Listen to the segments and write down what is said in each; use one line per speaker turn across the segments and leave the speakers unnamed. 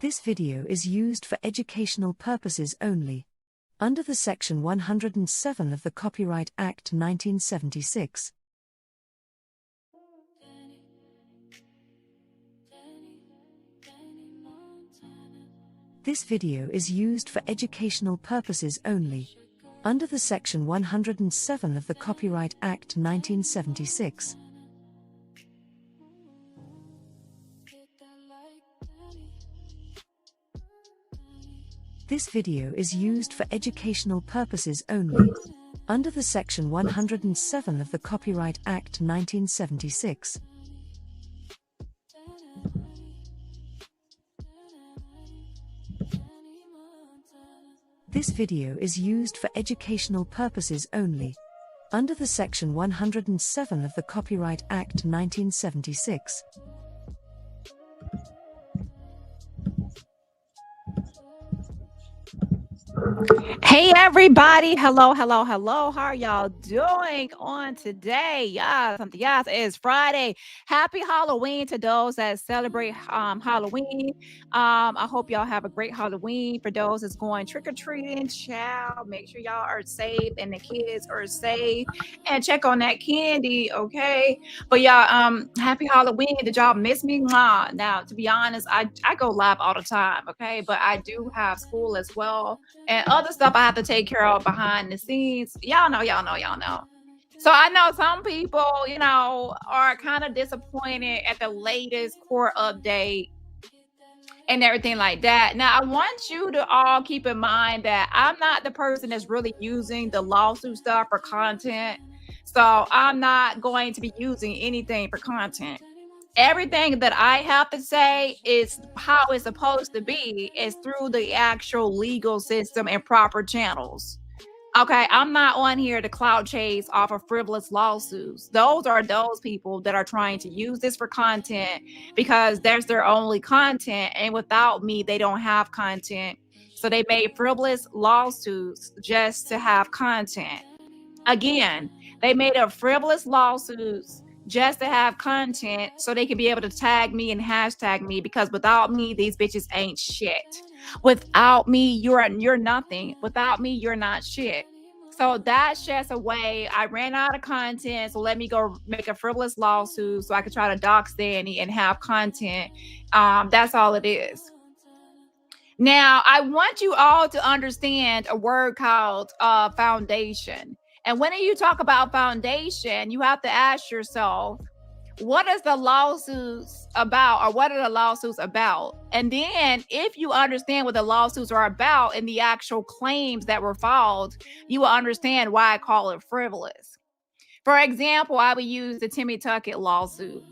This video is used for educational purposes only, under the Section 107 of the Copyright Act 1976. This video is used for educational purposes only, under the Section 107 of the Copyright Act 1976. This video is used for educational purposes only, under the Section 107 of the Copyright Act 1976. This video is used for educational purposes only, under the Section 107 of the Copyright Act 1976.
Hey everybody, hello. How are y'all doing on today? Yes, it is Friday. Happy Halloween to those that celebrate Halloween. I hope y'all have a great Halloween. For those that's going trick-or-treating, child, make sure y'all are safe and the kids are safe, and check on that candy, okay? But y'all, happy Halloween. Did y'all miss me? Mwah. Now, to be honest, I go live all the time, okay? But I do have school as well, and other stuff I have to take care of behind the scenes. Y'all know. So I know some people, are kind of disappointed at the latest court update and everything like that. Now, I want you to all keep in mind that I'm not the person that's really using the lawsuit stuff for content. So I'm not going to be using anything for content. Everything that I have to say is how it's supposed to be, is through the actual legal system and proper channels. Okay, I'm not on here to clout chase off of frivolous lawsuits. Those are those people that are trying to use this for content because there's their only content, and without me, they don't have content. So they made frivolous lawsuits just to have content. Again, they made up frivolous lawsuits just to have content so they can be able to tag me and hashtag me, because without me, these bitches ain't shit. Without me, you're nothing. Without me, you're not shit. So that's just a way. I ran out of content, so let me go make a frivolous lawsuit so I can try to dox Dani and have content. That's all it is. Now, I want you all to understand a word called foundation. And when you talk about foundation, you have to ask yourself, what is the lawsuits about, or what are the lawsuits about? And then if you understand what the lawsuits are about and the actual claims that were filed, you will understand why I call it frivolous. For example, I would use the Timmy Tuckett lawsuit.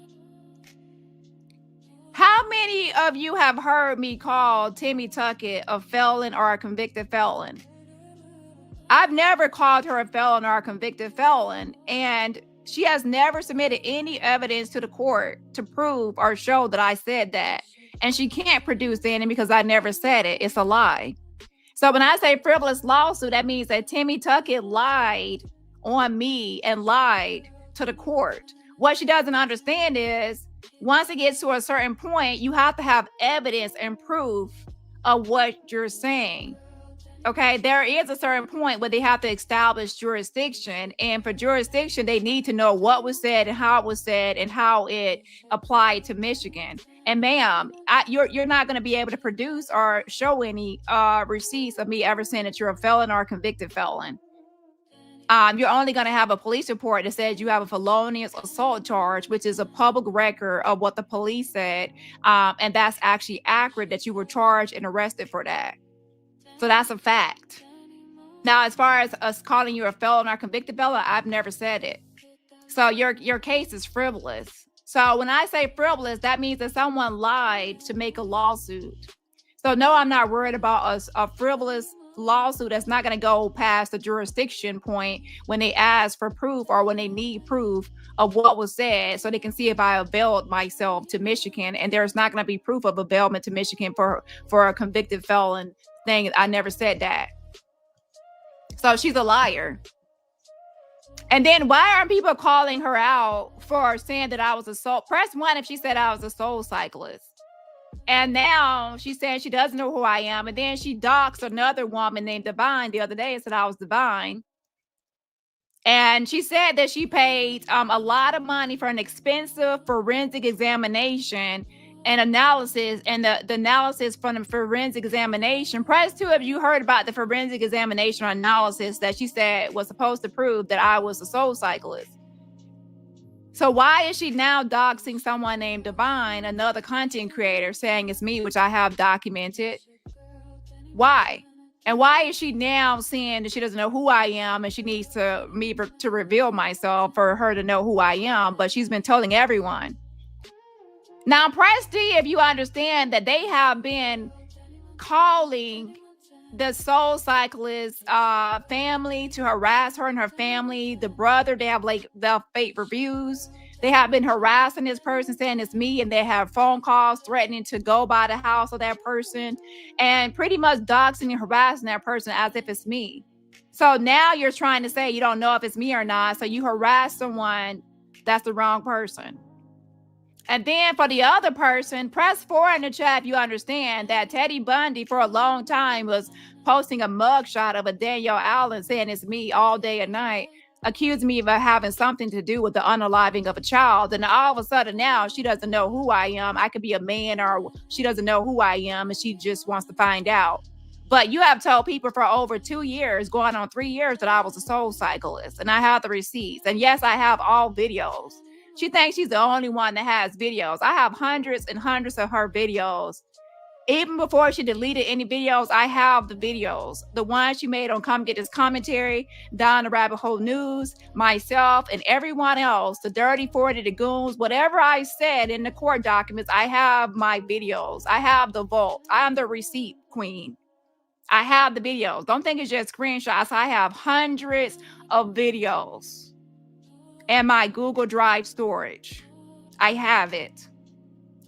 How many of you have heard me call Timmy Tuckett a felon or a convicted felon? I've never called her a felon or a convicted felon, and she has never submitted any evidence to the court to prove or show that I said that. And she can't produce any because I never said it. It's a lie. So when I say frivolous lawsuit, that means that Timmy Tuckett lied on me and lied to the court. What she doesn't understand is once it gets to a certain point, you have to have evidence and proof of what you're saying. Okay, there is a certain point where they have to establish jurisdiction, and for jurisdiction, they need to know what was said and how it was said and how it applied to Michigan. And ma'am, you're not going to be able to produce or show any receipts of me ever saying that you're a felon or a convicted felon. You're only going to have a police report that says you have a felonious assault charge, which is a public record of what the police said, and that's actually accurate that you were charged and arrested for that. So that's a fact. Now, as far as us calling you a felon or convicted felon, I've never said it. So your case is frivolous. So when I say frivolous, that means that someone lied to make a lawsuit. So no, I'm not worried about a frivolous lawsuit that's not going to go past the jurisdiction point when they ask for proof or when they need proof of what was said so they can see if I availed myself to Michigan. And there's not going to be proof of availment to Michigan for a convicted felon thing. I never said that. So she's a liar. And then why aren't people calling her out for saying that I was a soul? Press 1 if she said I was a soul cyclist. And now she's saying she doesn't know who I am. And then she doxed another woman named Divine the other day and said I was Divine. And she said that she paid a lot of money for an expensive forensic examination and analysis. And the analysis from the forensic examination, press 2 if you heard about the forensic examination or analysis that she said was supposed to prove that I was a soul cyclist. So why is she now doxing someone named Divine, another content creator, saying it's me, which I have documented? Why? And why is she now saying that she doesn't know who I am and she needs me to reveal myself for her to know who I am? But she's been telling everyone. Now, press D if you understand that they have been calling the soul cyclist family to harass her and her family. The brother, they have like the fake reviews. They have been harassing this person, saying it's me, and they have phone calls threatening to go by the house of that person and pretty much doxing and harassing that person as if it's me. So now you're trying to say you don't know if it's me or not. So you harass someone that's the wrong person. And then for the other person, press 4 in the chat if you understand that Teddy Bundy for a long time was posting a mugshot of a Danielle Allen saying it's me all day and night, accused me of having something to do with the unaliving of a child. And all of a sudden now she doesn't know who I am. I could be a man, or she doesn't know who I am and she just wants to find out. But you have told people for over 2 years, going on 3 years, that I was a soul cyclist, and I have the receipts. And yes, I have all videos. She thinks she's the only one that has videos. I have hundreds and hundreds of her videos. Even before she deleted any videos, I have the videos. The one she made on Come Get This Commentary, Down the Rabbit Hole News, myself, and everyone else, the Dirty 40, the Goons, whatever I said in the court documents, I have my videos. I have the vault. I am the receipt queen. I have the videos. Don't think it's just screenshots. I have hundreds of videos. And my Google Drive storage. I have it.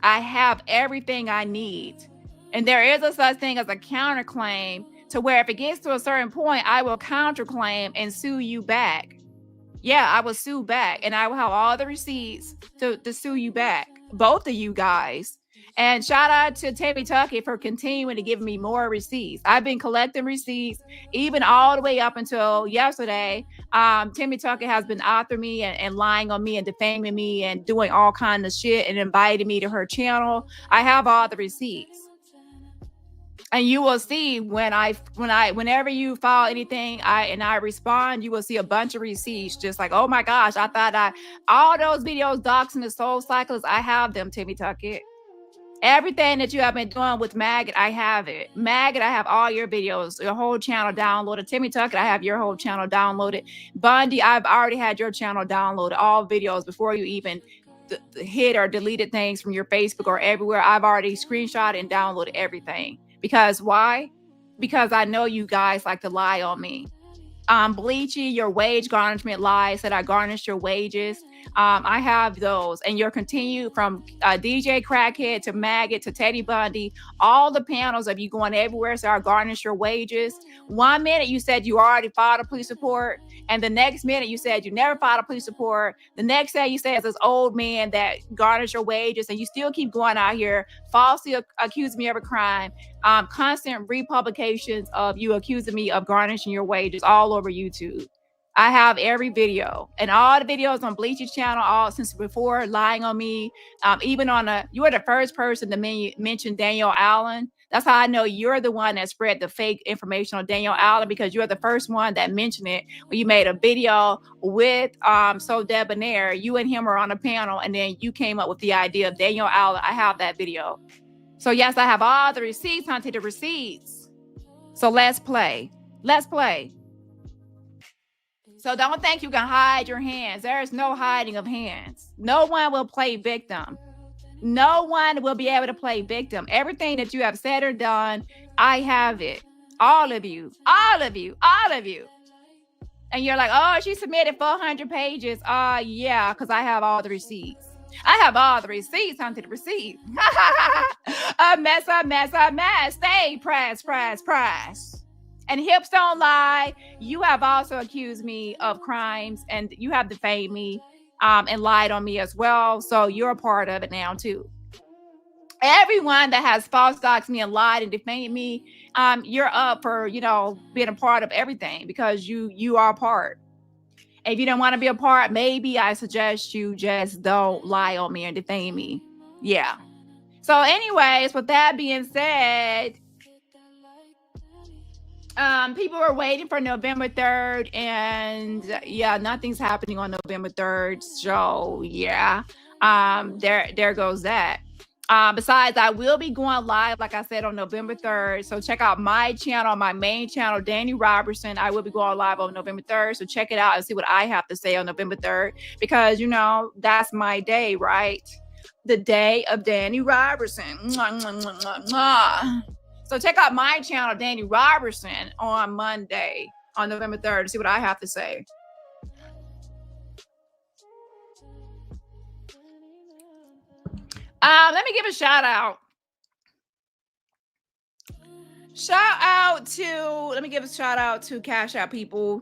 I have everything I need. And there is a such thing as a counterclaim, to where if it gets to a certain point, I will counterclaim and sue you back. Yeah, I will sue back, and I will have all the receipts to sue you back, both of you guys. And shout out to Timmy Tuckett for continuing to give me more receipts. I've been collecting receipts even all the way up until yesterday. Timmy Tuckett has been after me and lying on me and defaming me and doing all kinds of shit and inviting me to her channel. I have all the receipts. And you will see whenever you file anything I respond, you will see a bunch of receipts. Just like, oh my gosh, I thought all those videos doxing the soul cyclists, I have them, Timmy Tuckett. Everything that you have been doing with Maggot, I have it. Maggot, I have all your videos, your whole channel downloaded. Timmy Tuckett, I have your whole channel downloaded. Bundy, I've already had your channel downloaded, all videos before you even hit or deleted things from your Facebook or everywhere. I've already screenshot and downloaded everything. Because why? Because I know you guys like to lie on me. Bleachy, your wage garnishment lies that I garnished your wages. I have those, and you're continued from DJ Crackhead to Maggot to Teddy Bundy, all the panels of you going everywhere, so I garnish your wages. 1 minute you said you already filed a police report, and the next minute you said you never filed a police report. The next day you said it's this old man that garnished your wages, and you still keep going out here falsely accusing me of a crime. Constant republications of you accusing me of garnishing your wages all over YouTube. I have every video, and all the videos on Bleachy's channel, all since before, lying on me. Even you were the first person to mention Danielle Allen. That's how I know you're the one that spread the fake information on Danielle Allen, because you're the first one that mentioned it when you made a video with So Debonair. You and him were on a panel, and then you came up with the idea of Danielle Allen. I have that video. So yes, I have all the receipts, hunted the receipts. So let's play. Let's play. So don't think you can hide your hands. There is no hiding of hands. No one will play victim. No one will be able to play victim. Everything that you have said or done, I have it. All of you, all of you, all of you. And you're like, oh, she submitted 400 pages. Yeah, because I have all the receipts. I have all the receipts, hunted the receipts. A mess, a mess, a mess. Stay, press. And hips don't lie. You have also accused me of crimes, and you have defamed me and lied on me as well. So you're a part of it now too. everyone that has false doxed me and lied and defamed me, you're up for, being a part of everything, because you are a part. If you don't want to be a part, maybe I suggest you just don't lie on me and defame me. Yeah. So anyways, with that being said, people were waiting for November 3rd, and yeah, nothing's happening on November 3rd. So yeah, there goes that. Besides, I will be going live, like I said, on November 3rd. So check out my channel, my main channel, Dani Robertson. I will be going live on November 3rd. So check it out and see what I have to say on November 3rd, because that's my day, right? The day of Dani Robertson. Mwah, mwah, mwah, mwah, mwah. So check out my channel, Dani Robertson, on Monday, on November 3rd, to see what I have to say. Let me give a shout out. Let me give a shout out to Cash App people.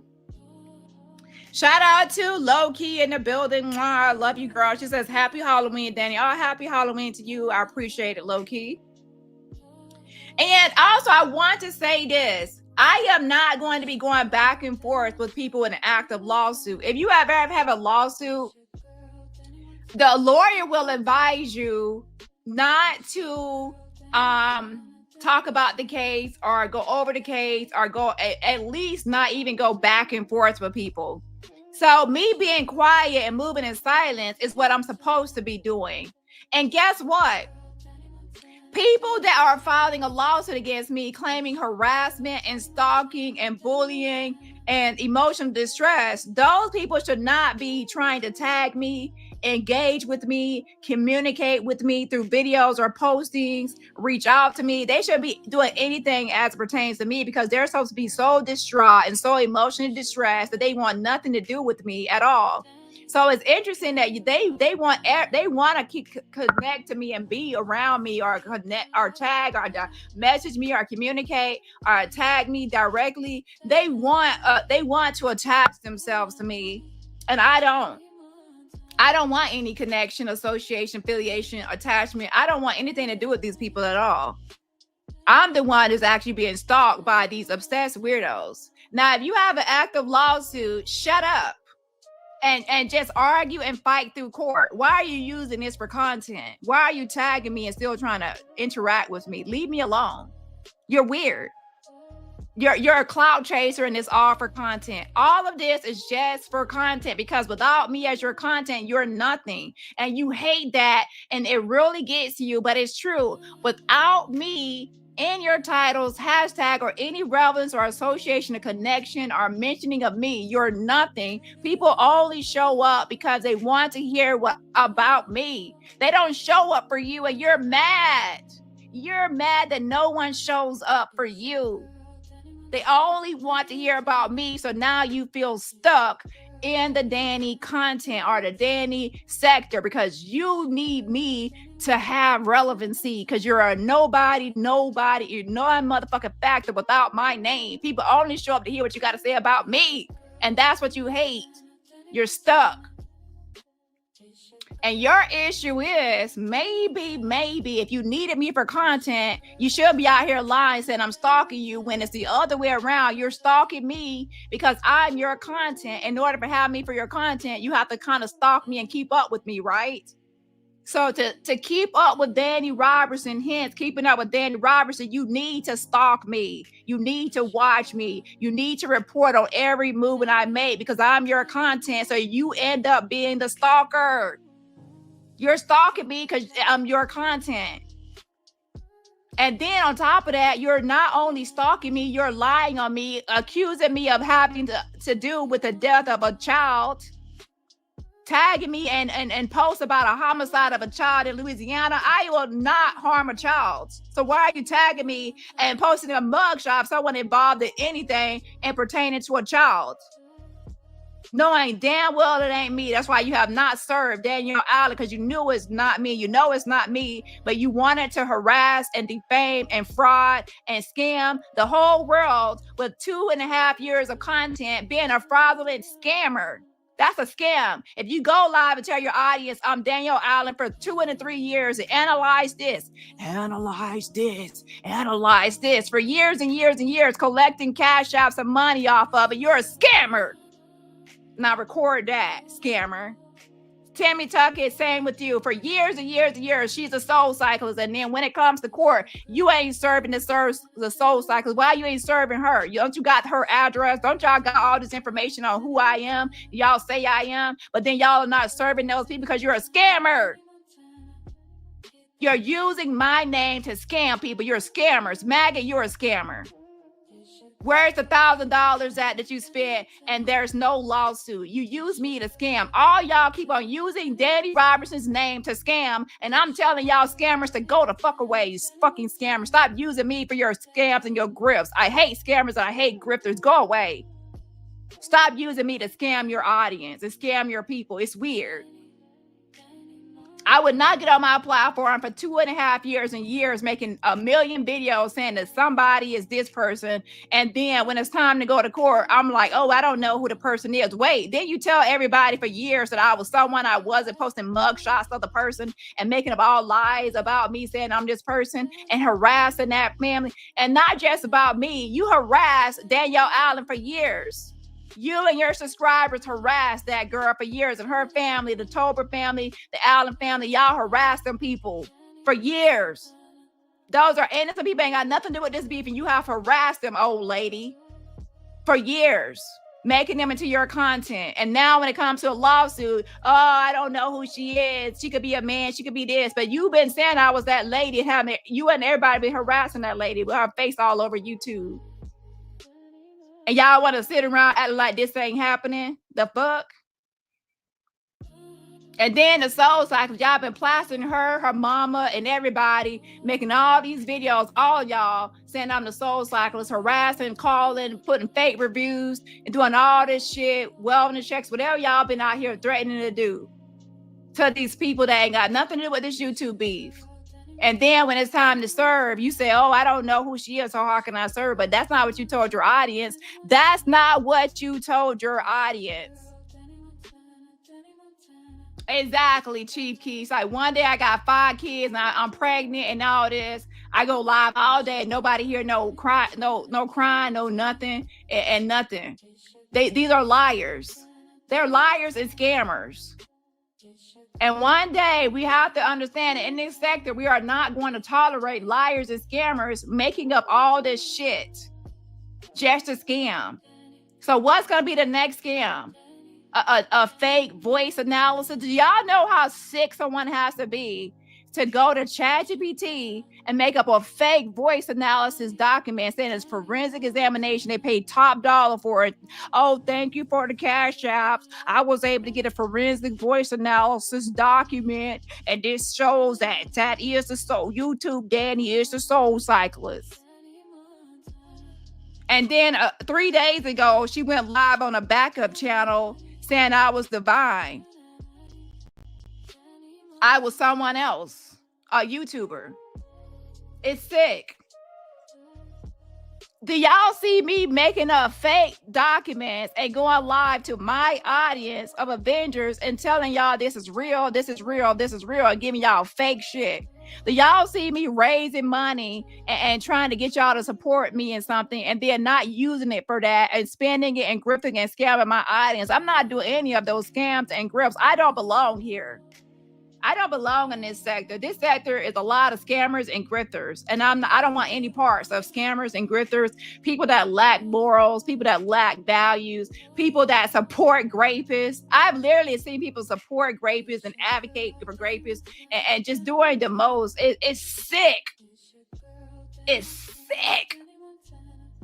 Shout out to Low Key in the building. I love you, girl. She says, happy Halloween, Dani. Oh, happy Halloween to you. I appreciate it, Low Key. And also, I want to say this. I am not going to be going back and forth with people in an active lawsuit. If you ever have a lawsuit, the lawyer will advise you not to talk about the case or go over the case, or go at least not even go back and forth with people. So me being quiet and moving in silence is what I'm supposed to be doing. And guess what? People that are filing a lawsuit against me claiming harassment and stalking and bullying and emotional distress, those people should not be trying to tag me, engage with me, communicate with me through videos or postings, reach out to me. They should be doing anything as pertains to me, because they're supposed to be so distraught and so emotionally distressed that they want nothing to do with me at all. So it's interesting that they want to connect to me and be around me, or connect or tag or message me or communicate or tag me directly. They want to attach themselves to me, and I don't want any connection, association, affiliation, attachment. I don't want anything to do with these people at all. I'm the one who's actually being stalked by these obsessed weirdos. Now, if you have an active lawsuit, shut up. And just argue and fight through court. Why are you using this for content? Why are you tagging me and still trying to interact with me? Leave me alone. You're weird. You're a clout chaser, and it's all for content. All of this is just for content, because without me as your content, you're nothing. And you hate that, and it really gets to you, but it's true. Without me in your titles, hashtag, or any relevance or association or connection or mentioning of me, you're nothing. People only show up because they want to hear about me. They don't show up for you, and you're mad. You're mad that no one shows up for you. They only want to hear about me. So now you feel stuck in the Dani content or the Dani sector, because you need me to have relevancy, because you're a nobody, you're no motherfucking factor without my name. People only show up to hear what you got to say about me, and that's what you hate. You're stuck. And your issue is maybe if you needed me for content, you should be out here lying saying I'm stalking you, when it's the other way around. You're stalking me because I'm your content. In order to have me for your content, you have to kind of stalk me and keep up with me, right? So to keep up with Dani Robertson, hence keeping up with Dani Robertson, you need to stalk me. You need to watch me. You need to report on every move that I make, because I'm your content. So you end up being the stalker. You're stalking me because I'm your content. And then on top of that, you're not only stalking me, you're lying on me, accusing me of having to do with the death of a child, tagging me and post about a homicide of a child in Louisiana. I will not harm a child. So why are you tagging me and posting a mugshot of someone involved in anything and pertaining to a child? Knowing damn well it ain't me. That's why you have not served Danielle Allen, because you knew it's not me. You know it's not me, but you wanted to harass and defame and fraud and scam the whole world with 2.5 years of content, being a fraudulent scammer. That's a scam. If you go live and tell your audience, I'm Danielle Allen for 2 and 3 years and analyze this for years and years and years, collecting cash apps and money off of it, you're a scammer. Now record that, scammer. Tammy Tuckett, same with you. For years and years and years, she's a soul cyclist. And then when it comes to court, you ain't serving the soul cyclist. Why you ain't serving her? Don't you got her address? Don't y'all got all this information on who I am? Y'all say I am, but then y'all are not serving those people because you're a scammer. You're using my name to scam people. You're scammers. Maggot, you're a scammer. Where's the $1,000 that you spent and there's no lawsuit? You use me to scam. All y'all keep on using Dani Robertson's name to scam, and I'm telling y'all scammers to go the fuck away, you fucking scammers. Stop using me for your scams and your grifts. I hate scammers and I hate grifters. Go away. Stop using me to scam your audience and scam your people. It's weird. I would not get on my platform for 2.5 years and years making a million videos saying that somebody is this person. And then when it's time to go to court, I'm like, oh, I don't know who the person is. Wait, then you tell everybody for years that I was someone I wasn't, posting mugshots of the person and making up all lies about me saying I'm this person and harassing that family. And not just about me, you harassed Danielle Allen for years. You and your subscribers harassed that girl for years, and her family, the Tober family, the Allen family, y'all harassed them people for years. Those are innocent people, ain't got nothing to do with this beef, and you have harassed them, old lady, for years, making them into your content. And now when it comes to a lawsuit, oh, I don't know who she is. She could be a man, she could be this, but you've been saying I was that lady, having you and everybody been harassing that lady with her face all over YouTube. And y'all want to sit around acting like this ain't happening? The fuck? And then the soul cycles, y'all been plastering her mama, and everybody, making all these videos, all y'all saying I'm the soul cyclist, harassing, calling, putting fake reviews, and doing all this shit, wellness checks, whatever y'all been out here threatening to do to these people that ain't got nothing to do with this YouTube beef. And then when it's time to serve, you say, oh, I don't know who she is, so how can I serve? But that's not what you told your audience. That's not what you told your audience. Exactly, Chief Keys. Like one day I got 5 kids and I'm pregnant and all this. I go live all day. Nobody here, no crying, no nothing, and nothing. These are liars. They're liars and scammers. And one day we have to understand that in this sector, we are not going to tolerate liars and scammers making up all this shit just to scam. So what's going to be the next scam? A fake voice analysis? Do y'all know how sick someone has to be to go to ChatGPT and make up a fake voice analysis document saying it's forensic examination? They paid top dollar for it. Oh, thank you for the cash apps. I was able to get a forensic voice analysis document, and this shows that is the soul. YouTube Dani is the soul cyclist. And then 3 days ago, she went live on a backup channel saying I was divine. I was someone else, a YouTuber. It's sick. Do y'all see me making up fake documents and going live to my audience of Avengers and telling y'all this is real, this is real, this is real, and giving y'all fake shit? Do y'all see me raising money and trying to get y'all to support me in something and then not using it for that and spending it and grifting and scamming my audience? I'm not doing any of those scams and grifts. I don't belong here. I don't belong in this sector. This sector is a lot of scammers and grifters, and I don't want any parts of scammers and grifters, people that lack morals, people that lack values, people that support grapists. I've literally seen people support grapists and advocate for grapists and just doing the most. It's sick. It's sick.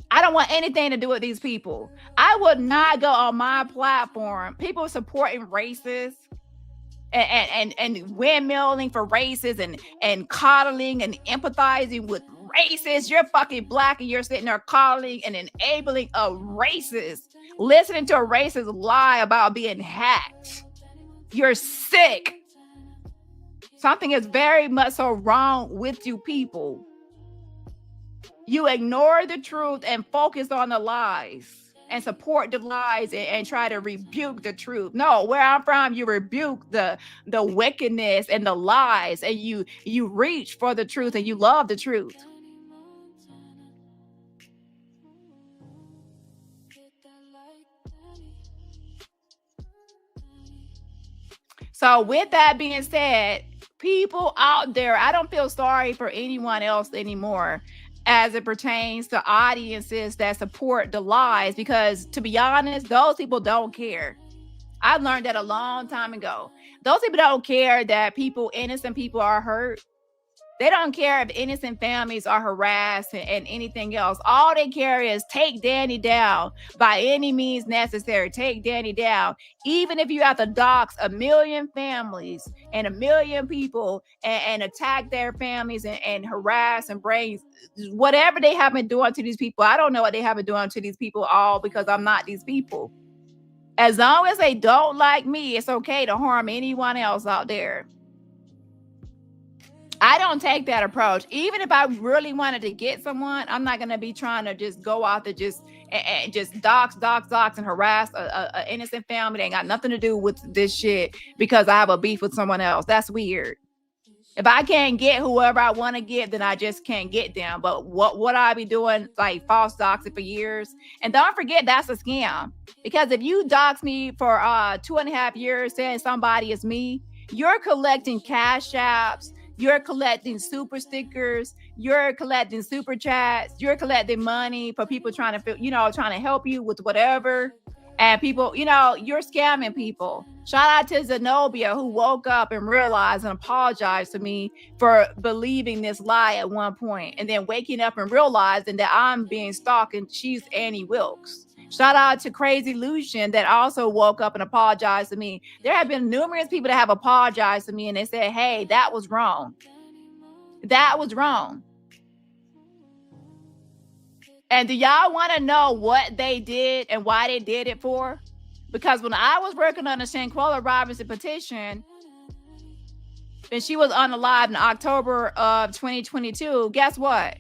I don't want anything to do with these people. I would not go on my platform. People supporting racists and windmilling for races and coddling and empathizing with racists. You're fucking black and you're sitting there coddling and enabling a racist, listening to a racist lie about being hacked. You're sick. Something is very much so wrong with you people. You ignore the truth and focus on the lies. and support the lies and try to rebuke the truth. No, where I'm from, you rebuke the wickedness and the lies, and you reach for the truth and you love the truth. So with that being said, people out there, I don't feel sorry for anyone else anymore as it pertains to audiences that support the lies, because to be honest, those people don't care. I learned that a long time ago. Those people don't care that innocent people are hurt. They don't care if innocent families are harassed and anything else. All they care is take Dani down by any means necessary. Take Dani down. Even if you have to dox 1 million families and 1 million people and attack their families and harass and bring whatever they have been doing to these people. I don't know what they have been doing to these people all because I'm not these people. As long as they don't like me, it's okay to harm anyone else out there. I don't take that approach. Even if I really wanted to get someone, I'm not going to be trying to just go out to just dox and harass a innocent family. They ain't got nothing to do with this shit because I have a beef with someone else. That's weird. If I can't get whoever I want to get, then I just can't get them. But what I be doing, like false doxing for years. And don't forget, that's a scam. Because if you dox me for 2.5 years saying somebody is me, you're collecting cash apps, you're collecting super stickers, you're collecting super chats, you're collecting money for people trying to help you with whatever. And people, you're scamming people. Shout out to Zenobia, who woke up and realized and apologized to me for believing this lie at one point, and then waking up and realizing that I'm being stalked and she's Annie Wilkes. Shout out to Crazy Lucian that also woke up and apologized to me. There have been numerous people that have apologized to me and they said, hey, that was wrong. That was wrong. And do y'all want to know what they did and why they did it for? Because when I was working on the Shanquella Robinson petition, and she was unalive in October of 2022, guess what?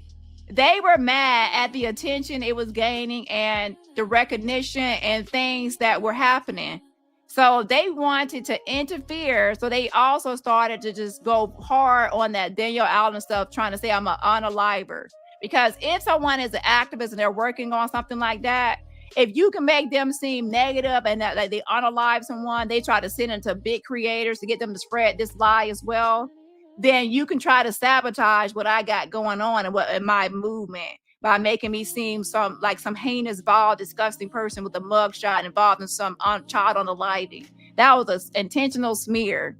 They were mad at the attention it was gaining and the recognition and things that were happening. So they wanted to interfere. So they also started to just go hard on that Danielle Allen stuff, trying to say I'm an unaliver. Because if someone is an activist and they're working on something like that, if you can make them seem negative and that like they unalive someone, they try to send them to big creators to get them to spread this lie as well, then you can try to sabotage what I got going on in my movement by making me seem some heinous, vile, disgusting person with a mugshot involved in some child unaliving. That was an intentional smear.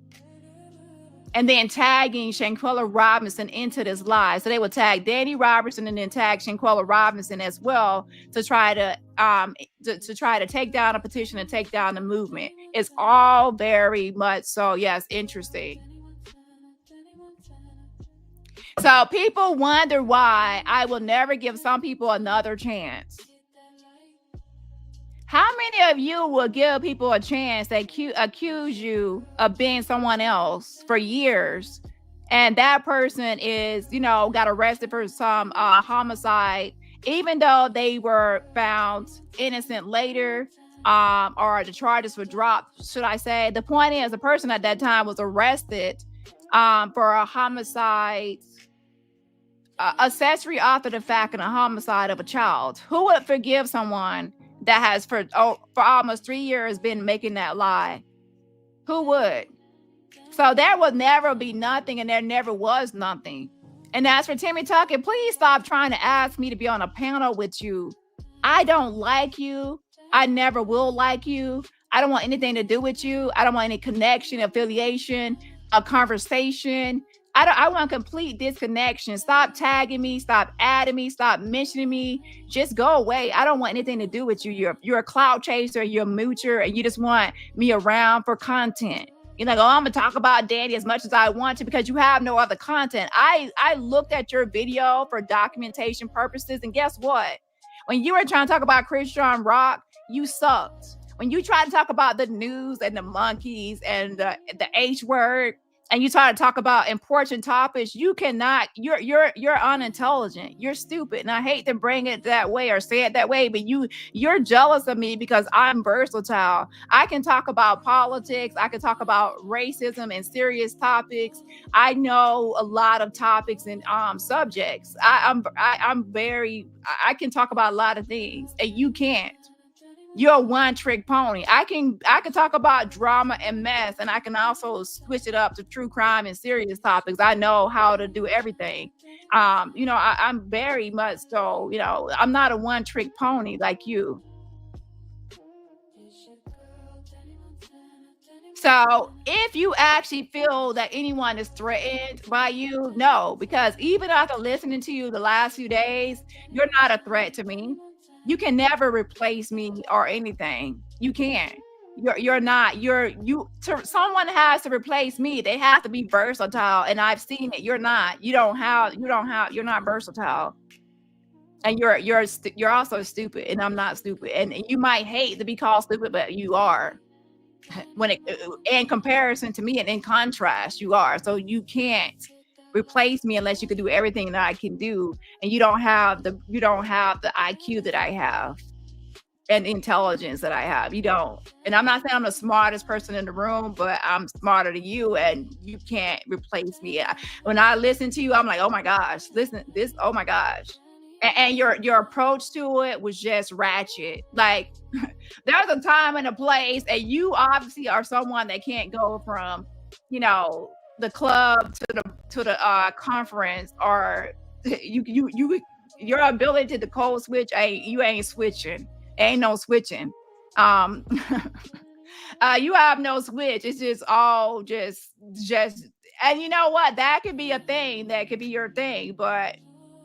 And then tagging Shanquella Robinson into this lie. So they would tag Dani Robertson and then tag Shanquella Robinson as well to try to take down a petition and take down the movement. It's all very much so, yes, interesting. So people wonder why I will never give some people another chance. How many of you will give people a chance that accuse you of being someone else for years, and that person is, got arrested for some homicide, even though they were found innocent later, or the charges were dropped, should I say. The point is, the person at that time was arrested for a homicide, accessory after the fact, and a homicide of a child. Who would forgive someone that has for almost 3 years been making that lie? Who would? So there will never be nothing, and there never was nothing. And as for Timmy Tucker, please stop trying to ask me to be on a panel with you. I don't like you. I never will like you. I don't want anything to do with you. I don't want any connection, affiliation, a conversation. I want complete disconnection. Stop tagging me. Stop adding me. Stop mentioning me. Just go away. I don't want anything to do with you. You're a clout chaser. You're a moocher, and you just want me around for content. You're like, oh, I'm going to talk about Dani as much as I want to because you have no other content. I looked at your video for documentation purposes, and guess what? When you were trying to talk about Christian Rock, you sucked. When you try to talk about the news and the monkeys and the H word, and you try to talk about important topics, you cannot, you're unintelligent, you're stupid. And I hate to bring it that way or say it that way, but you're jealous of me because I'm versatile. I can talk about politics, I can talk about racism and serious topics. I know a lot of topics and subjects. I can talk about a lot of things and you can't. You're a one-trick pony. I can talk about drama and mess, and I can also switch it up to true crime and serious topics. I know how to do everything. I'm very much so, I'm not a one-trick pony like you. So if you actually feel that anyone is threatened by you, no, because even after listening to you the last few days, you're not a threat to me. You can never replace me or anything. You can't. You're not. Someone has to replace me. They have to be versatile, and I've seen it. You're not. You're not versatile. And you're also stupid, and I'm not stupid. And you might hate to be called stupid, but you are. In comparison to me and in contrast, you are. So you can't replace me unless you can do everything that I can do, and you don't have the IQ that I have and intelligence that I have. You don't. And I'm not saying I'm the smartest person in the room, but I'm smarter than you, and you can't replace me. When I listen to you, I'm like, oh my gosh, oh my gosh. And your approach to it was just ratchet. Like there's a time and a place, and you obviously are someone that can't go from, the club to the conference, or your ability to code switch. You ain't switching. Ain't no switching. You have no switch. It's just all just. And you know what? That could be a thing. That could be your thing, but.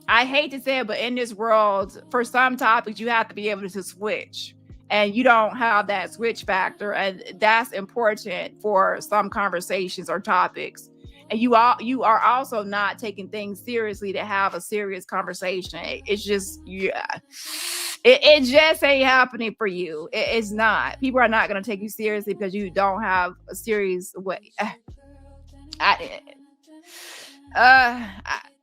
I hate to say it, but in this world, for some topics, you have to be able to switch, and you don't have that switch factor, and that's important for some conversations or topics. And you are also not taking things seriously to have a serious conversation. It's just, yeah, it just ain't happening for you. It's not. People are not going to take you seriously because you don't have a serious way.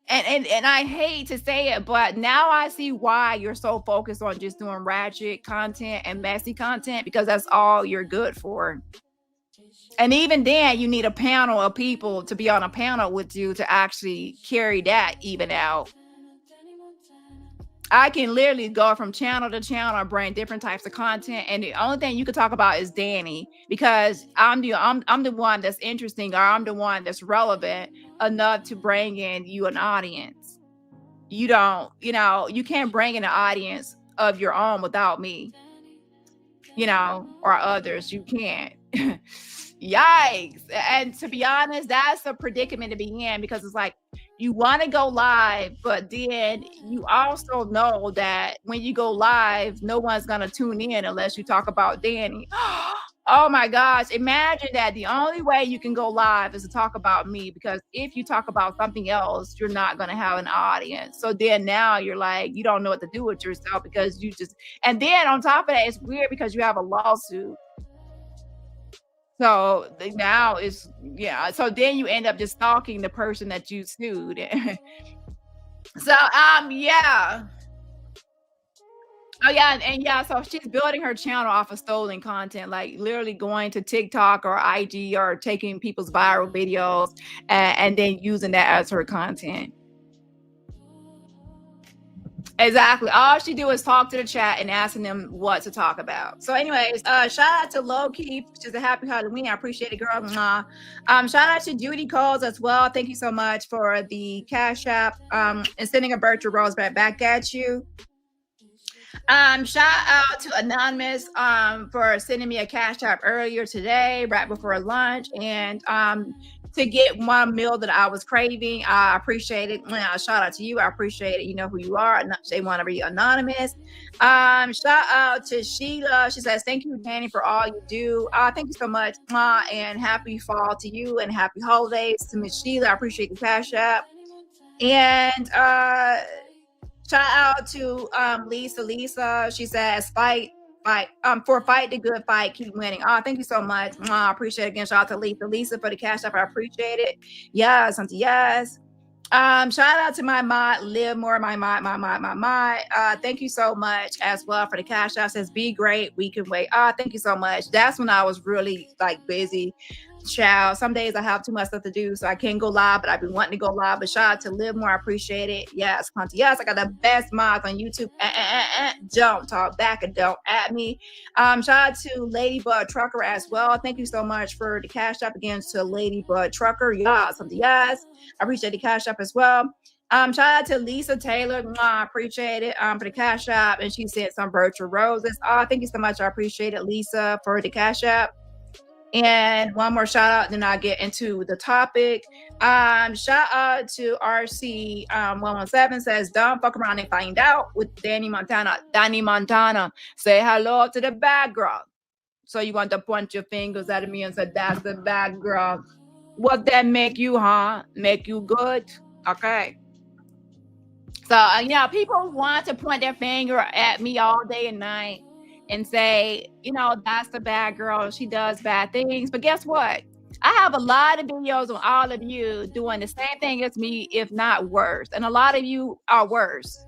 And I hate to say it, but now I see why you're so focused on just doing ratchet content and messy content, because that's all you're good for. And even then, you need a panel of people to be on a panel with you to actually carry that even out. I can literally go from channel to channel and bring different types of content, and the only thing you can talk about is Dani, because I'm the one that's interesting, or I'm the one that's relevant enough to bring in you an audience. You don't, you can't bring in an audience of your own without me, or others. You can't. Yikes. And to be honest, that's a predicament to be in, because it's like you want to go live, but then you also know that when you go live, no one's going to tune in unless you talk about Dani. Oh my gosh. Imagine that the only way you can go live is to talk about me, because if you talk about something else, you're not going to have an audience. So then now you're like, you don't know what to do with yourself, because and then on top of that, it's weird because you have a lawsuit. So now it's, yeah. So then you end up just stalking the person that you sued. So, yeah. Oh yeah, and yeah, so she's building her channel off of stolen content, like literally going to TikTok or IG or taking people's viral videos and then using that as her content. Exactly. All she do is talk to the chat and asking them what to talk about. So anyways, shout out to Low Key, which is a happy Halloween. I appreciate it, girl. Shout out to Judy Coles as well. Thank you so much for the Cash App and sending a virtual rose back at you. Shout out to Anonymous for sending me a Cash App earlier today, right before lunch, and to get one meal that I was craving. I appreciate it. Shout out to you. I appreciate it. You know who you are. They want to be anonymous. Shout out to Sheila. She says, thank you, Dani, for all you do. Thank you so much. And happy fall to you, and happy holidays to Miss Sheila. I appreciate the Cash App. And shout out to Lisa. She says, fight fight. For fight the good fight, keep winning. Oh, thank you so much. I appreciate it again. Shout out to Lisa for the cash up. I appreciate it. Yes, auntie, yes. Shout out to my mod, Live More, my mod. Thank you so much as well for the cash out. Says be great, we can wait. Thank you so much. That's when I was really like busy. Child, some days I have too much stuff to do, so I can't go live, but I've been wanting to go live. But shout out to Live More, I appreciate it. Yes, Conti. Yes, I got the best mods on YouTube. Don't talk back and don't at me. Shout out to Ladybug Trucker as well. Thank you so much for the cash up again to Ladybug Trucker. Yes, yes. I appreciate the cash up as well. Shout out to Lisa Taylor. I appreciate it for the cash app. And she sent some virtual roses. Thank you so much. I appreciate it, Lisa, for the cash app. And one more shout out, then I'll get into the topic. Shout out to RC 117 says, don't fuck around and find out with Dani Montana. Say hello to the bad girl. So you want to point your fingers at me and say, that's the bad girl. What that make you, huh? Make you good? Okay. So, people want to point their finger at me all day and night and say, that's the bad girl. She does bad things. But guess what? I have a lot of videos on all of you doing the same thing as me, if not worse. And a lot of you are worse.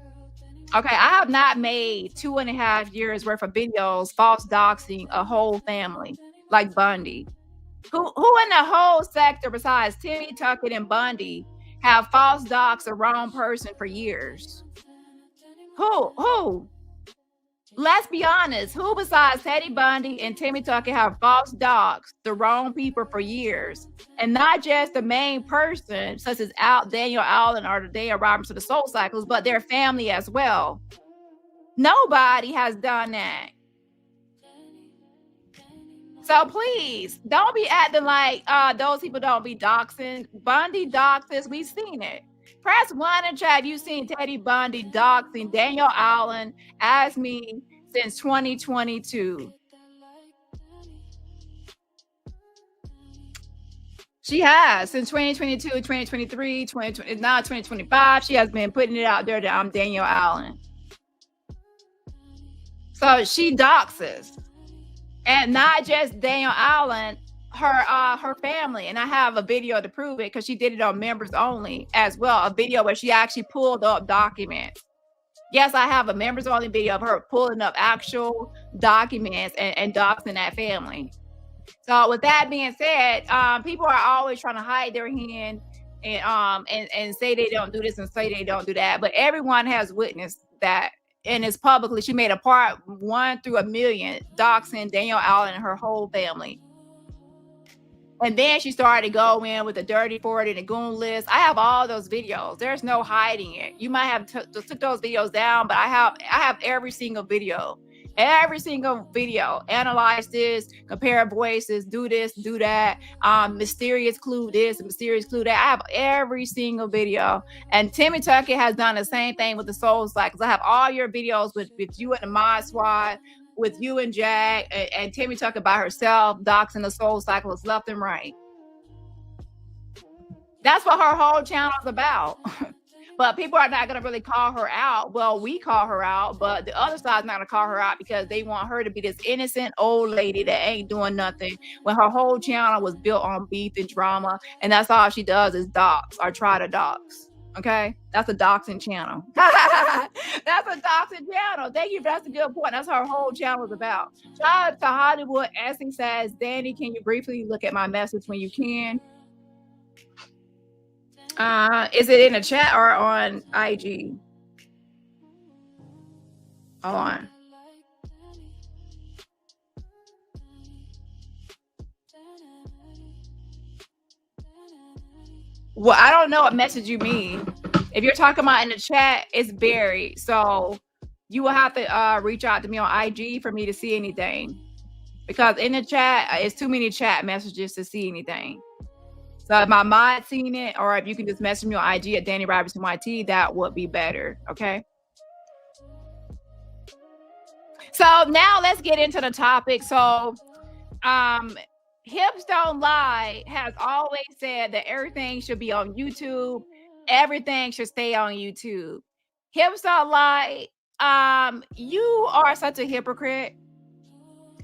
Okay, I have not made 2.5 years worth of videos false doxing a whole family like Bundy. Who in the whole sector besides Timmy Tuckett and Bundy have false doxed the wrong person for years? Who? Let's be honest. Who besides Teddy Bundy and Timmy Tuckett have false doxed the wrong people for years? And not just the main person, such as Daniel Allen or Daniel Robertson, the Soul Cycles, but their family as well. Nobody has done that. So please, don't be acting like those people don't be doxing. Bundy doxes, we've seen it. Press 1 in chat if you've seen Teddy Bundy doxing Daniel Allen as me since 2022. She has since 2022, 2023, 2020, now 2025. She has been putting it out there that I'm Daniel Allen. So she doxes. And not just Daniel Allen, her family. And I have a video to prove it because she did it on members only as well. A video where she actually pulled up documents. Yes, I have a members only video of her pulling up actual documents and doxing that family. So with that being said, people are always trying to hide their hand and say they don't do this and say they don't do that. But everyone has witnessed that. And it's publicly, she made a part 1 through 1,000,000 doxing Daniel Allen and her whole family. And then she started to go in with the Dirty 40 and the Goon List. I have all those videos. There's no hiding it. You might have took those videos down, but I have every single video. Every single video. Analyze this, compare voices, do this, do that. Mysterious clue this, mysterious clue that. I have every single video. And Timmy Tuckett has done the same thing with the Soul Cycles. I have all your videos with you and the Mod Squad, with you and Jack, and Timmy Tuckett by herself, doxing the Soul Cycles left and right. That's what her whole channel is about. But people are not going to really call her out. Well, we call her out, but the other side's not going to call her out because they want her to be this innocent old lady that ain't doing nothing when her whole channel was built on beef and drama. And that's all she does is dox or try to dox. Okay? That's a doxing channel. That's a doxing channel. Thank you. That's a good point. That's her whole channel is about. Shout out to Hollywood. Essie says, Dani, can you briefly look at my message when you can? Is it in the chat or on IG? Hold on. Well, I don't know what message you mean. If you're talking about in the chat, it's buried. So you will have to reach out to me on IG for me to see anything. Because in the chat, it's too many chat messages to see anything. So if my mod seen it, or if you can just message me on IG at Dani Robertson YT, that would be better. Okay. So now let's get into the topic. So Hips Don't Lie has always said that everything should be on YouTube. Everything should stay on YouTube. Hips Don't Lie, you are such a hypocrite.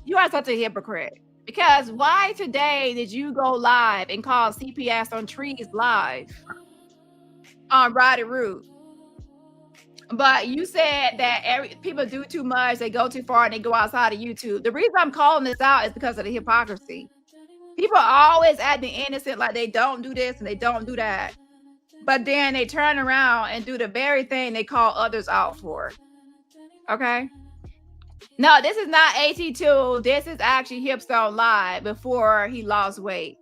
You are such a hypocrite. Because why today did you go live and call CPS on Trees live on Roddy Root? But you said that people do too much, they go too far, and they go outside of YouTube. The reason I'm calling this out is because of the hypocrisy. People are always acting innocent, like they don't do this and they don't do that. But then they turn around and do the very thing they call others out for. Okay? No, this is not AT2. This is actually Hips Don't Lie before he lost weight.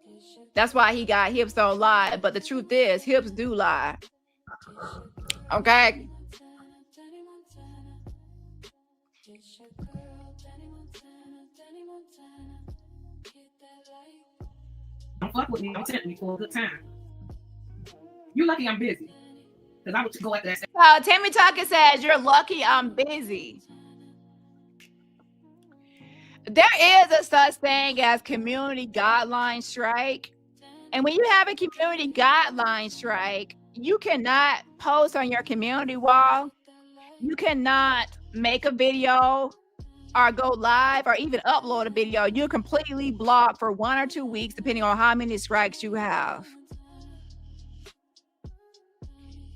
That's why he got Hips Don't Lie. But the truth is, hips do lie. Okay?
Don't fuck with me. Don't tempt me for a good time. You're lucky I'm busy. Because I would go after that.
Timmy Tucker says, you're lucky I'm busy. There is a such thing as community guideline strike. And when you have a community guideline strike, you cannot post on your community wall. You cannot make a video or go live or even upload a video. You're completely blocked for 1 or 2 weeks, depending on how many strikes you have.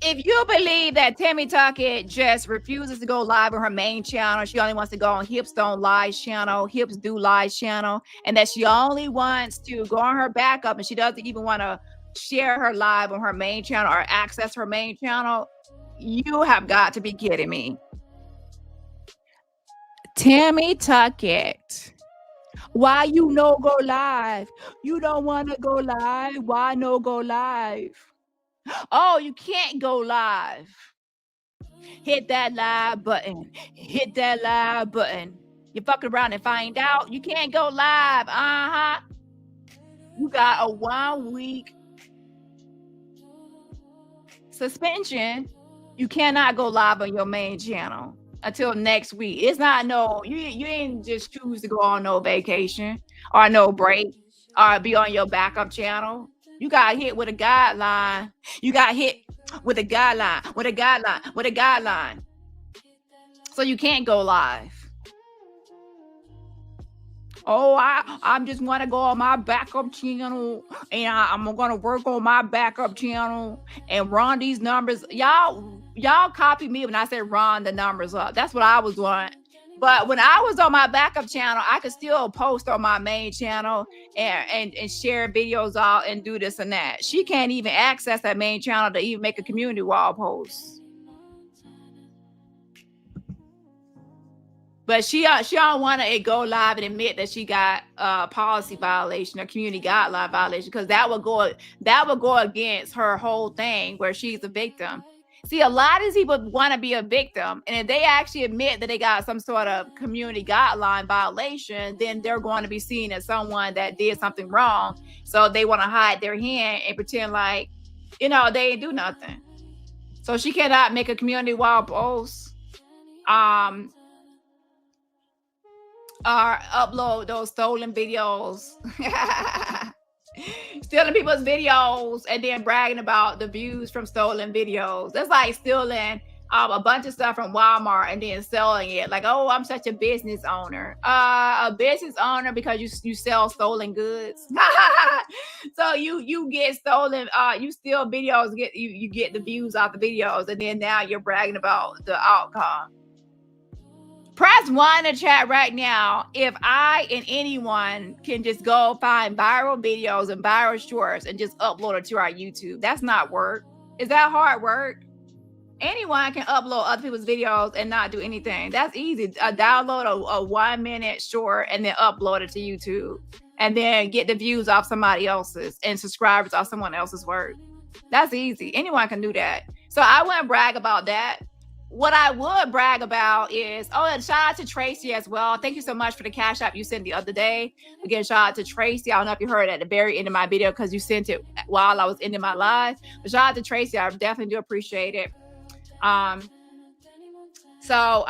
If you believe that Timmy Tucker just refuses to go live on her main channel, she only wants to go on Hips Don't Lie channel, Hips Do Lie channel, and that she only wants to go on her backup and she doesn't even want to share her live on her main channel or access her main channel, you have got to be kidding me. Timmy Tucker, why you no go live? You don't want to go live? Why no go live? Oh, you can't go live. Hit that live button. Hit that live button. You fuck around and find out you can't go live. You got a 1 week suspension. You cannot go live on your main channel until next week. It's not you ain't just choose to go on no vacation or no break or be on your backup channel. You got hit with a guideline. You got hit with a guideline, with a guideline, with a guideline. So you can't go live. Oh, I just want to go on my backup channel and I'm going to work on my backup channel and run these numbers. Y'all copy me when I said run the numbers up. That's what I was doing. But when I was on my backup channel, I could still post on my main channel and share videos out and do this and that. She can't even access that main channel to even make a community wall post. But she don't want to go live and admit that she got a policy violation or community guideline violation, because that would go against her whole thing where she's a victim. See, a lot of these people want to be a victim, and if they actually admit that they got some sort of community guideline violation, then they're going to be seen as someone that did something wrong. So they want to hide their hand and pretend like, they ain't do nothing. So she cannot make a community wall post, or upload those stolen videos. Stealing people's videos and then bragging about the views from stolen videos. That's like stealing a bunch of stuff from Walmart and then selling it. Like, oh, I'm such a business owner. A business owner because you sell stolen goods. So you get stolen, you steal videos, you get the views off the videos, and then now you're bragging about the outcome. Press 1 in the chat right now if I and anyone can just go find viral videos and viral shorts and just upload it to our YouTube. That's not work. Is that hard work? Anyone can upload other people's videos and not do anything. That's easy. Download a 1 minute short and then upload it to YouTube and then get the views off somebody else's and subscribers off someone else's work. That's easy. Anyone can do that. So I wouldn't brag about that. What I would brag about is, and shout out to Tracy as well. Thank you so much for the cash app you sent the other day. Again, shout out to Tracy. I don't know if you heard it at the very end of my video because you sent it while I was ending my live. But shout out to Tracy. I definitely do appreciate it. So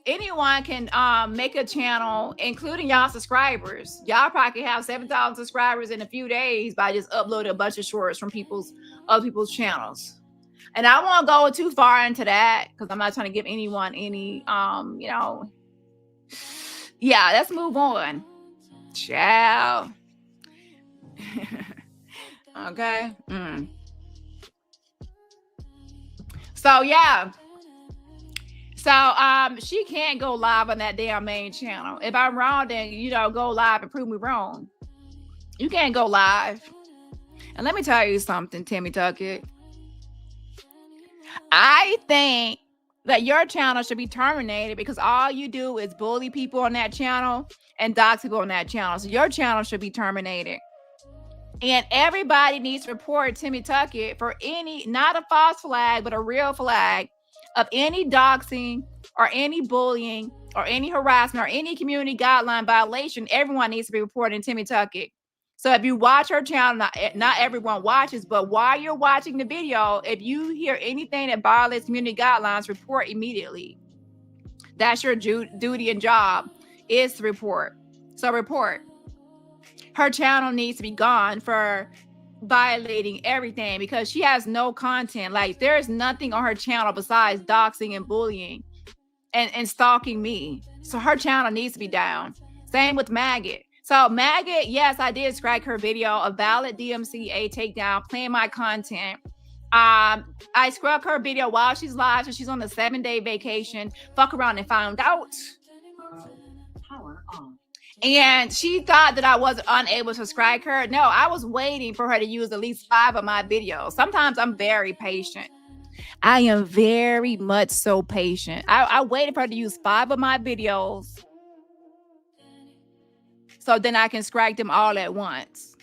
anyone can make a channel, including y'all subscribers. Y'all probably can have 7,000 subscribers in a few days by just uploading a bunch of shorts from other people's channels. And I won't go too far into that because I'm not trying to give anyone any, Yeah, let's move on. Ciao. Okay. So yeah. So she can't go live on that damn main channel. If I'm wrong, then go live and prove me wrong. You can't go live. And let me tell you something, Timmy Tuckett. I think that your channel should be terminated because all you do is bully people on that channel and dox people on that channel. So your channel should be terminated. And everybody needs to report Timmy Tuckett for any, not a false flag, but a real flag of any doxing or any bullying or any harassment or any community guideline violation. Everyone needs to be reporting Timmy Tuckett. So if you watch her channel, not everyone watches, but while you're watching the video, if you hear anything that violates community guidelines, report immediately. That's your duty and job, is to report. So report. Her channel needs to be gone for violating everything because she has no content. Like, there's nothing on her channel besides doxing and bullying and stalking me. So her channel needs to be down. Same with Maggot. So Maggot, yes, I did strike her video, a valid DMCA takedown, playing my content. I struck her video while she's live, so she's on the 7-day vacation. Fuck around and found out.
Power on.
And she thought that I was unable to strike her. No, I was waiting for her to use at least 5 of my videos. Sometimes I'm very patient. I am very much so patient. I waited for her to use 5 of my videos so then I can strike them all at once.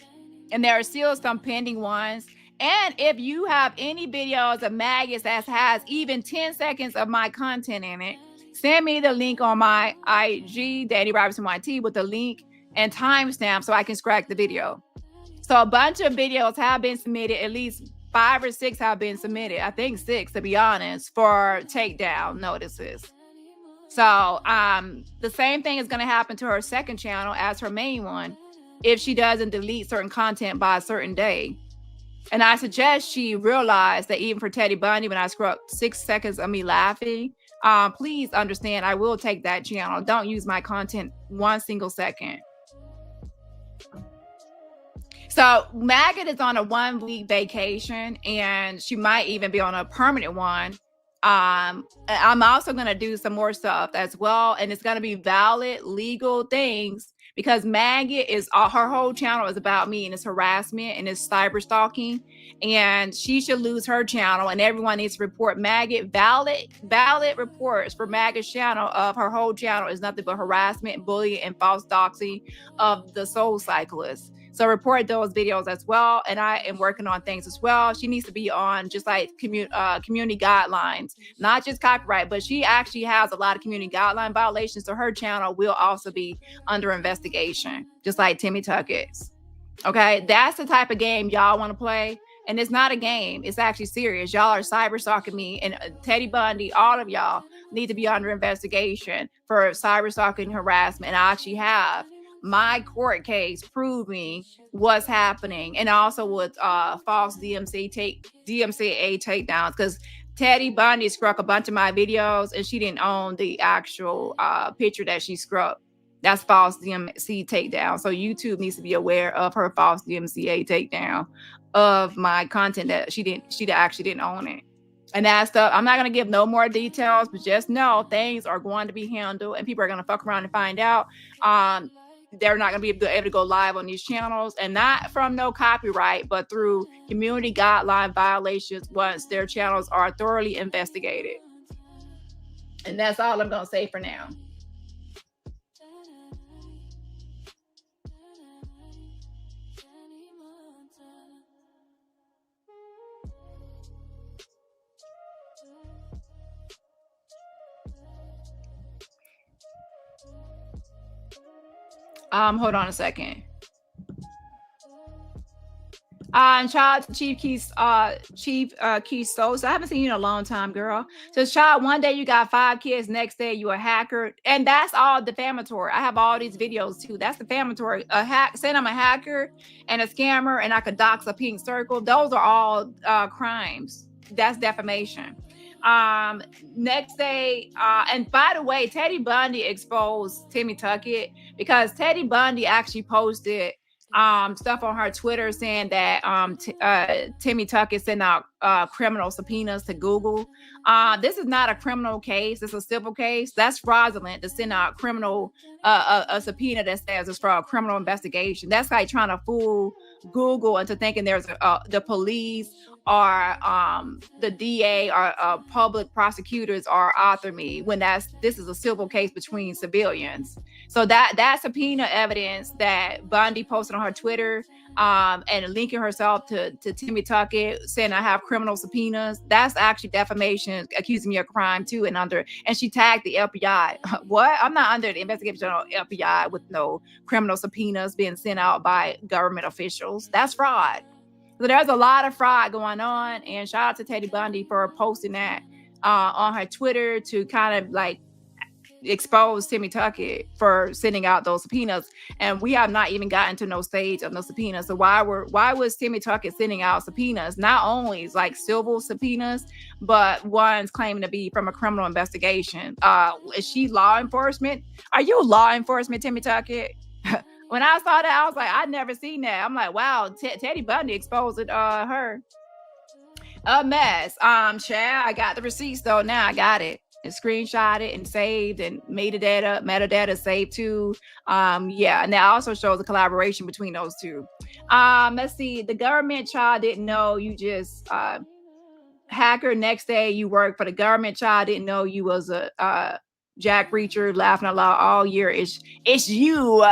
And there are still some pending ones. And if you have any videos of maggots that has even 10 seconds of my content in it, send me the link on my IG, Dani Robertson YT, with the link and timestamp so I can strike the video. So a bunch of videos have been submitted. At least 5 or 6 have been submitted. I think 6, to be honest, for takedown notices. So the same thing is going to happen to her second channel as her main one if she doesn't delete certain content by a certain day. And I suggest she realize that even for Teddy Bundy, when I screw up 6 seconds of me laughing, please understand I will take that channel. Don't use my content 1 single second. So Maggot is on a 1-week vacation and she might even be on a permanent one. I'm also going to do some more stuff as well. And it's going to be valid legal things because Maggot is her whole channel is about me and it's harassment and it's cyber stalking, and she should lose her channel and everyone needs to report Maggot. Valid reports for Maggot's channel of her whole channel is nothing but harassment, bullying, and false doxing of the Soul Cyclist. So report those videos as well. And I am working on things as well. She needs to be on just like community guidelines, not just copyright, but she actually has a lot of community guideline violations. So her channel will also be under investigation, just like Timmy Tuckett's. Okay, that's the type of game y'all want to play. And it's not a game. It's actually serious. Y'all are cyber stalking me, and Teddy Bundy, all of y'all need to be under investigation for cyber stalking harassment. And I actually have my court case proving what's happening, and also with false DMCA takedowns, because Teddy Bundy struck a bunch of my videos and she didn't own the actual picture that she struck. That's false DMCA takedown. So YouTube needs to be aware of her false DMCA takedown of my content that she actually didn't own it. And that stuff, I'm not going to give no more details, but just know things are going to be handled and people are going to fuck around and find out. They're not going to be able to go live on these channels, and not from no copyright, but through community guideline violations once their channels are thoroughly investigated. And that's all I'm going to say for now. Hold on a second. And shout out to Chief Keys Souls. I haven't seen you in a long time, girl. So child, one day you got 5 kids, next day you a hacker, and that's all defamatory. I have all these videos too. That's defamatory. Saying I'm a hacker and a scammer and I could dox a pink circle. Those are all crimes. That's defamation. Next day, and by the way, Teddy Bundy exposed Timmy Tuckett because Teddy Bundy actually posted stuff on her Twitter saying that Timmy Tuckett sent out criminal subpoenas to Google. This is not a criminal case, it's a civil case. That's fraudulent to send out criminal a subpoena that says it's for a criminal investigation. That's like trying to fool Google into thinking there's the police or the DA or public prosecutors are author me when this is a civil case between civilians. So that subpoena evidence that Bundy posted on her Twitter and linking herself to Timmy Tuckett saying I have criminal subpoenas, that's actually defamation, accusing me of crime too, and she tagged the FBI. What? I'm not under the investigation of FBI with no criminal subpoenas being sent out by government officials. That's fraud. So there's a lot of fraud going on, and shout out to Teddy Bundy for posting that on her Twitter to kind of like expose Timmy Tuckett for sending out those subpoenas. And we have not even gotten to no stage of no subpoenas. So why was Timmy Tuckett sending out subpoenas? Not only like civil subpoenas, but ones claiming to be from a criminal investigation. Is she law enforcement? Are you law enforcement, Timmy Tuckett? When I saw that, I was like, I'd never seen that. I'm like, wow, Teddy Bundy exposed her. A mess. Chad, I got the receipts though. Now I got it. And screenshot it and saved and metadata saved too. Yeah, and that also shows the collaboration between those two. Let's see. The government child didn't know you just hacker. Next day you work for the government child didn't know you was a Jack Reacher laughing aloud all year. It's you.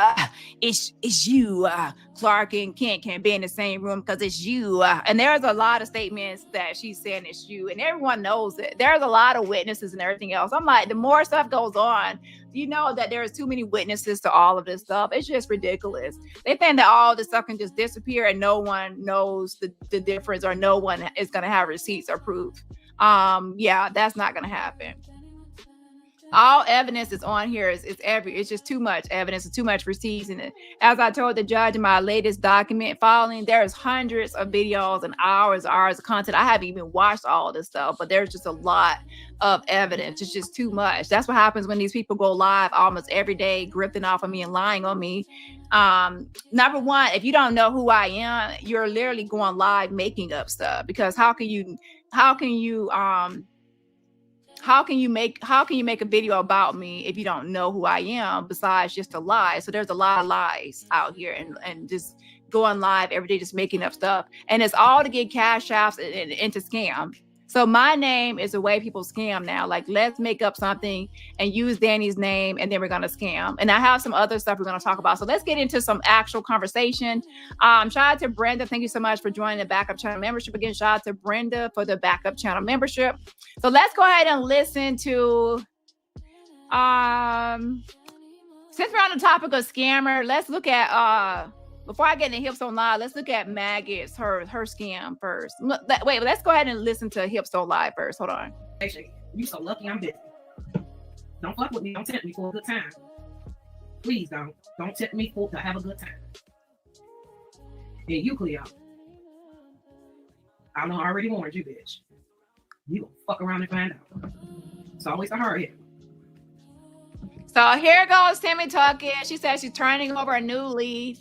It's you. Clark and Kent can't be in the same room because it's you. And there's a lot of statements that she's saying it's you, and everyone knows it. There's a lot of witnesses and everything else. I'm like, the more stuff goes on, you know that there's too many witnesses to all of this stuff. It's just ridiculous. They think that all this stuff can just disappear and no one knows the difference, or no one is going to have receipts or proof. Yeah, that's not going to happen. All evidence is on here. It's just too much evidence and too much receipts. And as I told the judge in my latest document filing, there's hundreds of videos and hours of content. I haven't even watched all this stuff, but there's just a lot of evidence. It's just too much. That's what happens when these people go live almost every day, grifting off of me and lying on me. Number one, if you don't know who I am, you're literally going live making up stuff, because how can you make a video about me if you don't know who I am besides just a lie? So there's a lot of lies out here and just going live every day, just making up stuff. And it's all to get cash apps and to scam. So my name is the way people scam now. Like, let's make up something and use Dani's name, and then we're going to scam. And I have some other stuff we're going to talk about. So let's get into some actual conversation. Shout out to Brenda. Thank you so much for joining the backup channel membership. Again, shout out to Brenda for the backup channel membership. So let's go ahead and listen to, since we're on the topic of scammer, let's look at, before I get into Hips Don't Lie, let's look at Maggot's, her scam first. Wait, let's go ahead and listen to Hips Don't Lie first. Hold on.
You so lucky I'm busy. Don't fuck with me. Don't tempt me for a good time. Please don't. Don't tempt me to have a good time. And you, Cleo. I know I already warned you, bitch. You gonna fuck around and find out. It's always a hard hit.
So here goes Timmy Tuckett. She says she's turning over a new leaf,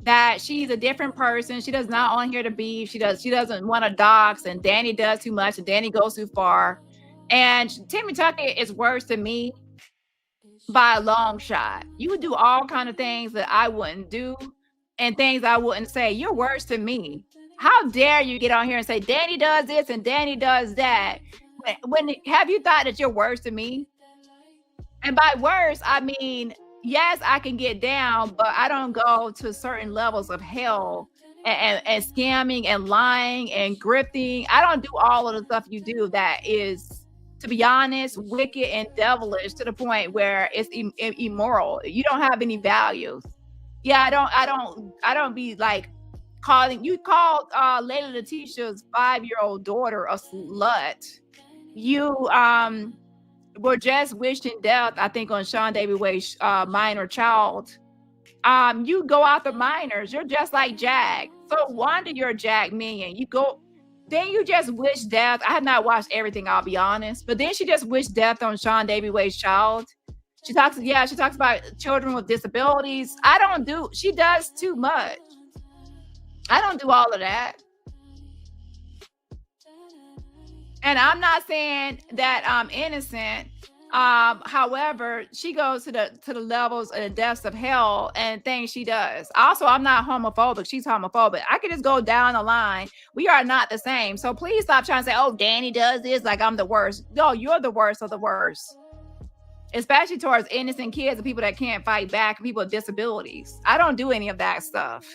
that she's a different person. She does not want to hear the beef. She doesn't want to dox, and Dani does too much, and Dani goes too far. And Timmy Tuckett is worse than me by a long shot. You would do all kind of things that I wouldn't do and things I wouldn't say. You're worse than me. How dare you get on here and say Dani does this and Dani does that? When have you thought that you're worse than me? And by worse, I mean, yes, I can get down, but I don't go to certain levels of hell and scamming and lying and grifting. I don't do all of the stuff you do that is, to be honest, wicked and devilish to the point where it's immoral. You don't have any values. Yeah, I don't be like calling. You called Layla Letitia's 5-year-old daughter a slut. You were just wishing death, I think, on Sean David Wade's minor child. You go after minors. You're just like Jack. So wonder you're a Jack minion. You go Then you just wish death. I have not watched everything, I'll be honest. But then she just wished death on Sean Davy Wade's child. She talks about children with disabilities. She does too much. I don't do all of that. And I'm not saying that I'm innocent. However, she goes to the levels and the depths of hell and things she does. Also, I'm not homophobic. She's homophobic. I could just go down the line. We are not the same. So please stop trying to say, oh, Dani does this like I'm the worst. No, you're the worst of the worst. Especially towards innocent kids and people that can't fight back and people with disabilities. I don't do any of that stuff.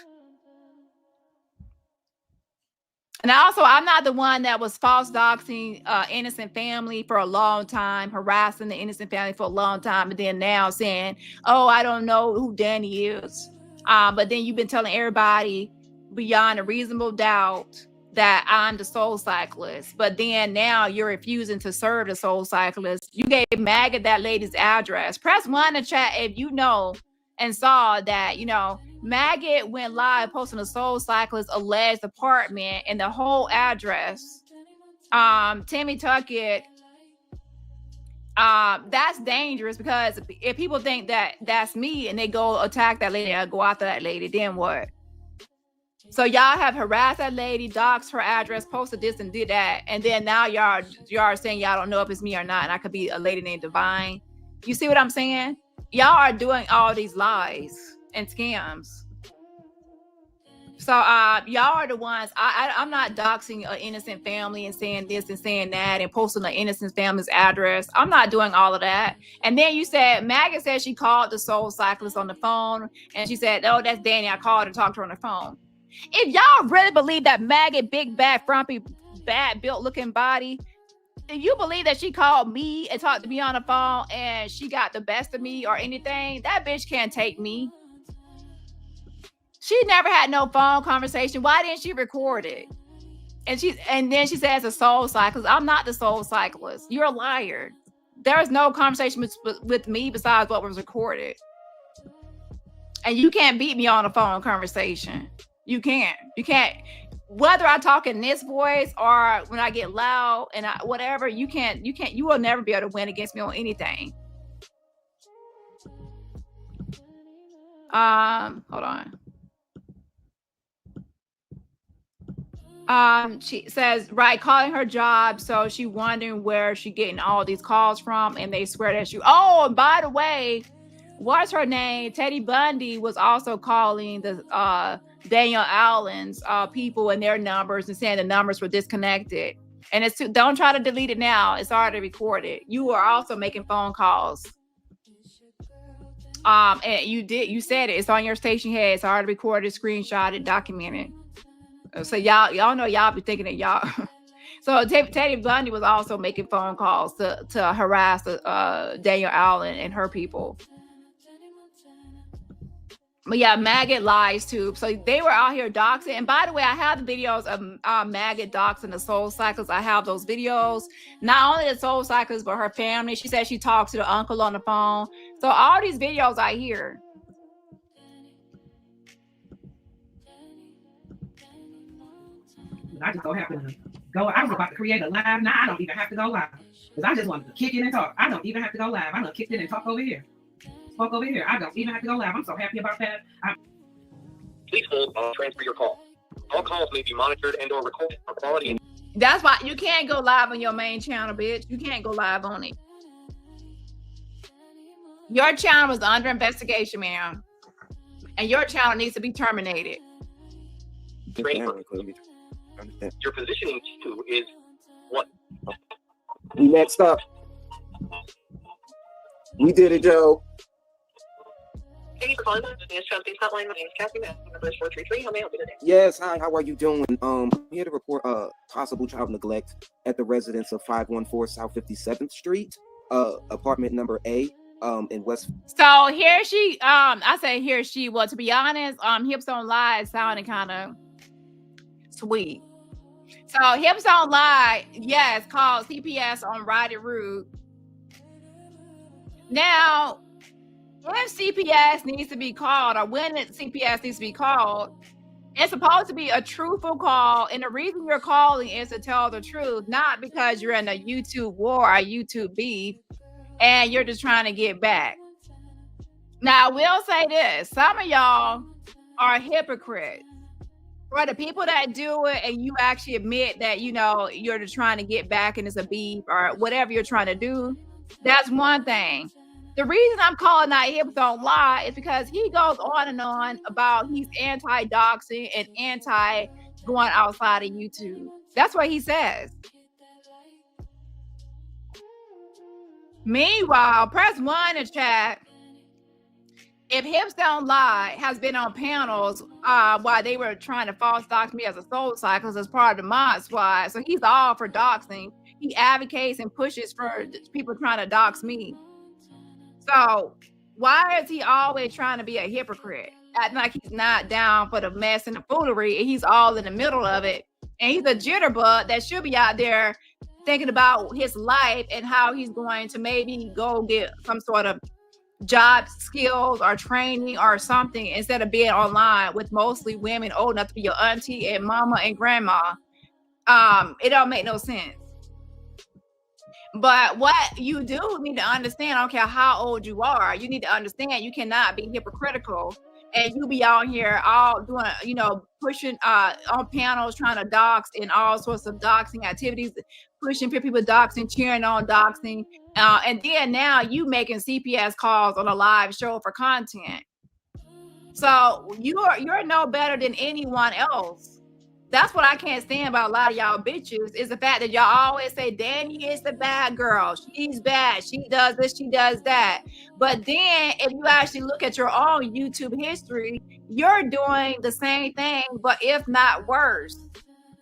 And also, I'm not the one that was false doxing innocent family for a long time, harassing the innocent family for a long time, and then now saying, oh, I don't know who Dani is. But then you've been telling everybody beyond a reasonable doubt that I'm the soul cyclist. But then now you're refusing to serve the soul cyclist. You gave Maggot that lady's address. Press 1 to chat if you know and saw that, Maggot went live posting a soul cyclist alleged apartment and the whole address. Timmy Tuckett. That's dangerous because if people think that that's me and they go attack that lady or go after that lady, then what? So y'all have harassed that lady, doxed her address, posted this and did that, and then now y'all saying y'all don't know if it's me or not, and I could be a lady named Divine. You see what I'm saying? Y'all are doing all these lies and scams. So y'all are the ones. I'm not doxing an innocent family and saying this and saying that and posting an innocent family's address. I'm not doing all of that. And then you said Maggot said she called the soul cyclist on the phone, and she said, "Oh, that's Dani. I called and talked to her on the phone." If y'all really believe that Maggot, big bad frumpy, bad built looking body, if you believe that she called me and talked to me on the phone and she got the best of me or anything, that bitch can't take me. She never had no phone conversation. Why didn't she record it? And then she says a soul cyclist. I'm not the soul cyclist. You're a liar. There is no conversation with me besides what was recorded. And you can't beat me on a phone conversation. You can't. You can't. Whether I talk in this voice or when I get loud and whatever, you can't. You will never be able to win against me on anything. Hold on. She says, right, calling her job, so she wondering where she getting all these calls from, and they swear that oh, and by the way, what's her name? Teddy Bundy was also calling the Daniel Allen's people and their numbers and saying the numbers were disconnected. And don't try to delete it now. It's already recorded. You are also making phone calls. And you said it. It's on your station head. It's already recorded, screenshotted, documented. So y'all know y'all be thinking that y'all. So Teddy Bundy was also making phone calls to harass Daniel Allen and her people. But yeah, Maggot lies too. So they were out here doxing. And by the way, I have the videos of Maggot doxing the soul cycles. I have those videos. Not only the soul cycles, but her family. She said she talked to the uncle on the phone. So all these videos I hear.
I just so happen to go. I was about to create a live. Now I don't even have to go live because I just wanted to kick it and talk. I don't even have to go live. I done kicked it and talk over here. Spoke over here. I don't even have to go live. I'm so happy about that.
Please hold while I transfer your call. All calls may be monitored and/or recorded for quality.
That's why you can't go live on your main channel, bitch. You can't go live on it. Your channel was under investigation, ma'am, and your channel needs to be terminated.
Your positioning too is what?
We next up. We did it, Joe.
Thank you for calling the Dance Trust Hotline. My name is Kathy. Number is 433. How may I help you today?
Yes, hi, how are you doing? I'm here to report possible child neglect at the residence of 514 South 57th Street, apartment number A, in West.
So here she, I say here she, well, to be honest, Hips Don't Lie sounded kind of sweet. So Hips Don't Lie, yes, called CPS on Roddy Root. Now, if CPS needs to be called, or when CPS needs to be called, It's supposed to be a truthful call, and the reason you're calling is to tell the truth, not because you're in a YouTube war or YouTube beef and you're just trying to get back. Now, I will say this. Some of y'all are hypocrites. For the people that do it and you actually admit that, you know, you're just trying to get back and it's a beef or whatever you're trying to do, that's one thing. The reason I'm calling out Hips Don't Lie is because he goes on and on about he's anti-doxing and anti going outside of YouTube. That's what he says. Meanwhile, press 1 in chat. If Hips Don't Lie has been on panels while they were trying to false dox me as a soul cyclist as part of the mod squad, so he's all for doxing. He advocates and pushes for people trying to dox me. So why is he always trying to be a hypocrite? Acting like he's not down for the mess and the foolery, and he's all in the middle of it. And he's a jitterbug that should be out there thinking about his life and how he's going to maybe go get some sort of job skills or training or something instead of being online with mostly women old enough to be your auntie and mama and grandma. It don't make no sense. But what you do need to understand, I don't care how old you are, you need to understand you cannot be hypocritical and you be out here all doing, you know, pushing on panels, trying to dox and all sorts of doxing activities, pushing people doxing, cheering on doxing. And then now you making CPS calls on a live show for content. So you're no better than anyone else. That's what I can't stand about a lot of y'all bitches is the fact that y'all always say Dani is the bad girl. She's bad. She does this, she does that. But then if you actually look at your own YouTube history, you're doing the same thing, but if not worse.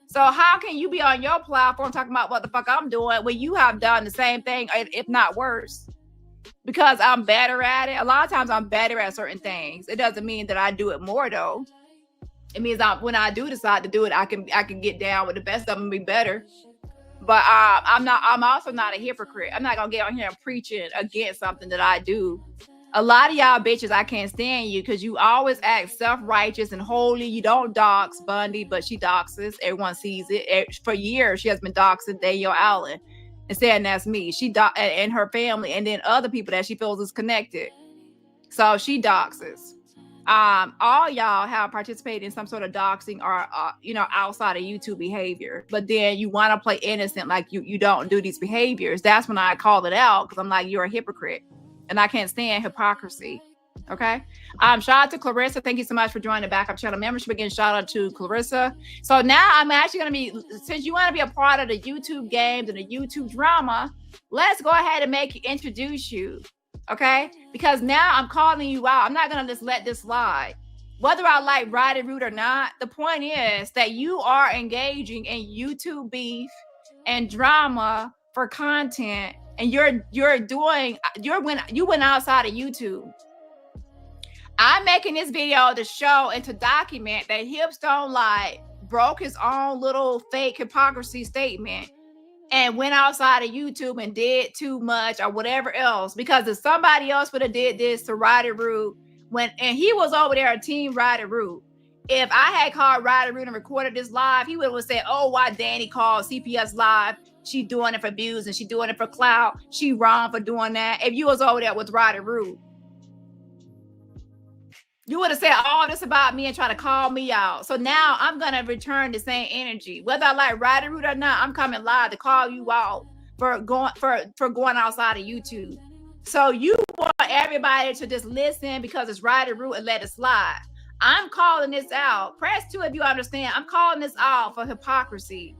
So how can you be on your platform talking about what the fuck I'm doing when you have done the same thing, if not worse? Because I'm better at it. A lot of times I'm better at certain things. It doesn't mean that I do it more though. It means when I do decide to do it, I can get down with the best of them and be better. But I'm also not a hypocrite. I'm not gonna get on here and preaching against something that I do. A lot of y'all bitches, I can't stand you because you always act self-righteous and holy. You don't dox Bundy, but she doxes. Everyone sees it. For years, she has been doxing Danielle Allen and saying that's me. She and her family, and then other people that she feels is connected. So she doxes. All y'all have participated in some sort of doxing or you know, outside of YouTube behavior, but then you want to play innocent like you don't do these behaviors. That's when I call it out because I'm like, you're a hypocrite and I can't stand hypocrisy. Okay. Shout out to Clarissa. Thank you so much for joining the backup channel membership. Again, shout out to Clarissa. So now I'm actually going to be, since you want to be a part of the YouTube games and the YouTube drama, let's go ahead and introduce you. Okay, because now I'm calling you out. I'm not gonna just let this slide. Whether I like Roddy Root or not, the point is that you are engaging in YouTube beef and drama for content, and you went outside of YouTube. I'm making this video to show and to document that Hips Don't Lie broke his own little fake hypocrisy statement and went outside of YouTube and did too much or whatever else. Because if somebody else would have did this to Roddy Root, and he was over there, team Roddy Root. If I had called Roddy Root and recorded this live, he would have said, oh, why Dani called CPS live? She doing it for views and she doing it for clout. She wrong for doing that. If you was over there with Roddy Root, you would have said all this about me and try to call me out. So now I'm going to return the same energy. Whether I like Roddy Root or not, I'm coming live to call you out for going outside of YouTube. So you want everybody to just listen because it's Roddy Root and let it slide. I'm calling this out. Press 2 if you understand. I'm calling this out for hypocrisy.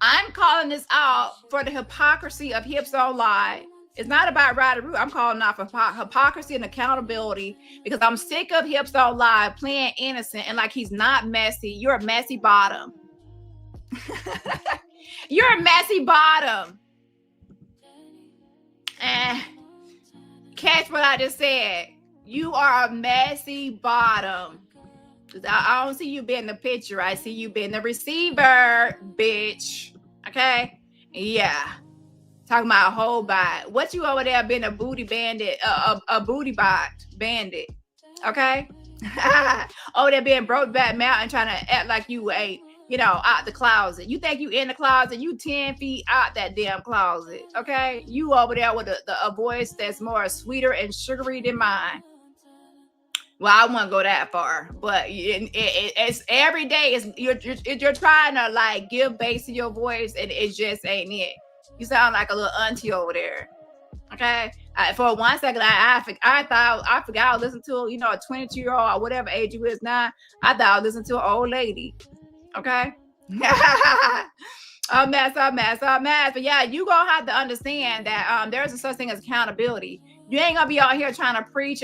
I'm calling this out for the hypocrisy of Hips Don't Lie. It's not about Roddy Root. I'm calling out for hypocrisy and accountability because I'm sick of Hips Don't Lie playing innocent and like he's not messy. You're a messy bottom. You're a messy bottom. And catch what I just said. You are a messy bottom. I don't see you being the pitcher. I see you being the receiver, bitch. Okay? Yeah. Talking about a whole bot. What you over there being a booty bandit, a booty bot bandit. Okay? Oh, they're being broke back mountain trying to act like you ain't, out the closet. You think you in the closet, you 10 feet out that damn closet. Okay. You over there with a voice that's more sweeter and sugary than mine. Well, I won't go that far, but it's every day. You're trying to like give bass to your voice, and it just ain't it. You sound like a little auntie over there. Okay, for 1 second, I forgot I listened to a 22-year-old or whatever age you is now. I thought I listened to an old lady. Okay. A mess. But yeah, you gonna have to understand that there's a such thing as accountability. You ain't gonna be out here trying to preach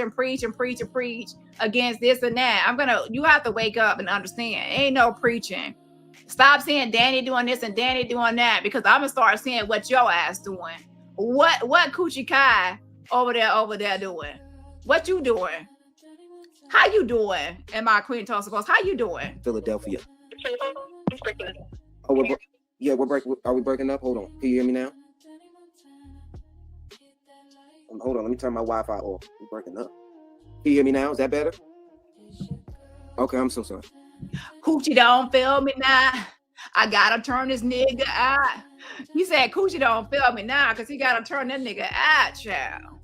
against this and that. You have to wake up and understand. Ain't no preaching. Stop saying Danny doing this and Danny doing that, because I'm gonna start seeing what your ass doing. What Coochie Kai over there doing? What you doing? How you doing? And my Queen Tulsa Ghost, how you doing?
Philadelphia. Oh, we're breaking. Are we breaking up? Hold on. Can you hear me now? Hold on. Let me turn my Wi-Fi off. We're breaking up. Can you hear me now? Is that better? Okay, I'm so sorry.
Coochie don't feel me now. I gotta turn this nigga out. He said Coochie don't feel me now because he gotta turn that nigga out, child.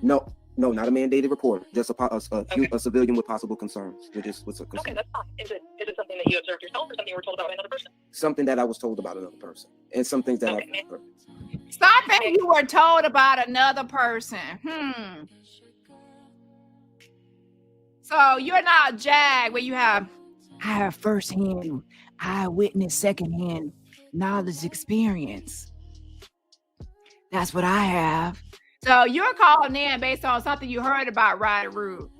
No, not a mandated reporter. Just a civilian with possible concerns. Okay, that's fine.
Is it something that you observed yourself, or something you were told about another person?
Something that I was told about another person, and some things that
Okay.
Stop saying you were told about another person. So you're not Jag where I have firsthand, eyewitness, secondhand knowledge, experience. That's what I have. So you're calling in based on something you heard about Ryder Root.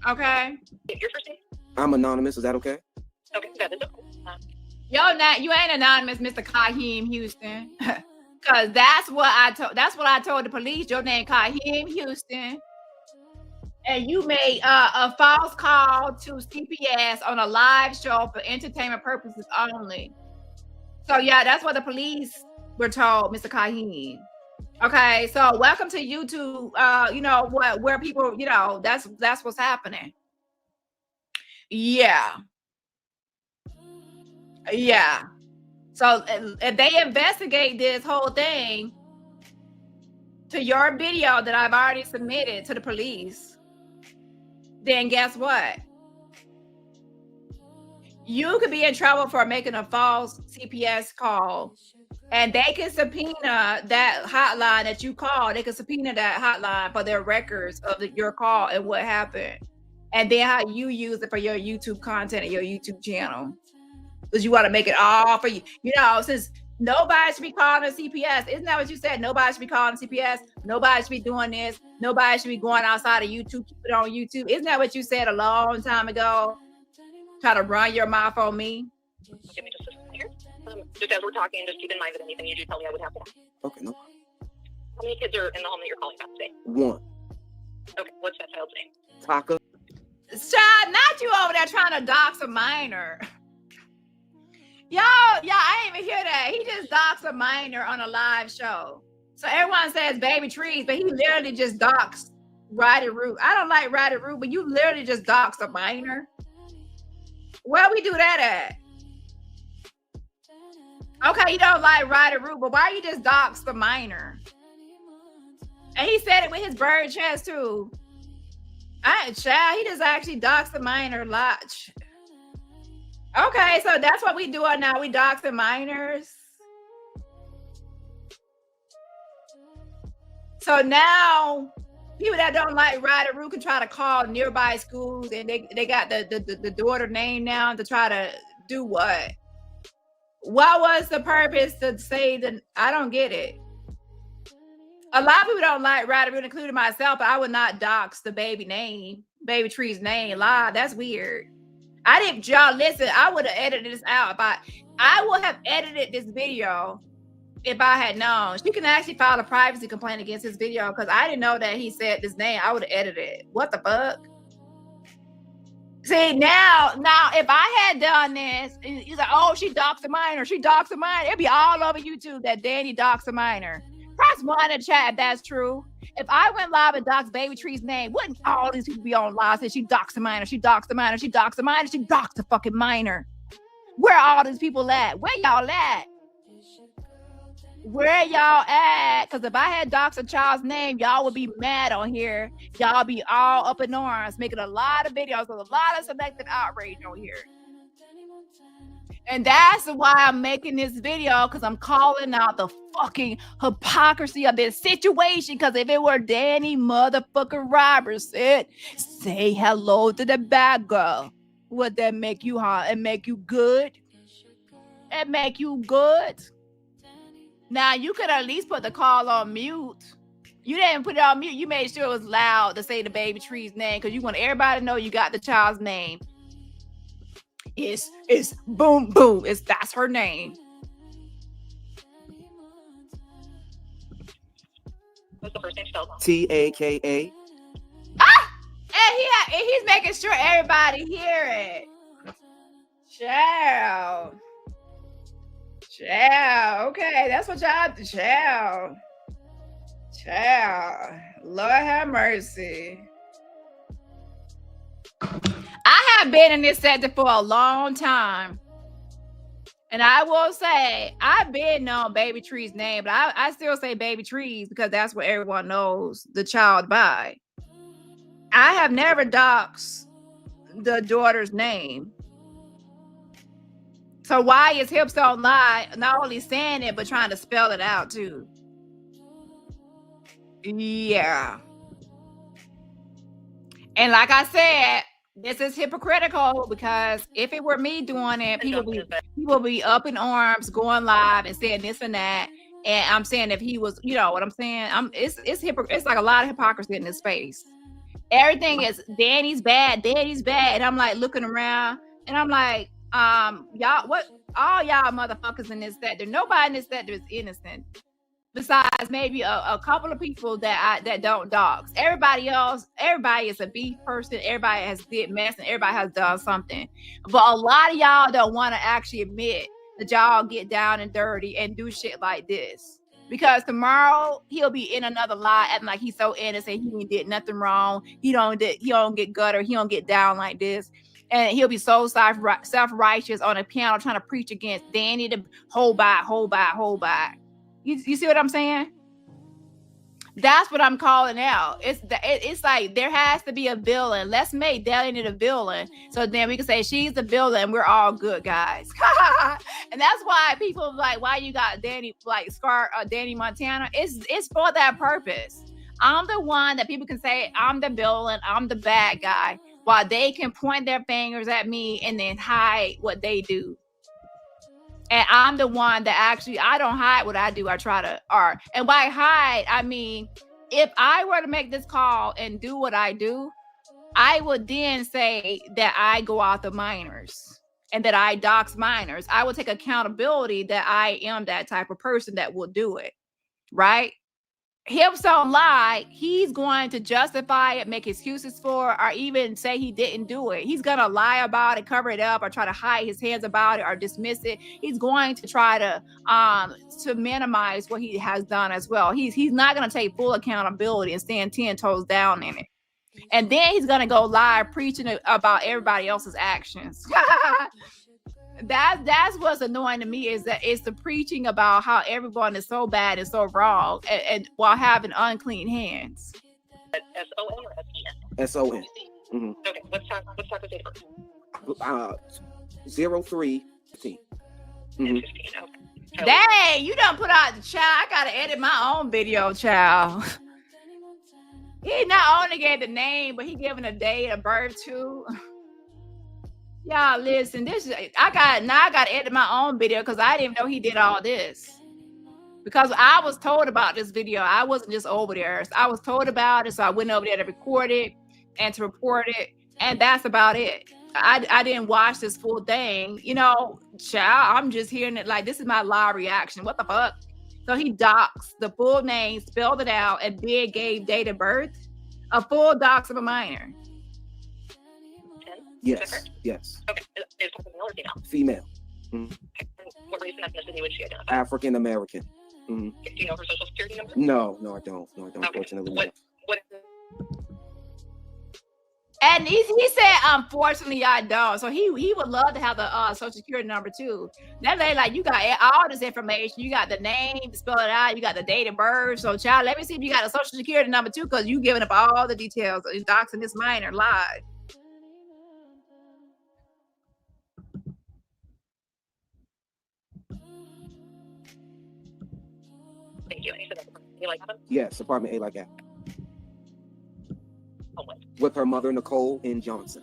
Okay.
Your first name?
I'm anonymous. Is that okay?
Okay, that is okay.
You ain't anonymous, Mr. Kaheem Houston. Cause that's what I told the police. Your name Kaheem Houston. And you made a false call to CPS on a live show for entertainment purposes only. So yeah, that's what the police were told, Mr. Kaheem. Okay, so welcome to YouTube. Where people, that's what's happening. Yeah. So if they investigate this whole thing to your video that I've already submitted to the police, then guess what? You could be in trouble for making a false CPS call, and they can subpoena that hotline that you called. They can subpoena that hotline for their records of your call and what happened, and then how you use it for your YouTube content and your YouTube channel. Because you want to make it all for you. Since nobody should be calling a CPS. Isn't that what you said? Nobody should be calling CPS. Nobody should be doing this. Nobody should be going outside of YouTube. Keep it on YouTube. Isn't that what you said a long time ago? Try to run your mouth on me.
Give me just a second here. Just as we're talking, just keep in mind that anything you do tell me, I would have to ask.
Okay, no.
How many kids are in the home that you're calling about today?
1.
Okay, what's that child's name?
Taka.
Child, not you over there trying to dox a minor. I didn't even hear that. He just doxed a minor on a live show. So everyone says baby trees, but he literally just doxed Ryder Root. I don't like Ryder Root, but you literally just doxed a minor. Where we do that at? Okay, you don't like Ryder Root, but why you just doxed the minor? And he said it with his bird chest too. He just actually doxed the minor lot. Okay, so that's what we doing now. We doxing minors. So now people that don't like Ryder Root can try to call nearby schools, and they got the daughter name now to try to do what? What was the purpose to say that? I don't get it. A lot of people don't like Ryder Root, including myself, but I would not dox the baby tree's name live. That's weird. Y'all listen, I would have edited this out. I would have edited this video if I had known. She can actually file a privacy complaint against this video because I didn't know that he said this name. I would have edited it. What the fuck? See, now, if I had done this, he's like, oh, she doxed a minor. It'd be all over YouTube that Dani doxed a minor. Press 1 in the chat if that's true. If I went live and doxed Baby Tree's name, wouldn't all these people be on live saying she doxed a minor, she doxed a minor, she doxed a minor, she doxed a fucking minor? Where are all these people at? Where y'all at? Where y'all at? Because if I had doxed a child's name, y'all would be mad on here. Y'all be all up in arms, making a lot of videos with a lot of selective outrage on here. And that's why I'm making this video, because I'm calling out the fucking hypocrisy of this situation. Because if it were Dani motherfucking Robertson, say hello to the bad girl, would that make you hot and make you good? And make you good? Now, you could at least put the call on mute. You didn't put it on mute. You made sure it was loud to say the Baby Tree's name, because you want everybody to know you got the child's name. It's boom boom. That's her name.
What's the first name spelled?
Taka.
And he's making sure everybody hear it. Child. Okay, that's what y'all do. Child. Lord have mercy. I have been in this sector for a long time. And I will say, I've been known Baby Tree's name, but I still say Baby Trees because that's what everyone knows the child by. I have never doxed the daughter's name. So why is Hips Don't Lie not only saying it, but trying to spell it out too? Yeah. And like I said, this is hypocritical, because if it were me doing it, people be up in arms, going live and saying this and that. And I'm saying if he was, you know what I'm saying? It's like a lot of hypocrisy in this space. Everything is Dani's bad. And I'm like looking around and I'm like, y'all, what? All y'all motherfuckers in this sector, nobody in this sector is innocent. Besides maybe a couple of people that don't dox. Everybody is a beef person. Everybody has did mess and everybody has done something. But a lot of y'all don't want to actually admit that y'all get down and dirty and do shit like this. Because tomorrow he'll be in another lie acting like he's so innocent. He did nothing wrong. He don't get gutter. He don't get down like this. And he'll be so self-righteous on a piano trying to preach against Dani to hold back. You see what I'm saying? That's what I'm calling out. It's like there has to be a villain. Let's make Dani the villain, so then we can say she's the villain and we're all good guys. And that's why people like, why you got Dani like Dani Montana? It's for that purpose. I'm the one that people can say I'm the villain, I'm the bad guy, while they can point their fingers at me and then hide what they do. And I'm the one that actually, I don't hide what I do. I try to, and by hide, I mean, if I were to make this call and do what I do, I would then say that I go out the minors and that I dox minors. I would take accountability that I am that type of person that will do it, right? Hips Don't Lie, he's going to justify it, make excuses for, or even say he didn't do it. He's going to lie about it, cover it up, or try to hide his hands about it or dismiss it. He's going to try to minimize what he has done as well. He's not going to take full accountability and stand 10 toes down in it. And then he's going to go live preaching about everybody else's actions. That's what's annoying to me, is that it's the preaching about how everyone is so bad and so wrong, and while having unclean hands.
S-O-N or S-E-N?
S-O-N. Mm-hmm.
Okay, let's talk about date of birth.
03. Mm-hmm.
15, okay.
Dang, you done put out the child. I gotta edit my own video, child. He not only gave the name, but he giving a date of birth too. Y'all listen, I gotta edit my own video because I didn't even know he did all this. Because I was told about this video. I wasn't just over there. So I was told about it, so I went over there to record it and to report it, and that's about it. I didn't watch this full thing. You know, child, I'm just hearing it like this is my live reaction. What the fuck? So he doxed the full name, spelled it out, and then gave date of birth. A full dox of a minor.
Yes.
Okay. Is it male or female?
Female. Mm-hmm.
What race and ethnicity would she identify?
African American. Mm-hmm.
Do you know her social security number?
No, I don't. No, I don't.
Okay.
Unfortunately,
What?
And he said, unfortunately, I don't. So he would love to have the social security number too. That lady, like, you got all this information. You got the name, spell it out. You got the date of birth. So, child, let me see if you got a social security number too, because you giving up all the details. Doxing this minor live.
Thank you. And you said that's you like that?
yes, apartment A like that.
Oh, what?
With her mother, Nicole N. Johnson.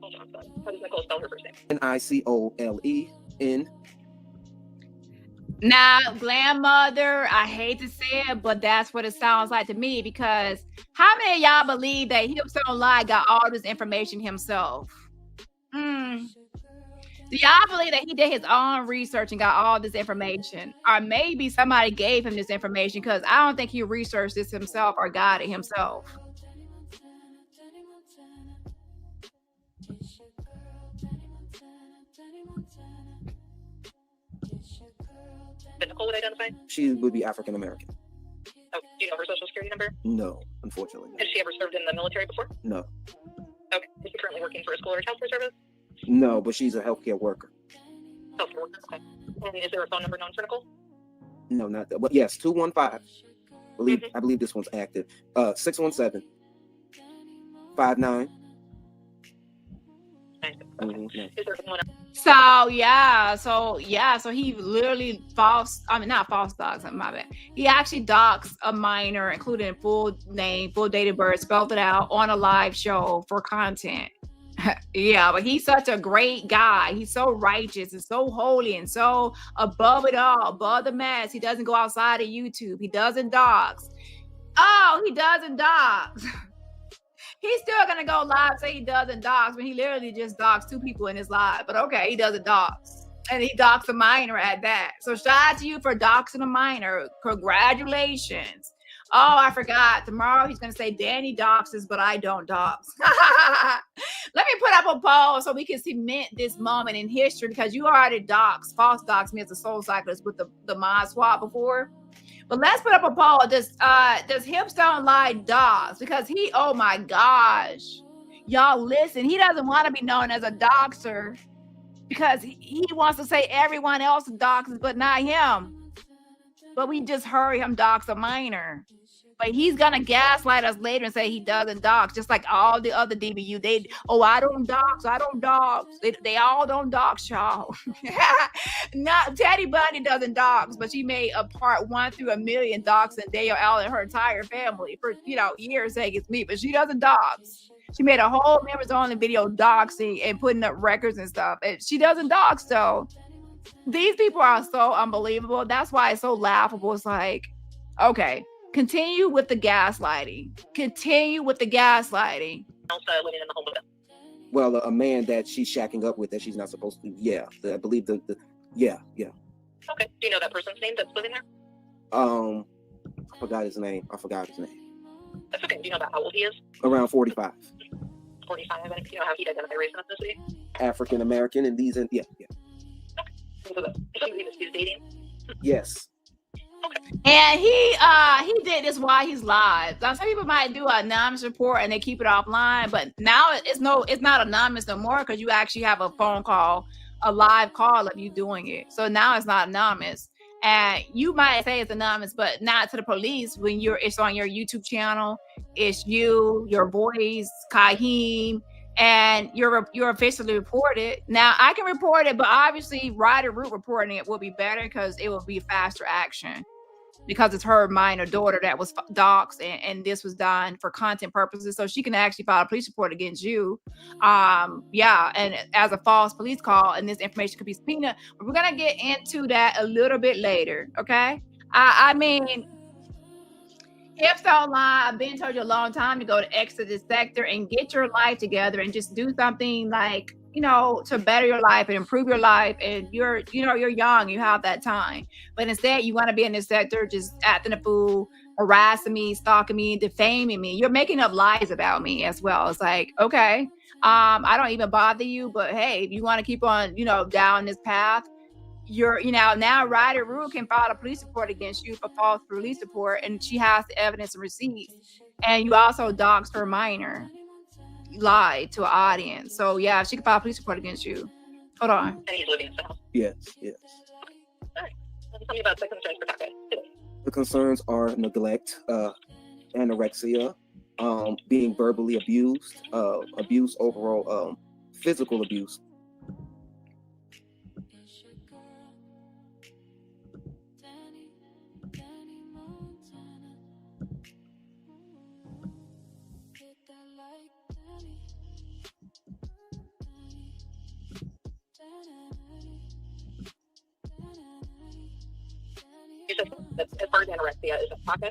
Hold on. How does Nicole spell her first name?
Nicole-N.
Now, grandmother, I hate to say it, but that's what it sounds like to me, because how many of y'all believe that Hips Don't Lie got all this information himself? Do y'all believe that he did his own research and got all this information? Or maybe somebody gave him this information, because I don't think he researched this himself or got it himself.
Did Nicole would identify?
She would be African American.
Oh, do you know her social security number?
No, unfortunately.
Has she ever served in the military before?
No.
Okay. Is she currently working for a school or child care service?
No, but she's a healthcare worker.
Healthcare worker. Okay. And is there a phone number known for Nicole?
No, not that. But yes, 215. I believe this one's active. 617 59.
Is there anyone else?
So he literally not false docs, my bad. He actually doxed a minor, including full name, full date of birth, spelled it out on a live show for content. Yeah, but he's such a great guy. He's so righteous and so holy and so above it all, above the mess. He doesn't go outside of YouTube. He doesn't dox. Oh, he doesn't dox. He's still gonna go live, say he doesn't dox, but he literally just doxed 2 people in his live. But okay, he doesn't dox. And he doxed a minor at that. So shout out to you for doxing a minor. Congratulations. Oh, I forgot. Tomorrow he's gonna say Dani doxes, but I don't dox. Let me put up a poll so we can cement this moment in history, because you already false doxed me as a soul cyclist with the mod swap before. But let's put up a poll. Does Hips Don't Lie dox? Because oh my gosh. Y'all listen, he doesn't want to be known as a doxer, because he wants to say everyone else doxes, but not him. But we just heard him dox a minor. But he's gonna gaslight us later and say he doesn't dox, just like all the other DBU. I don't dox. They all don't dox, y'all. Not Teddy Bunny doesn't dox, but she made a part 1 through 1,000,000 doxing Dale Allen and her entire family for years saying it's me, but she doesn't dox. She made a whole members only video doxing and putting up records and stuff, and she doesn't dox. So these people are so unbelievable. That's why it's so laughable. It's like, okay. Continue with the gaslighting. Living in
the home with them.
Well, a man that she's shacking up with that she's not supposed to. Yeah, I believe yeah.
Okay. Do you know that person's name that's living there?
I forgot his name.
That's okay. Do you know about how old he is?
Around 45.
45. And do you know how he'd identify race and ethnicity?
African American, and yeah.
Okay. So he's dating?
Yes.
Okay.
And he did this while he's live. Now, some people might do an anonymous report and they keep it offline, but now it's not anonymous no more, because you actually have a phone call, a live call of you doing it. So now it's not anonymous. And you might say it's anonymous, but not to the police when it's on your YouTube channel. It's you, your voice, Kaheem, and you're officially reported. Now I can report it, but obviously Ryder Root reporting it will be better, because it will be faster action, because it's her minor daughter that was doxxed, and this was done for content purposes. So she can actually file a police report against you. And as a false police call, and this information could be subpoenaed. But we're gonna get into that a little bit later. Okay. I mean, Hips Don't Lie, I've been told you a long time to go to exit this sector and get your life together and just do something like, to better your life and improve your life. And you're young, you have that time. But instead, you want to be in this sector just acting a fool, harassing me, stalking me, defaming me. You're making up lies about me as well. It's like, okay, I don't even bother you, but hey, if you want to keep on, down this path, now Ryder Rue can file a police report against you for false police report, and she has the evidence and receipts. And you also doxed her minor, you lied to an audience. So yeah, she can file a police report against you. Hold on.
And he's living in the house.
Yes.
All right. Tell me about the concerns for Taka.
The concerns are neglect, anorexia, being verbally abused, abuse overall, physical abuse.
You said that as far as anorexia, is it Taka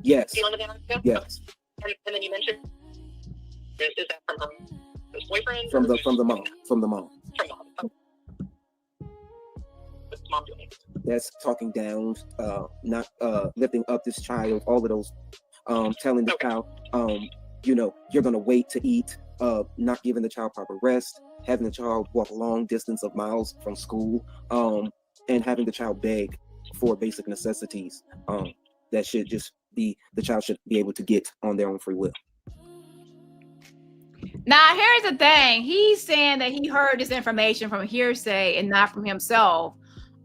Yes.
dealing with anorexia?
Yes.
And then you mentioned, is that from her boyfriend?
From
or
the
who's
mom.
doing that?
From the mom.
From mom. What's mom doing?
That's talking down, not lifting up this child, all of those, telling the child, you're gonna wait to eat, not giving the child proper rest, having the child walk a long distance of miles from school, and having the child beg for basic necessities, that should just be, the child should be able to get on their own free will.
Now, here's the thing. He's saying that he heard this information from hearsay and not from himself.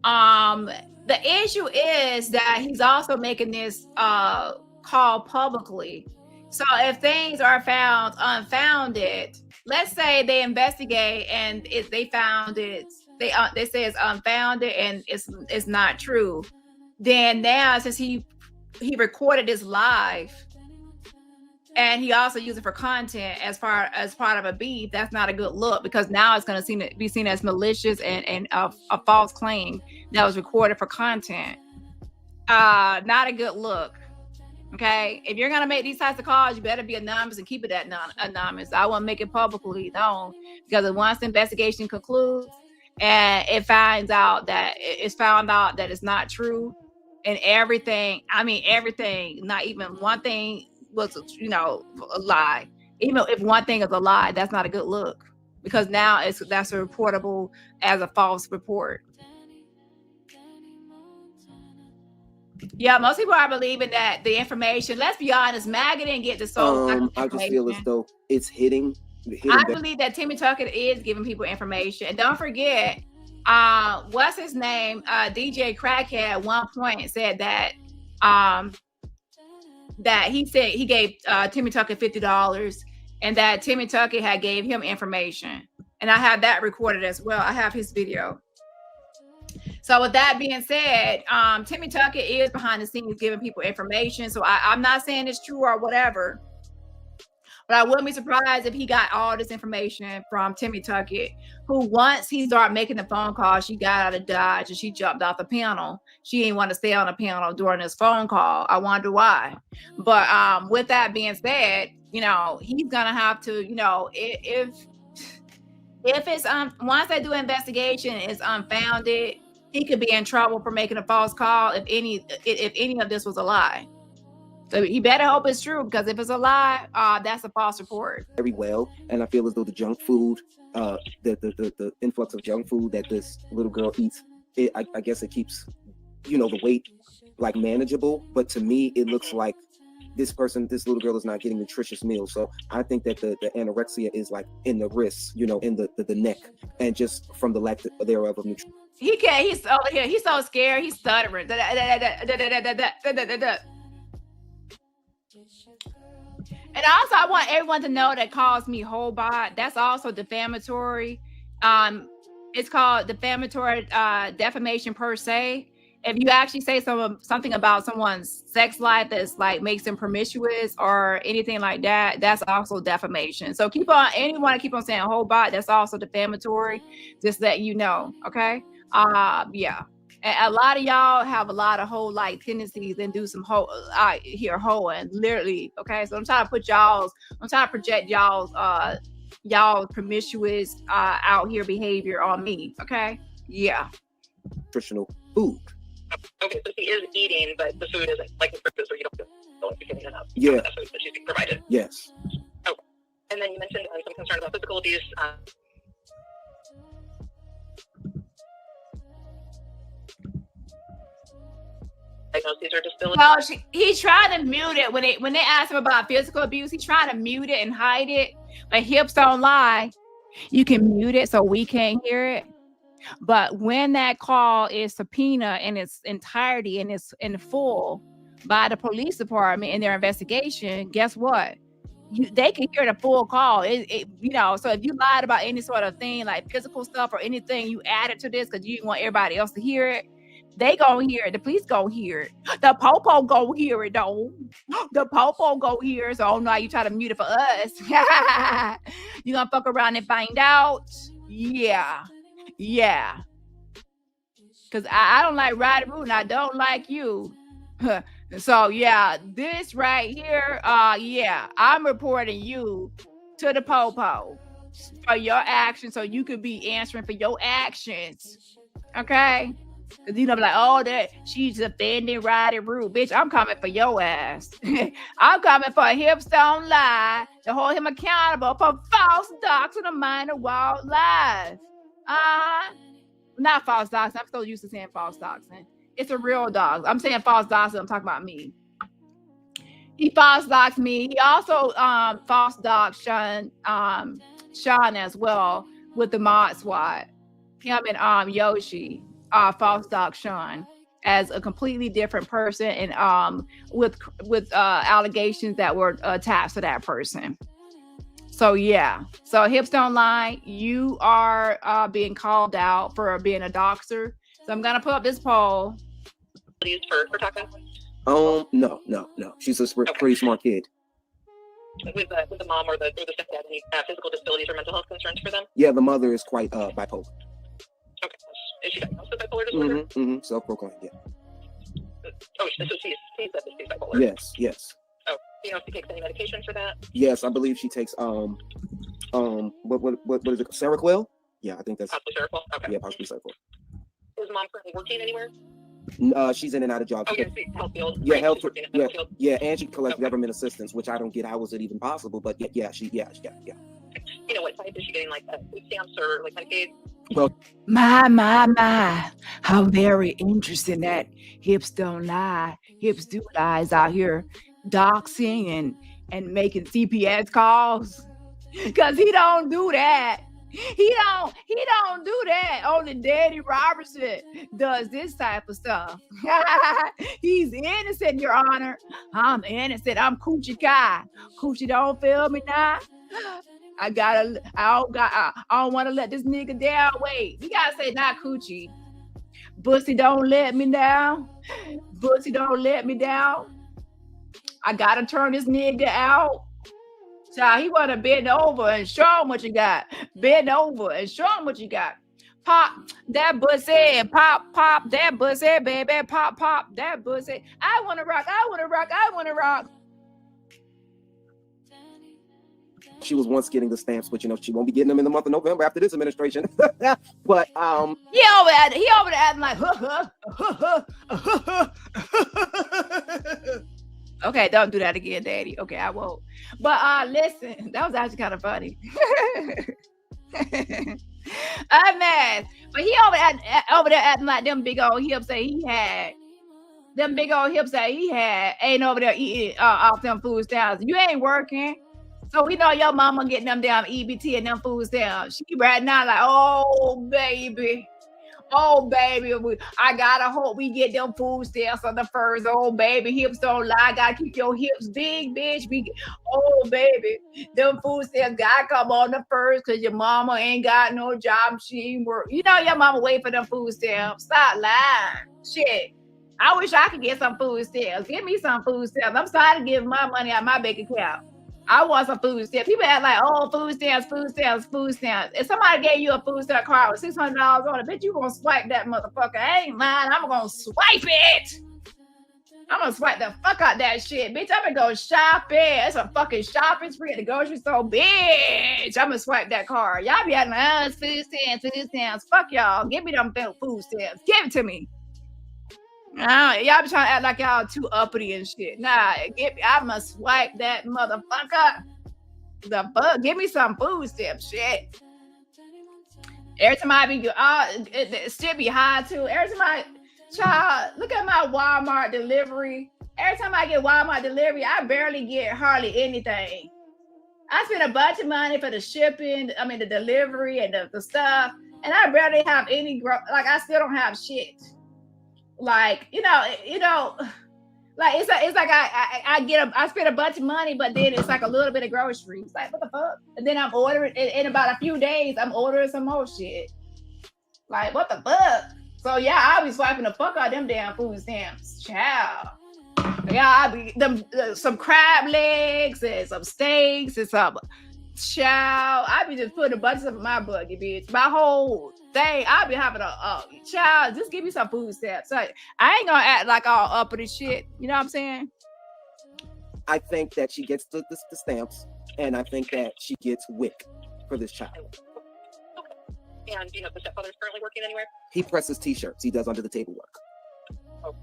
The issue is that he's also making this call publicly. So if things are found unfounded, let's say they investigate and they found it, they say it's unfounded and it's not true. Then now, since he recorded this live, and he also used it for content as part of a beef, that's not a good look, because now it's going to be seen as malicious and a false claim that was recorded for content. Not a good look. Okay, if you're going to make these types of calls, you better be anonymous and keep it that anonymous. I won't make it publicly known, because once the investigation concludes and it's found out that it's not true, and everything, not even one thing was, a lie. Even if one thing is a lie, that's not a good look, because now that's reportable as a false report. Yeah, most people are believing that the information, let's be honest, Maggie didn't get the soul.
I just feel as though it's hitting
I believe that Timmy Tucker is giving people information. And don't forget, what's his name? DJ Crackhead at one point said that that he said he gave Timmy Tucker $50, and that Timmy Tucker had gave him information. And I have that recorded as well. I have his video. So with that being said, Timmy Tucker is behind the scenes giving people information. So I'm not saying it's true or whatever, but I wouldn't be surprised if he got all this information from Timmy Tucker, who once he started making the phone call, she got out of Dodge and she jumped off the panel. She didn't want to stay on the panel during this phone call. I wonder why. But with that being said, he's gonna have to, if it's once they do an investigation, it's unfounded, he could be in trouble for making a false call if any of this was a lie. So he better hope it's true, because if it's a lie, that's a false report.
Very well, and I feel as though the junk food, the influx of junk food that this little girl eats, I guess it keeps, the weight like manageable. But to me, it looks like this little girl is not getting nutritious meals. So I think that the anorexia is like in the wrists, in the neck, and just from the lack thereof of nutrition.
He can't. He's over here. He's so scared. He's stuttering. And also, I want everyone to know that calls me Hobot, that's also defamatory. It's called defamatory defamation per se. If you actually say something about someone's sex life that's like makes them promiscuous or anything like that, that's also defamation. So anyone keep on saying Hobot, that's also defamatory. Just let you know, okay? Yeah. And a lot of y'all have a lot of whole-like tendencies and do some hoeing, literally. Okay, so I'm trying to project y'all's promiscuous out here behavior on me. Okay, yeah.
Nutritional food.
Okay, so she is eating, but the food isn't like nutritious, or you don't feel like you're getting enough.
Yeah.
That food that she's being provided.
Yes.
Okay, and then you mentioned some concern about physical abuse. diagnoses or disabilities?
Well, he's trying to mute it when they ask him about physical abuse. He's trying to mute it and hide it. But hips don't lie. You can mute it so we can't hear it. But when that call is subpoena in its entirety and it's in full by the police department in their investigation, guess what? They can hear the full call. So if you lied about any sort of thing like physical stuff or anything, you added to this because you didn't want everybody else to hear it. They gonna hear it. The police gonna hear it. The Popo gonna hear it though. The Popo gonna hear it. So oh no, you try to mute it for us. You gonna fuck around and find out? Yeah. Cause I don't like Roddy Root and I don't like you. So yeah, this right here, I'm reporting you to the Popo for your actions, so you could be answering for your actions. Okay? Cause you know, like, oh, that she's offending Roddy Root. Bitch, I'm coming for your ass. I'm coming for hips don't lie to hold him accountable for false doxing of minor wildlife. Not false doxing. I'm so used to saying false doxing. It's a real dog. I'm saying false doxing. I'm talking about me. He false doxed me. He also false doxed Sean as well with the mod SWAT. Him and Yoshi false doxed Sean as a completely different person and with allegations that were attached to that person. So yeah. So hips don't lie. You are being called out for being a doxer. So I'm gonna put up this poll.
Used for talking?
No. She's a pretty smart kid.
With the mom or the stepdad, any physical disabilities or mental health concerns for them?
Yeah, the mother is quite bipolar.
Okay. Is she diagnosed with bipolar disorder?
Self-proclaimed, yeah.
Oh, so she's bipolar?
Yes.
Oh, do you know if she takes any medication for that?
Yes, I believe she takes what is it? Seroquel? Yeah, I think that's
possibly Seroquel. Okay.
Yeah, possibly Seroquel.
Is mom currently working anywhere?
She's in and out of jobs.
Oh, health field.
Yeah, health. Yeah, and she collects government assistance, which I don't get. How is it even possible? But yeah.
You know, what type is she getting, like food stamps or like Medicaid?
Well,
My, how very interesting that hips don't lie. Hips do lies out here doxing and making CPS calls. Cause he don't do that. He don't do that. Only Dani Robertson does this type of stuff. He's innocent, Your Honor. I'm innocent. I'm Coochie Kai. Coochie don't feel me now. I don't want to let this nigga down. Wait, we gotta say not Coochie. Bussy don't let me down. Bussy don't let me down. I gotta turn this nigga out. So he want to bend over and show him what you got. Bend over and show him what you got. Pop that pussy. Pop that pussy, baby. Pop that pussy. I want to rock.
She was once getting the stamps, but she won't be getting them in the month of November after this administration. But
he over there acting like Okay, don't do that again, Daddy. Okay, I won't. But listen, that was actually kind of funny. I'm mad. But he over there acting like them big old hips that he had. Them big old hips that he had ain't over there eating off them food stamps. You ain't working. So we know your mama getting them damn EBT and them food stamps. She right now like, oh baby, I gotta hope we get them food stamps on the first. Oh baby, hips don't lie. Gotta keep your hips big, bitch. Oh baby, them food stamps gotta come on the first because your mama ain't got no job. She ain't work. You know your mama wait for them food stamps. Stop lying. Shit. I wish I could get some food stamps. Give me some food stamps. I'm tired of giving my money out my bank account. I want some food stamps. People act like, oh, food stamps. If somebody gave you a food stamp card with $600 on it, bitch, you gonna swipe that motherfucker. I ain't lying. I'm gonna swipe it. I'm gonna swipe the fuck out that shit, bitch. I'm gonna go shopping. It's a fucking shopping spree at the grocery store, bitch. I'm gonna swipe that card. Y'all be acting like, food stamps. Fuck y'all. Give me them food stamps. Give it to me. Y'all be trying to act like y'all too uppity and shit. Nah, I must swipe that motherfucker. The fuck? Give me some food stamps, shit. Every time I be good, it still be high too. Every time Child, look at my Walmart delivery. Every time I get Walmart delivery, I barely get hardly anything. I spend a bunch of money for the shipping, the delivery and the stuff, and I barely have any like I still don't have shit. Like, like it's like I spend a bunch of money, but then it's like a little bit of groceries. Like, what the fuck? And then I'm ordering in about a few days, I'm ordering some more shit. Like, what the fuck? So yeah, I'll be swiping the fuck out them damn food stamps. Child. Yeah, I'll be some crab legs and some steaks and some child. I be just putting a bunch of stuff in my bucket, bitch. My whole thing, I'll be having a child. Just give me some food stamps. So I ain't gonna act like all up with this shit. You know what I'm saying?
I think that she gets the stamps, and I think that she gets WIC for this child.
Okay. And do you know if the stepfather's currently working anywhere?
He presses t-shirts. He does under the table work.
Oh.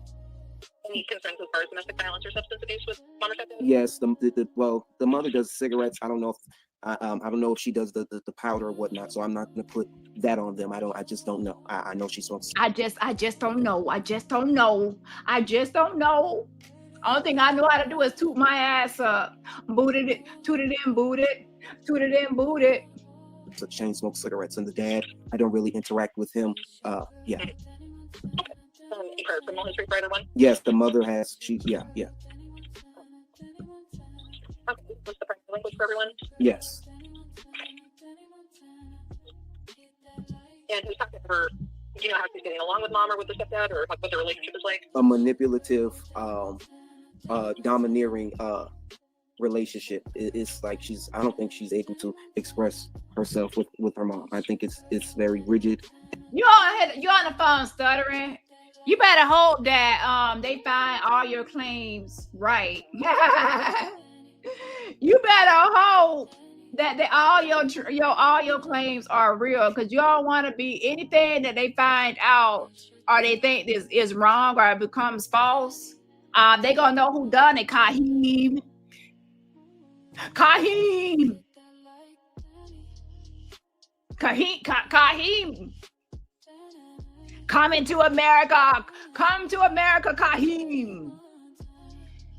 Any concerns as far as domestic violence or substance abuse with mom or stepdad?
Yes, the mother does cigarettes. I don't know if I don't know if she does the powder or whatnot. So I'm not gonna put that on them. I just don't know. I know she smokes.
I just don't know. I just don't know. Only thing I know how to do is toot my ass up. Toot it in, boot it.
So chain smoke cigarettes, and the dad, I don't really interact with him. Yeah.
Okay. Any prior criminal history for either one?
Yes, the mother has. Yeah.
Okay. What's the primary language for everyone?
Yes.
And who's talking to her? Do you know how she's getting along with mom or with the stepdad, or like what their relationship is like?
A manipulative, domineering relationship. It's like I don't think she's able to express herself with her mom. I think it's very rigid.
You on the phone stuttering. You better hope that they find all your claims right. You better hope that all your claims are real, because you don't want to be anything that they find out or they think is wrong or it becomes false. They gonna know who done it. Kahim. Coming to America. Come to America, Kahim.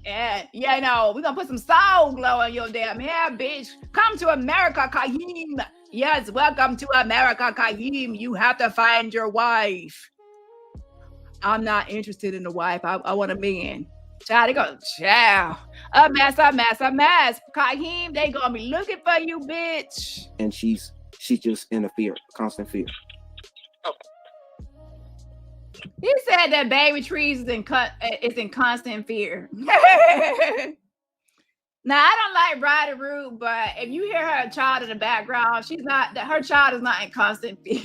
And we're gonna put some soul glow on your damn hair, bitch. Come to America, Kahim. Yes, welcome to America, Kahim. You have to find your wife. I'm not interested in a wife. I want a man. Child, they go, child. A mess. Kahim, they gonna be looking for you, bitch.
And she's just in a constant fear.
Okay.
He said that Baby Trees is in constant fear. Now, I don't like Riding Root, but if you hear her child in the background, her child is not in constant fear.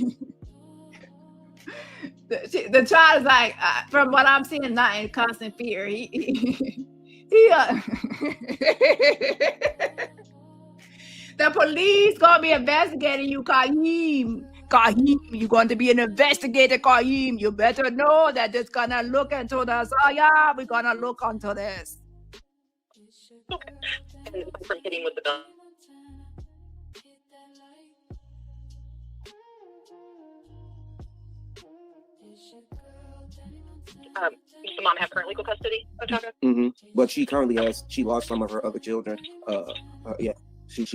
The child is like, from what I'm seeing, not in constant fear. The police gonna be investigating you, Kahim. Kahim, you're going to be an investigator, Kahim. You better know that it's gonna look into this. Oh yeah, we're gonna look into this.
Okay. And from hitting with the gun. Does the mom have current legal custody of Taka?
Mm-hmm. But she currently she lost some of her other children. Yeah. She's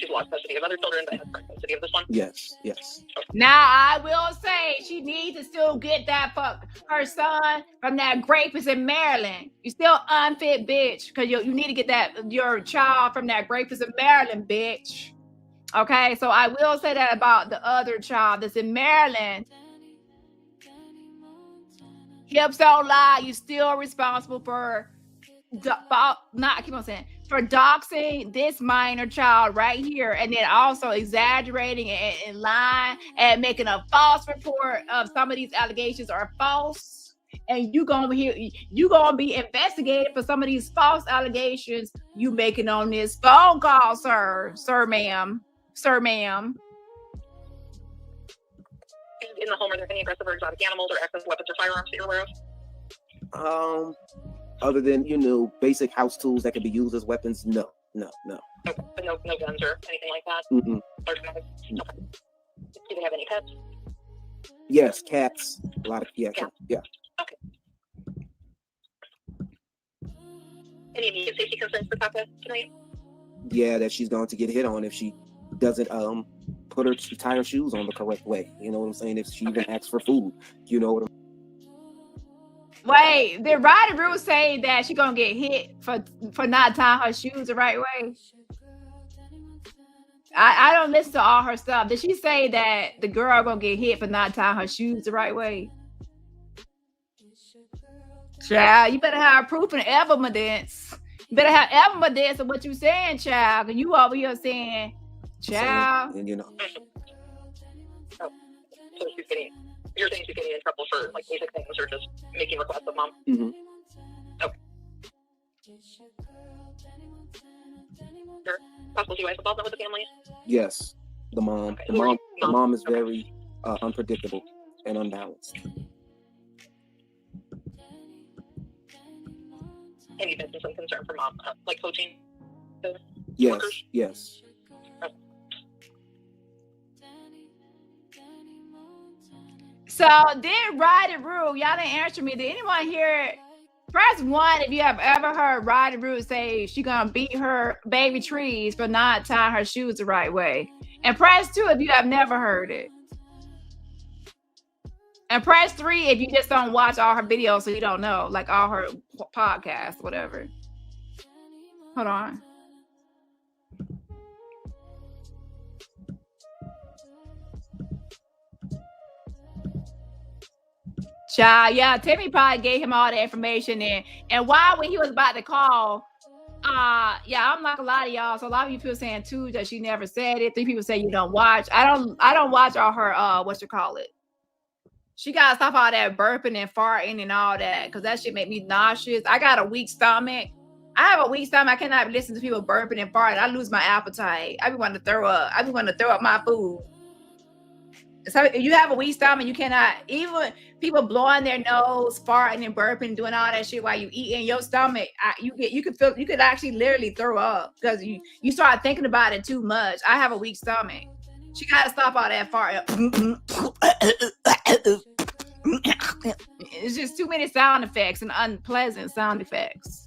lost custody of other children, but has current custody of this one?
Yes.
Now, I will say she needs to still get her son from that rapist in Maryland. You still unfit, bitch, because you need to get your child from that rapist in Maryland, bitch. Okay, so I will say that about the other child that's in Maryland. Hips don't lie. You're still responsible for for doxing this minor child right here, and then also exaggerating and lying and making a false report of some of these allegations are false, and you gonna be investigated for some of these false allegations you making on this phone call, sir, ma'am.
In the home, are there any aggressive or exotic animals or access weapons or firearms that you're aware of?
Other than, basic house tools that can be used as weapons, no.
Okay, but no guns or anything like that?
Mm-mm.
Okay. Do they have any pets?
Yes, cats. A lot of yeah.
Okay. Any immediate safety concerns for Papa tonight?
Yeah, that she's going to get hit on if she doesn't tie her shoes on the correct way. You know what I'm saying? If she even asks for food, you know what I'm.
Wait, did Roddy Rude say that she gonna get hit for not tying her shoes the right way? I don't listen to all her stuff. Did she say that the girl gonna get hit for not tying her shoes the right way? Child, you better have proof and evidence. You better have evidence of what you saying, child. And you over here saying, child.
And you know.
Oh, so you're saying she's getting in trouble for like basic things or just making requests of mom?
Mm-hmm.
Okay. Sure. Possible DUI involvement with the family?
Yes, the mom.
Okay.
The mom is very unpredictable and unbalanced.
Any business and concern for mom, like coaching?
Yes,
workers?
yes.
Okay.
So did Roddy Rude, y'all didn't answer me. Did anyone hear? Press 1 if you have ever heard Roddy Rude say she gonna beat her baby trees for not tying her shoes the right way. And press 2 if you have never heard it. And press 3 if you just don't watch all her videos so you don't know, like all her podcasts, whatever. Hold on. Child, yeah, Timmy probably gave him all the information and why when he was about to call, yeah, I'm like a lot of y'all. So a lot of you people saying too that she never said it. 3 people say you don't watch. I don't watch all her what you call it. She gotta stop all that burping and farting and all that because that shit make me nauseous. I got a weak stomach. I have a weak stomach. I cannot listen to people burping and farting. I lose my appetite. I be wanting to throw up. I be wanting to throw up my food. So if you have a weak stomach, you cannot, even people blowing their nose, farting and burping, doing all that shit while you eat in your stomach, you could actually literally throw up because you start thinking about it too much. I have a weak stomach. She gotta stop all that farting. It's just too many sound effects and unpleasant sound effects.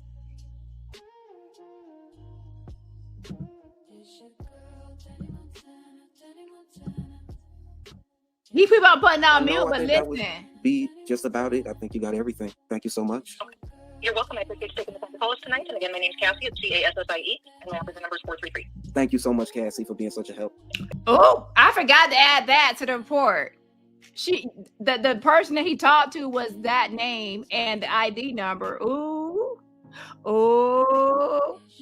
These people are putting out mute, but listen.
Be just about it. I think you got everything. Thank you so much.
Okay. You're welcome. I appreciate you taking the time to call us tonight. And again, my name's Cassie. It's CASSIE, and my operator number is 433.
Thank you so much, Cassie, for being such a help.
Oh, I forgot to add that to the report. The person that he talked to was that name and the ID number. Ooh,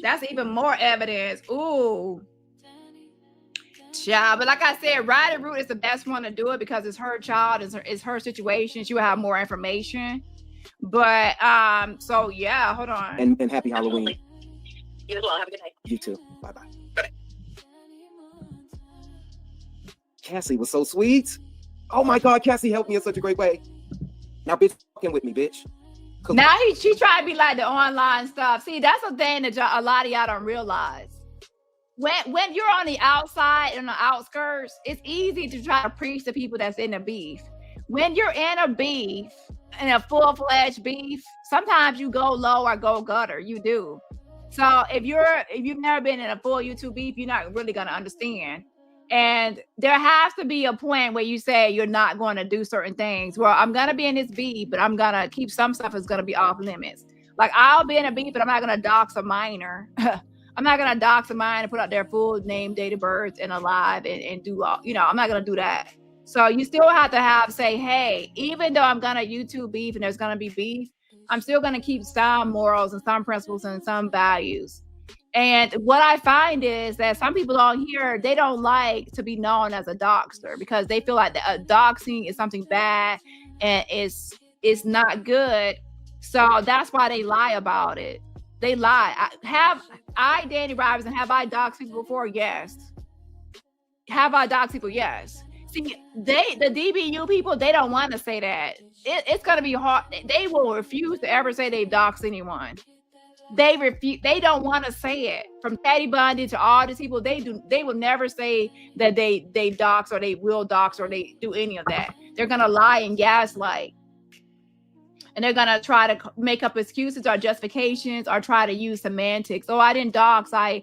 that's even more evidence. Ooh. Child, but like I said, Roddy Rude is the best one to do it because it's her child, it's her situation. She will have more information. But so yeah, hold on.
And happy Halloween.
Absolutely. You as well. Have a good night.
You too. Bye-bye.
Bye.
Cassie was so sweet. Oh my God, Cassie helped me in such a great way. Now, bitch, fucking with me, bitch.
Now she tried to be like the online stuff. See, that's the thing that a lot of y'all don't realize. When you're on the outside and the outskirts, it's easy to try to preach to people that's in a beef. When you're in a beef, in a full-fledged beef, sometimes you go low or go gutter. You do. So if you've never been in a full YouTube beef, you're not really gonna understand. And there has to be a point where you say you're not going to do certain things. Well, I'm gonna be in this beef, but I'm gonna keep some stuff is gonna be off limits. Like I'll be in a beef, but I'm not gonna dox a minor. I'm not gonna dox a minor and put out their full name, date of birth, and alive and do all. I'm not gonna do that. So you still have to say, hey, even though I'm gonna YouTube beef and there's gonna be beef, I'm still gonna keep some morals and some principles and some values. And what I find is that some people on here, they don't like to be known as a doxer because they feel like doxing is something bad and it's not good. So that's why they lie about it. They lie. Dani Robertson, have I doxed people before? Yes. Have I doxed people? Yes. See, the DBU people, they don't want to say that. It's going to be hard. They will refuse to ever say they've doxed anyone. they refuse. They don't want to say it. From Teddy Bundy to all these people, they will never say that they dox or they will dox or they do any of that. They're gonna lie and gaslight, and they're gonna try to make up excuses or justifications or try to use semantics. Oh, I didn't dox. I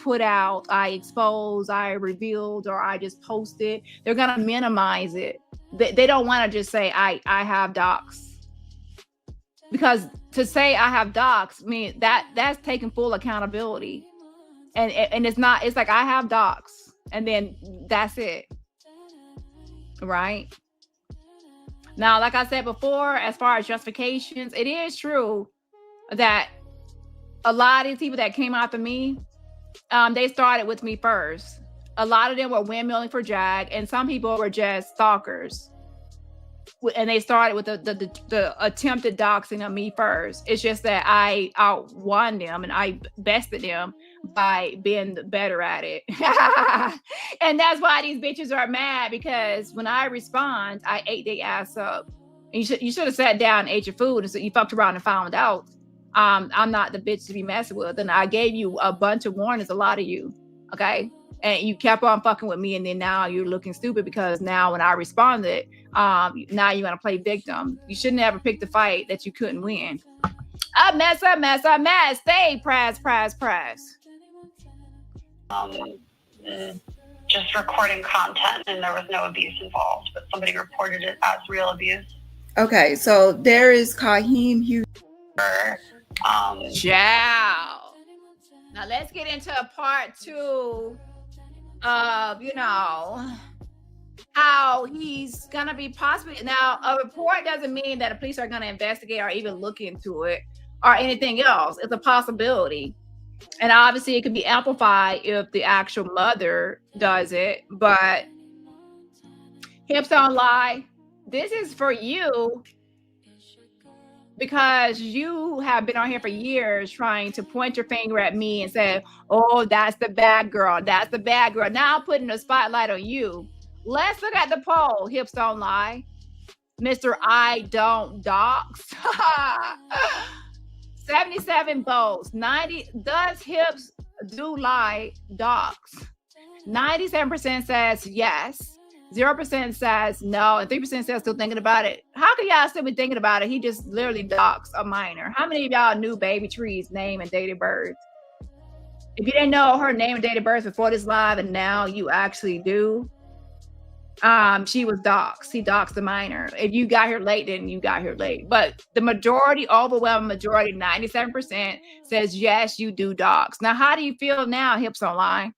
put out. I exposed. I revealed, or I just posted. They're gonna minimize it. They don't want to just say I have dox. Because to say I have docs, I mean that's taking full accountability, and it's not. It's like I have docs, and then that's it, right? Now, like I said before, as far as justifications, it is true that a lot of these people that came after me, they started with me first. A lot of them were windmilling for Jag, and some people were just stalkers. And they started with the attempted doxing of me first. It's just that I outwon them and I bested them by being better at it. And that's why these bitches are mad, because when I respond, I ate their ass up. And you should have sat down and ate your food, and so you fucked around and found out I'm not the bitch to be messing with. And I gave you a bunch of warnings, a lot of you, okay? And you kept on fucking with me, and then now you're looking stupid because now when I responded, now you want to play victim. You shouldn't ever pick the fight that you couldn't win. A mess. Stay press.
Just recording content, and there was no abuse involved, but somebody reported it as real abuse.
Okay, so there is Kahim Hughes.
Ciao. Now let's get into a part 2 of, how he's gonna be possibly. Now, a report doesn't mean that the police are gonna investigate or even look into it or anything else. It's a possibility, and obviously it could be amplified if the actual mother does it. But hips don't lie. This is for you, because you have been on here for years trying to point your finger at me and say, oh, that's the bad girl. That's the bad girl. Now I'm putting the spotlight on you. Let's look at the poll. Hips don't lie. Mr. I don't dox. 77 votes. 90. Does hips do lie dox? 97% says yes. 0% says no, and 3% says still thinking about it. How can y'all still be thinking about it? He just literally doxed a minor. How many of y'all knew Baby Tree's name and date of birth? If you didn't know her name and date of birth before this live, and now you actually do, she was doxed. He doxed the minor. If you got here late, then you got here late. But the majority, overwhelming majority, 97% says yes, you do dox. Now, how do you feel now, Hips Online?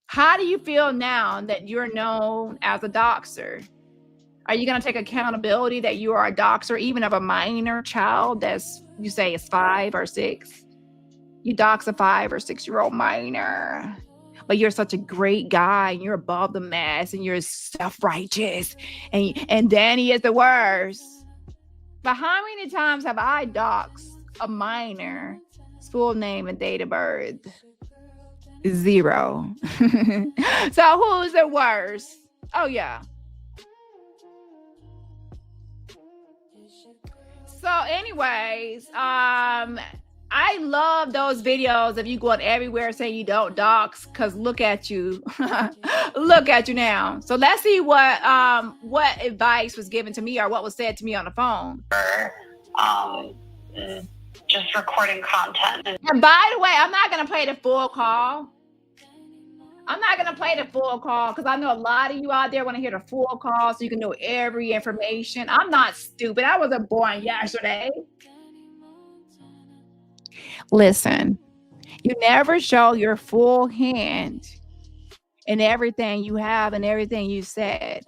How do you feel now that you're known as a doxer? Are you going to take accountability that you are a doxer, even of a minor child that's, you say, is 5 or 6? You dox a 5 or 6-year-old minor, but you're such a great guy, and you're above the mess, and you're self-righteous, and Dani is the worst. But how many times have I doxed a minor, full name and date of birth? 0. So who's the worst? Oh yeah. So anyways, I love those videos of you going everywhere saying you don't dox, because look at you. Look at you now. So let's see what advice was given to me or what was said to me on the phone.
Just recording content.
And by the way, I'm not going to play the full call. I'm not going to play the full call because I know a lot of you out there want to hear the full call so you can know every information. I'm not stupid. I wasn't born yesterday. Listen, you never show your full hand in everything you have and everything you said,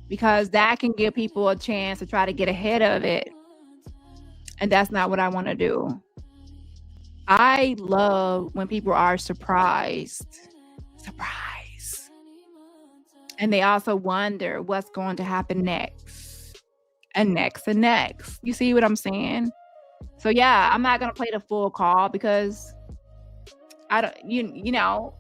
because that can give people a chance to try to get ahead of it. And that's not what I want to do. I love when people are surprised. And they also wonder what's going to happen next. And next and next. You see what I'm saying? So yeah, I'm not gonna play the full call because I don't,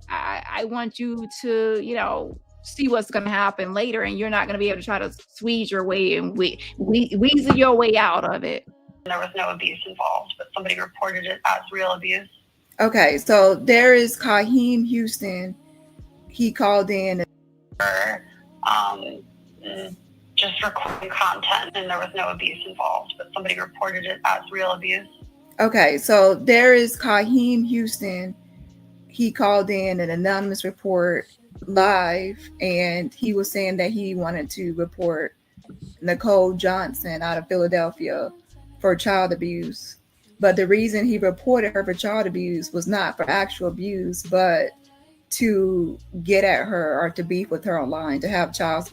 I want you to, see what's gonna happen later, and you're not gonna be able to try to squeeze your way and weasel your way out of it.
There was no abuse involved, but somebody reported it as real abuse.
Okay, so there is Kaheem Houston. He called in.
For just recording content, and there was no abuse involved, but somebody reported it as real abuse.
Okay, so there is Kaheem Houston. He called in an anonymous report live, and he was saying that he wanted to report Nicole Johnson out of Philadelphia for child abuse. But the reason he reported her for child abuse was not for actual abuse, but to get at her or to beef with her online, to have child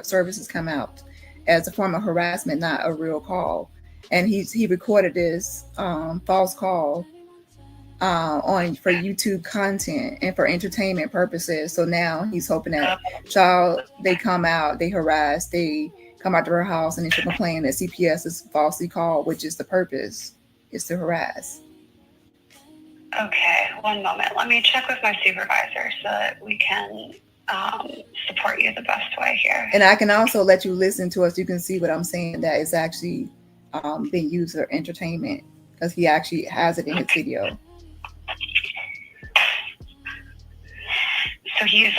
services come out as a form of harassment, not a real call. And he recorded this false call on for YouTube content and for entertainment purposes. So now he's hoping that they come out, they harass, they come out to her house, and then she'll complain that CPS is falsely called, which is the purpose, is to harass.
Okay, one moment. Let me check with my supervisor so that we can support you the best way here.
And I can also let you listen to us. You can see what I'm saying, that is actually being used for entertainment, because he actually has it in his video.
So he's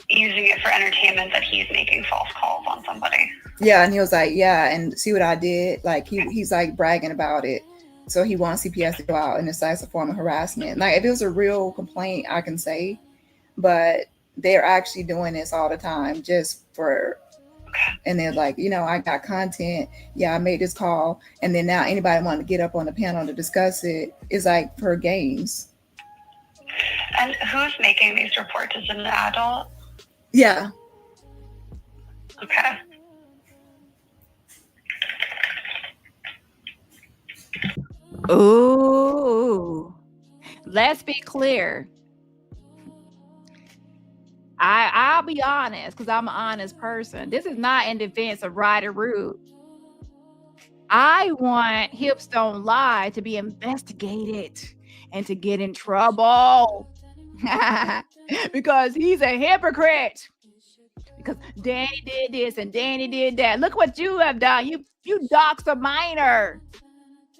using it for entertainment, that he's making false calls on somebody.
Yeah, and he was like, yeah, and see what I did? Like he's like bragging about it. So he wants CPS to go out and decide a form of harassment. Like if it was a real complaint, I can say, but they're actually doing this all the time just for, and they're like, I got content. Yeah, I made this call. And then now anybody wanting to get up on the panel to discuss it is like for games.
And who's making these reports? Is it an adult?
Yeah.
Okay.
Ooh, let's be clear. I'll be honest, because I'm an honest person. This is not in defense of Ryder Root. I want Hips Don't Lie to be investigated and to get in trouble because he's a hypocrite. Because Danny did this and Danny did that. Look what you have done. You doxed a minor.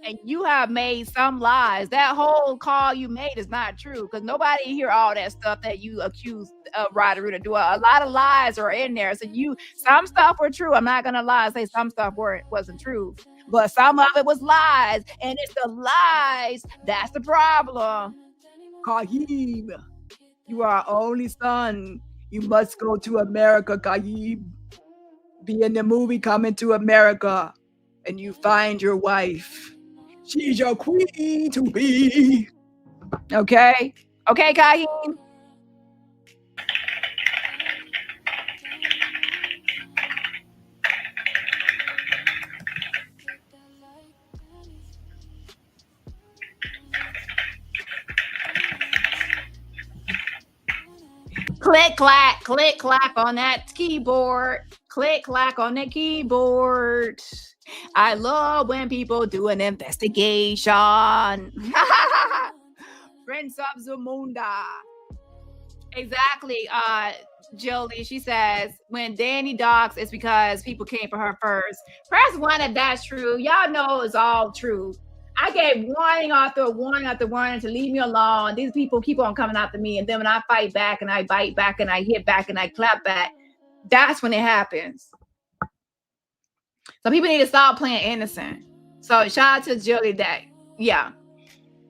And you have made some lies. That whole call you made is not true, because nobody hear all that stuff that you accused Ryder Root of doing. A lot of lies are in there. So some stuff were true. I'm not gonna lie, say some stuff wasn't true, but some of it was lies, and it's the lies that's the problem. Kaheem, you are our only son. You must go to America, Kaheem. Be in the movie Coming to America, and you find your wife. She's your queen to be. Okay? Okay, Kaheem? Click, clack on that keyboard. Click, clack on the keyboard. I love when people do an investigation. Prince of Zamunda. Exactly, Jolie. She says, when Danny docs, it's because people came for her first. Press 1 if that's true. Y'all know it's all true. I gave warning after warning after warning to leave me alone. These people keep on coming after me. And then when I fight back and I bite back and I hit back and I clap back, that's when it happens. So people need to stop playing innocent. So shout out to Jolie that, yeah.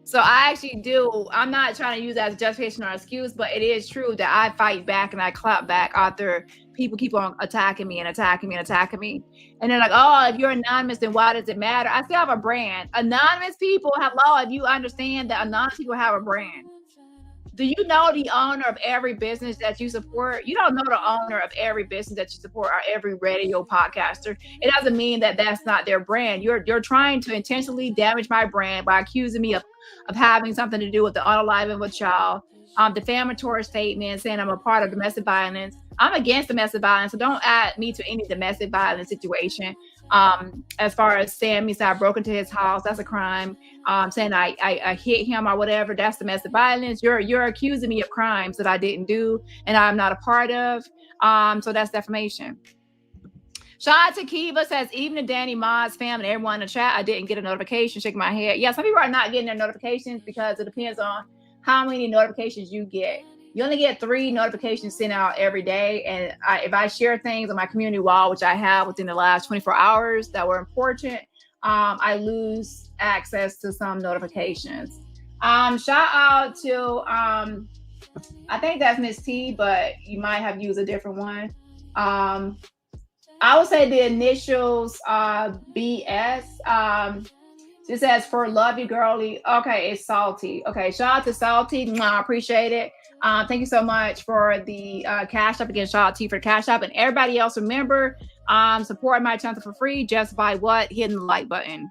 So I actually do. I'm not trying to use that as justification or excuse, but it is true that I fight back and I clap back after people keep on attacking me and attacking me and attacking me. And they're like, oh, if you're anonymous, then why does it matter? I still have a brand. Anonymous people, hello, if you understand that anonymous people have a brand. Do you know the owner of every business that you support? You don't know the owner of every business that you support or every radio podcaster. It doesn't mean that that's not their brand. You're trying to intentionally damage my brand by accusing me of having something to do with the unaliving with child, defamatory statements, saying I'm a part of domestic violence. I'm against domestic violence, so don't add me to any domestic violence situation. As far as saying me, I broke into his house, that's a crime. Saying I hit him or whatever, that's domestic violence. You're accusing me of crimes that I didn't do and I'm not a part of. So that's defamation. Shout out to Kiva says, even the Dani Mods family, everyone in the chat, I didn't get a notification. Shaking my head. Yeah, some people are not getting their notifications because it depends on how many notifications you get. You only get 3 notifications sent out every day. And if I share things on my community wall, which I have within the last 24 hours that were important, I lose access to some notifications. Shout out to, I think that's Miss T, but you might have used a different one. I would say the initials BS. It says for love you girly. Okay, it's Salty. Okay, shout out to Salty. I appreciate it. Thank you so much for the Cash App. Again, shout out to you for the Cash App. And everybody else, remember, support my channel for free just by what? Hitting the like button.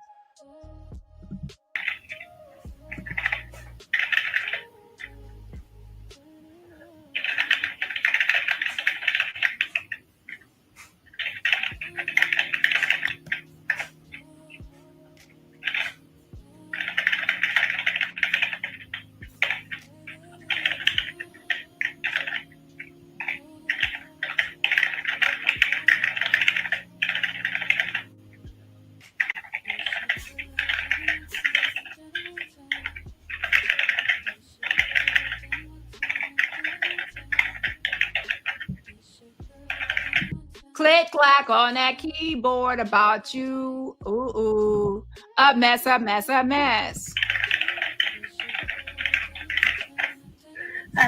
Click clack on that keyboard about you. Ooh. A mess, a mess, a mess.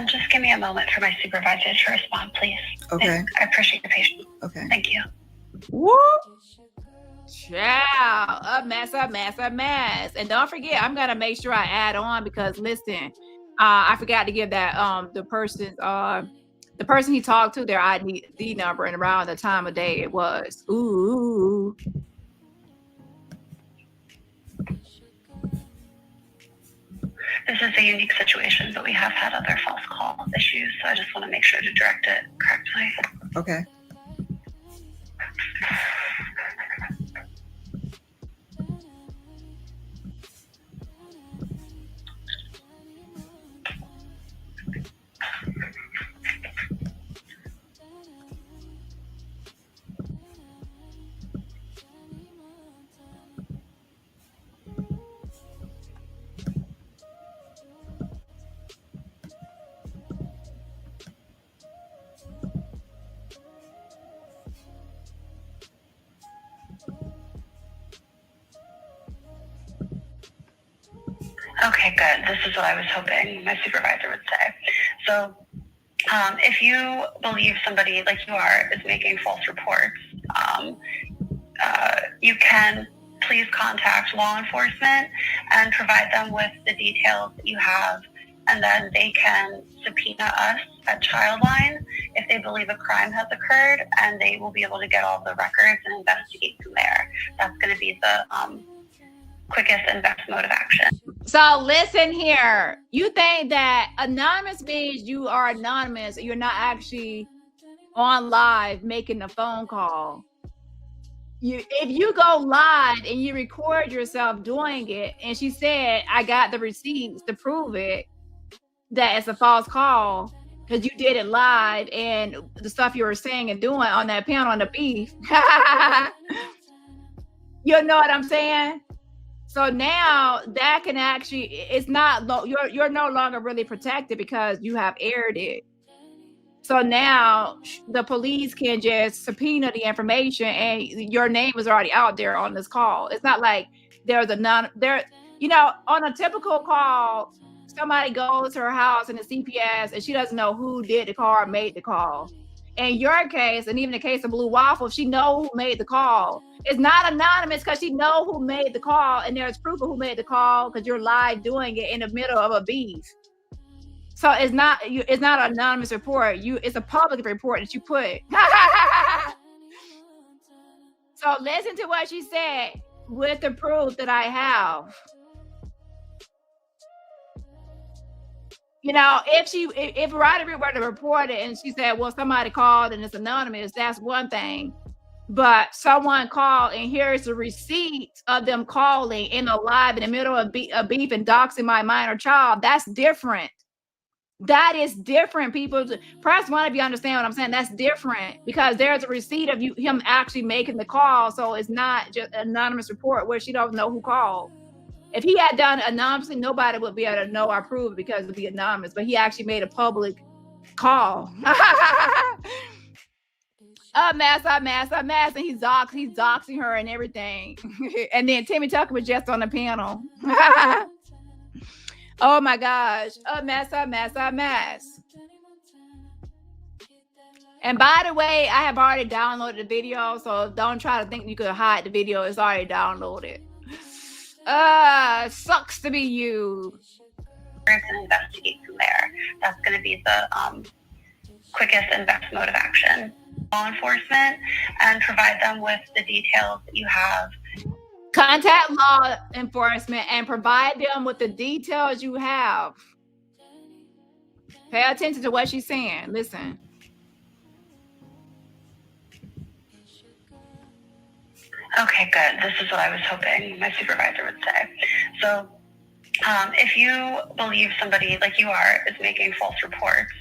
Just give me a moment for my supervisor to respond, please.
Okay.
I appreciate your patience.
Okay.
Thank you.
Woo! Ciao. A mess, a mess, a mess. And don't forget, I'm gonna make sure I add on because listen, I forgot to give that the person he talked to their ID number and around the time of day it was. Ooh.
This is a unique situation, but we have had other false call issues, so I just want to make sure to direct it correctly.
Okay.
Okay, good. This is what I was hoping my supervisor would say. So if you believe somebody like you are is making false reports, you can please contact law enforcement and provide them with the details that you have, and then they can subpoena us at Childline if they believe a crime has occurred, and they will be able to get all the records and investigate from there. That's going to be the quickest and best mode of action.
So listen here. You think that anonymous means you are anonymous, you're not actually on live making a phone call. If you go live and you record yourself doing it, and she said, I got the receipts to prove it, that it's a false call because you did it live and the stuff you were saying and doing on that panel on the beef. You know what I'm saying? So now that can actually, it's not, you're no longer really protected because you have aired it. So now the police can just subpoena the information and your name is already out there on this call. It's not like there's on a typical call, somebody goes to her house in the CPS and she doesn't know who did the call or made the call. In your case, and even the case of Blue Waffle, she know who made the call. It's not anonymous because she know who made the call, and there's proof of who made the call because you're live doing it in the middle of a beef. So it's not an anonymous report. It's a public report that you put. So listen to what she said with the proof that I have. You know, if Roderick were to report it and she said, well, somebody called and it's anonymous, that's one thing. But someone called and here's the receipt of them calling in a live in the middle of beef and doxing my minor child, that's different. That is different. People, press one if you understand what I'm saying. That's different because there's a receipt of him actually making the call. So it's not just an anonymous report where she don't know who called. If he had done it anonymously, nobody would be able to know or prove it because it would be anonymous. But he actually made a public call. A mess, and he's doxing her and everything. And then Timmy Tucker was just on the panel. Oh my gosh, a mess. And by the way, I have already downloaded the video, so don't try to think you could hide the video. It's already downloaded. Sucks to be you.
We're going to investigate from there. That's going to be the quickest and best mode of action. Law enforcement and provide them with the details that you have.
Contact law enforcement and provide them with the details you have. Pay attention to what she's saying. Listen.
Okay, good. This is what I was hoping my supervisor would say. So if you believe somebody like you are is making false reports,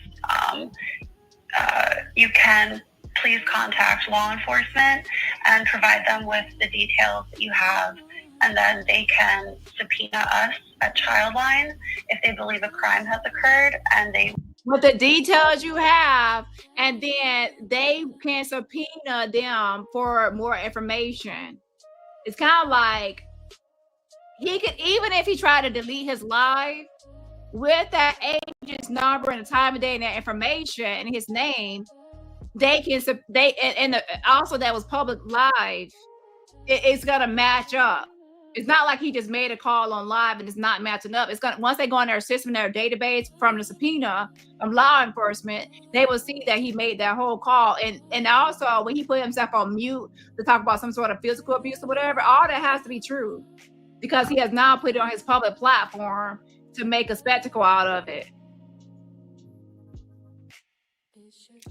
you can please contact law enforcement and provide them with the details that you have, and then they can subpoena us at Childline if they believe a crime has occurred, and they
with the details you have, and then they can subpoena them for more information. It's kind of like he could, even if he tried to delete his live, with that agent's number and the time of day and that information and his name, they can also that was public live. It's gonna match up. It's not like he just made a call on live and it's not matching up. It's gonna, once they go in their system, their database from the subpoena from law enforcement, they will see that he made that whole call. And also when he put himself on mute to talk about some sort of physical abuse or whatever, all that has to be true because he has now put it on his public platform to make a spectacle out of it.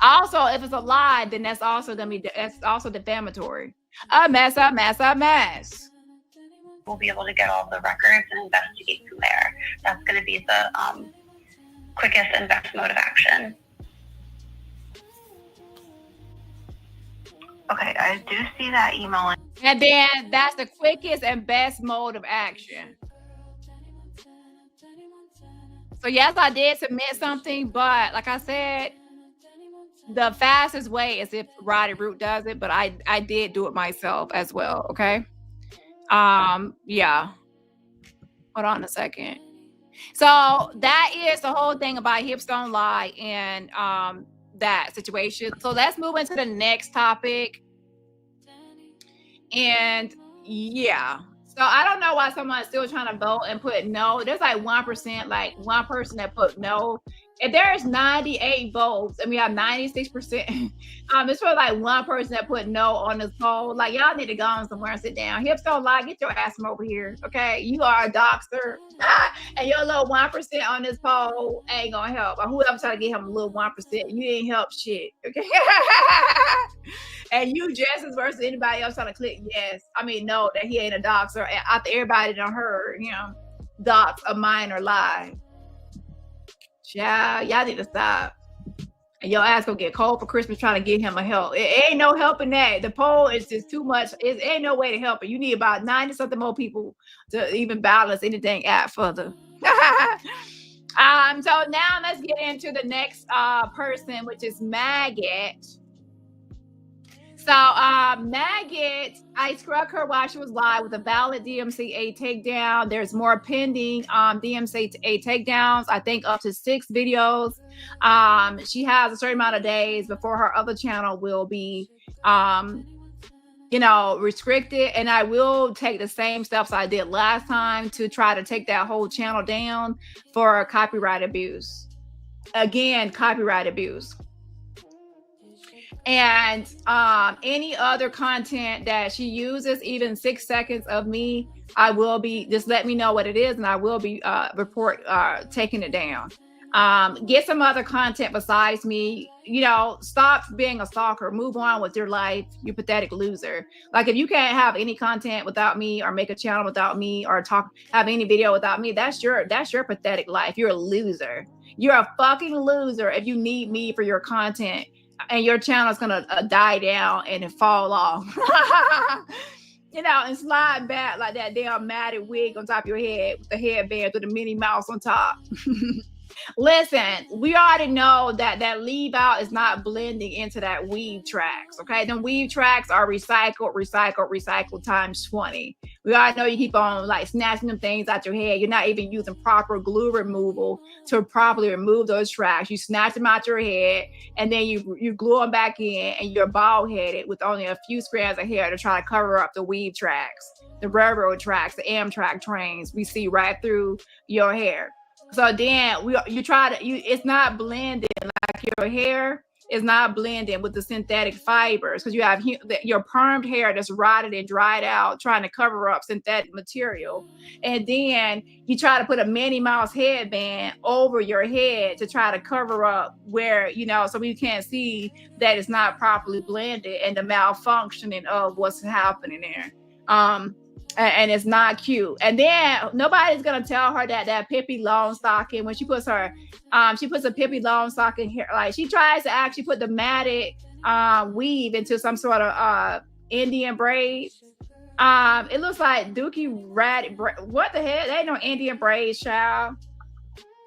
Also, if it's a lie, then that's also defamatory. A mess.
We'll be able to get all the records and investigate from there. That's going to be the quickest and best mode of action. Okay, I do see that email.
And then that's the quickest and best mode of action. So yes, I did submit something, but like I said, the fastest way is if Roddy Root does it, but I did do it myself as well. Okay. Yeah. Hold on a second. So that is the whole thing about hips don't lie and that situation. So let's move into the next topic. And yeah. So I don't know why someone's still trying to vote and put no. There's like 1%, like one person that put no. If there's 98 votes and we have 96%, it's for like one person that put no on this poll. Like y'all need to go on somewhere and sit down. Hips don't lie. Get your ass from over here. Okay. You are a doxer. And your little 1% on this poll ain't gonna help. Or whoever's trying to get him a little 1%, you ain't help shit. Okay. And you just as worse as anybody else trying to click yes. I mean, no, that he ain't a doxer. After everybody done heard him dox a minor lie. Y'all need to stop. And your ass gonna get cold for Christmas trying to get him a help. It ain't no helping that. The poll is just too much. It ain't no way to help it. You need about 90 something more people to even balance anything out further. So now let's get into the next person, which is Maggot. So Maggot, I struck her while she was live with a valid DMCA takedown. There's more pending DMCA takedowns, I think up to 6 videos. She has a certain amount of days before her other channel will be restricted. And I will take the same steps I did last time to try to take that whole channel down for copyright abuse. Again, copyright abuse. And any other content that she uses, even 6 seconds of me, I will be, just let me know what it is and I will be taking it down. Get some other content besides me, you know, stop being a stalker, move on with your life, you pathetic loser. Like, if you can't have any content without me, or make a channel without me, or have any video without me, that's your pathetic life. You're a loser. You're a fucking loser if you need me for your content, and your channel's gonna die down and fall off. You know, and slide back like that damn matted wig on top of your head with the headband with the Minnie Mouse on top. Listen, we already know that leave out is not blending into that weave tracks. Okay, them weave tracks are recycled times 20. We already know you keep on like snatching them things out your head. You're not even using proper glue removal to properly remove those tracks. You snatch them out your head, and then you glue them back in, and you're bald headed with only a few strands of hair to try to cover up the weave tracks, the railroad tracks, the Amtrak trains. We see right through your hair. So then it's not blending, like your hair is not blending with the synthetic fibers, because you have your permed hair that's rotted and dried out trying to cover up synthetic material. And then you try to put a Minnie Mouse headband over your head to try to cover up where, you know, so you can't see that it's not properly blended and the malfunctioning of what's happening there. And it's not cute. And then nobody's gonna tell her that Pippi Longstocking, when she puts a Pippi Longstocking hair, like she tries to actually put the matted weave into some sort of Indian braids. It looks like Dookie Rat. What the hell? They ain't no Indian braids, child.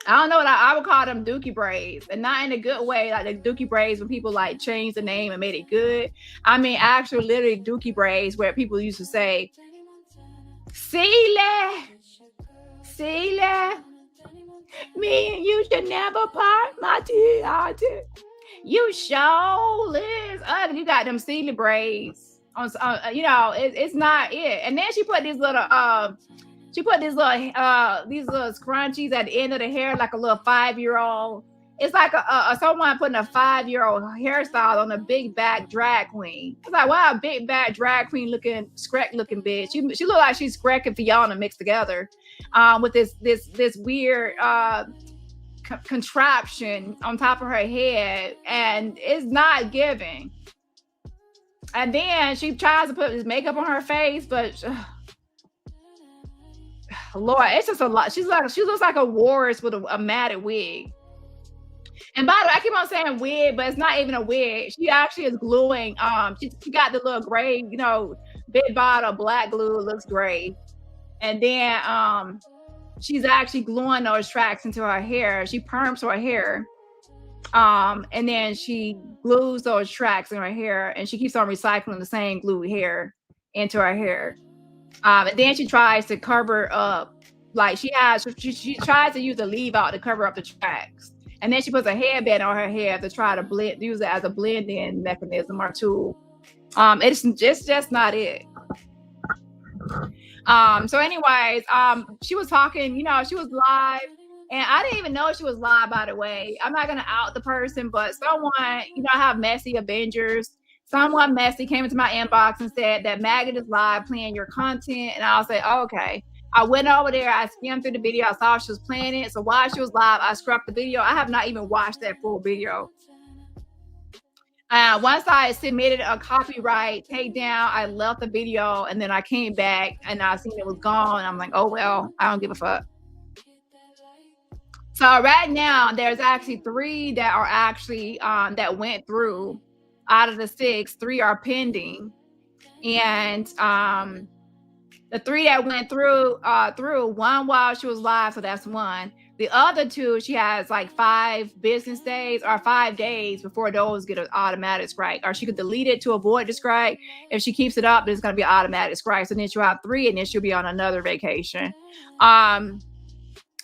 I don't know what I would call them Dookie braids, and not in a good way, like the Dookie braids when people like changed the name and made it good. I mean, actually, literally Dookie braids where people used to say, Celia, me and you should never part, my dear. You sure is ugly. You got them Celia braids on, you know, it's not it. And then she put these little these little scrunchies at the end of the hair, like a little 5-year-old. It's like someone putting a 5-year-old hairstyle on a big back drag queen. It's like, wow, big back drag queen looking, Shrek looking bitch. She look like she's Shrek and Fiona mixed together, with this weird contraption on top of her head, and it's not giving. And then she tries to put this makeup on her face, but Lord, it's just a lot. She looks like a walrus with a matted wig. And by the way, I keep on saying wig, but it's not even a wig. She actually is gluing. She got the little gray, you know, big bottle black glue. It looks gray. And then she's actually gluing those tracks into her hair. She perms her hair. And then she glues those tracks in her hair, and she keeps on recycling the same glued hair into her hair. And then she tries to cover up, like she tries to use the leave out to cover up the tracks. And then she puts a headband on her hair to try to use it as a blend-in mechanism or tool. It's just not it. So anyways, she was talking, you know, she was live, and I didn't even know she was live, by the way. I'm not gonna out the person, but someone, you know, I have messy Avengers. Someone messy came into my inbox and said that Maggot is live playing your content, and I was like, oh, okay. I went over there, I skimmed through the video, I saw she was playing it. So while she was live, I scrubbed the video. I have not even watched that full video. Once I submitted a copyright takedown, I left the video, and then I came back and I seen it was gone. I'm like, oh, well, I don't give a fuck. So right now, there's actually 3 that are actually, that went through. Out of the 6, 3 are pending. And, the 3 that went through, one while she was live, so that's 1. The other 2, she has like 5 business days or 5 days before those get an automatic strike, or she could delete it to avoid the strike. If she keeps it up, it's going to be an automatic strike. So then she'll have 3, and then she'll be on another vacation.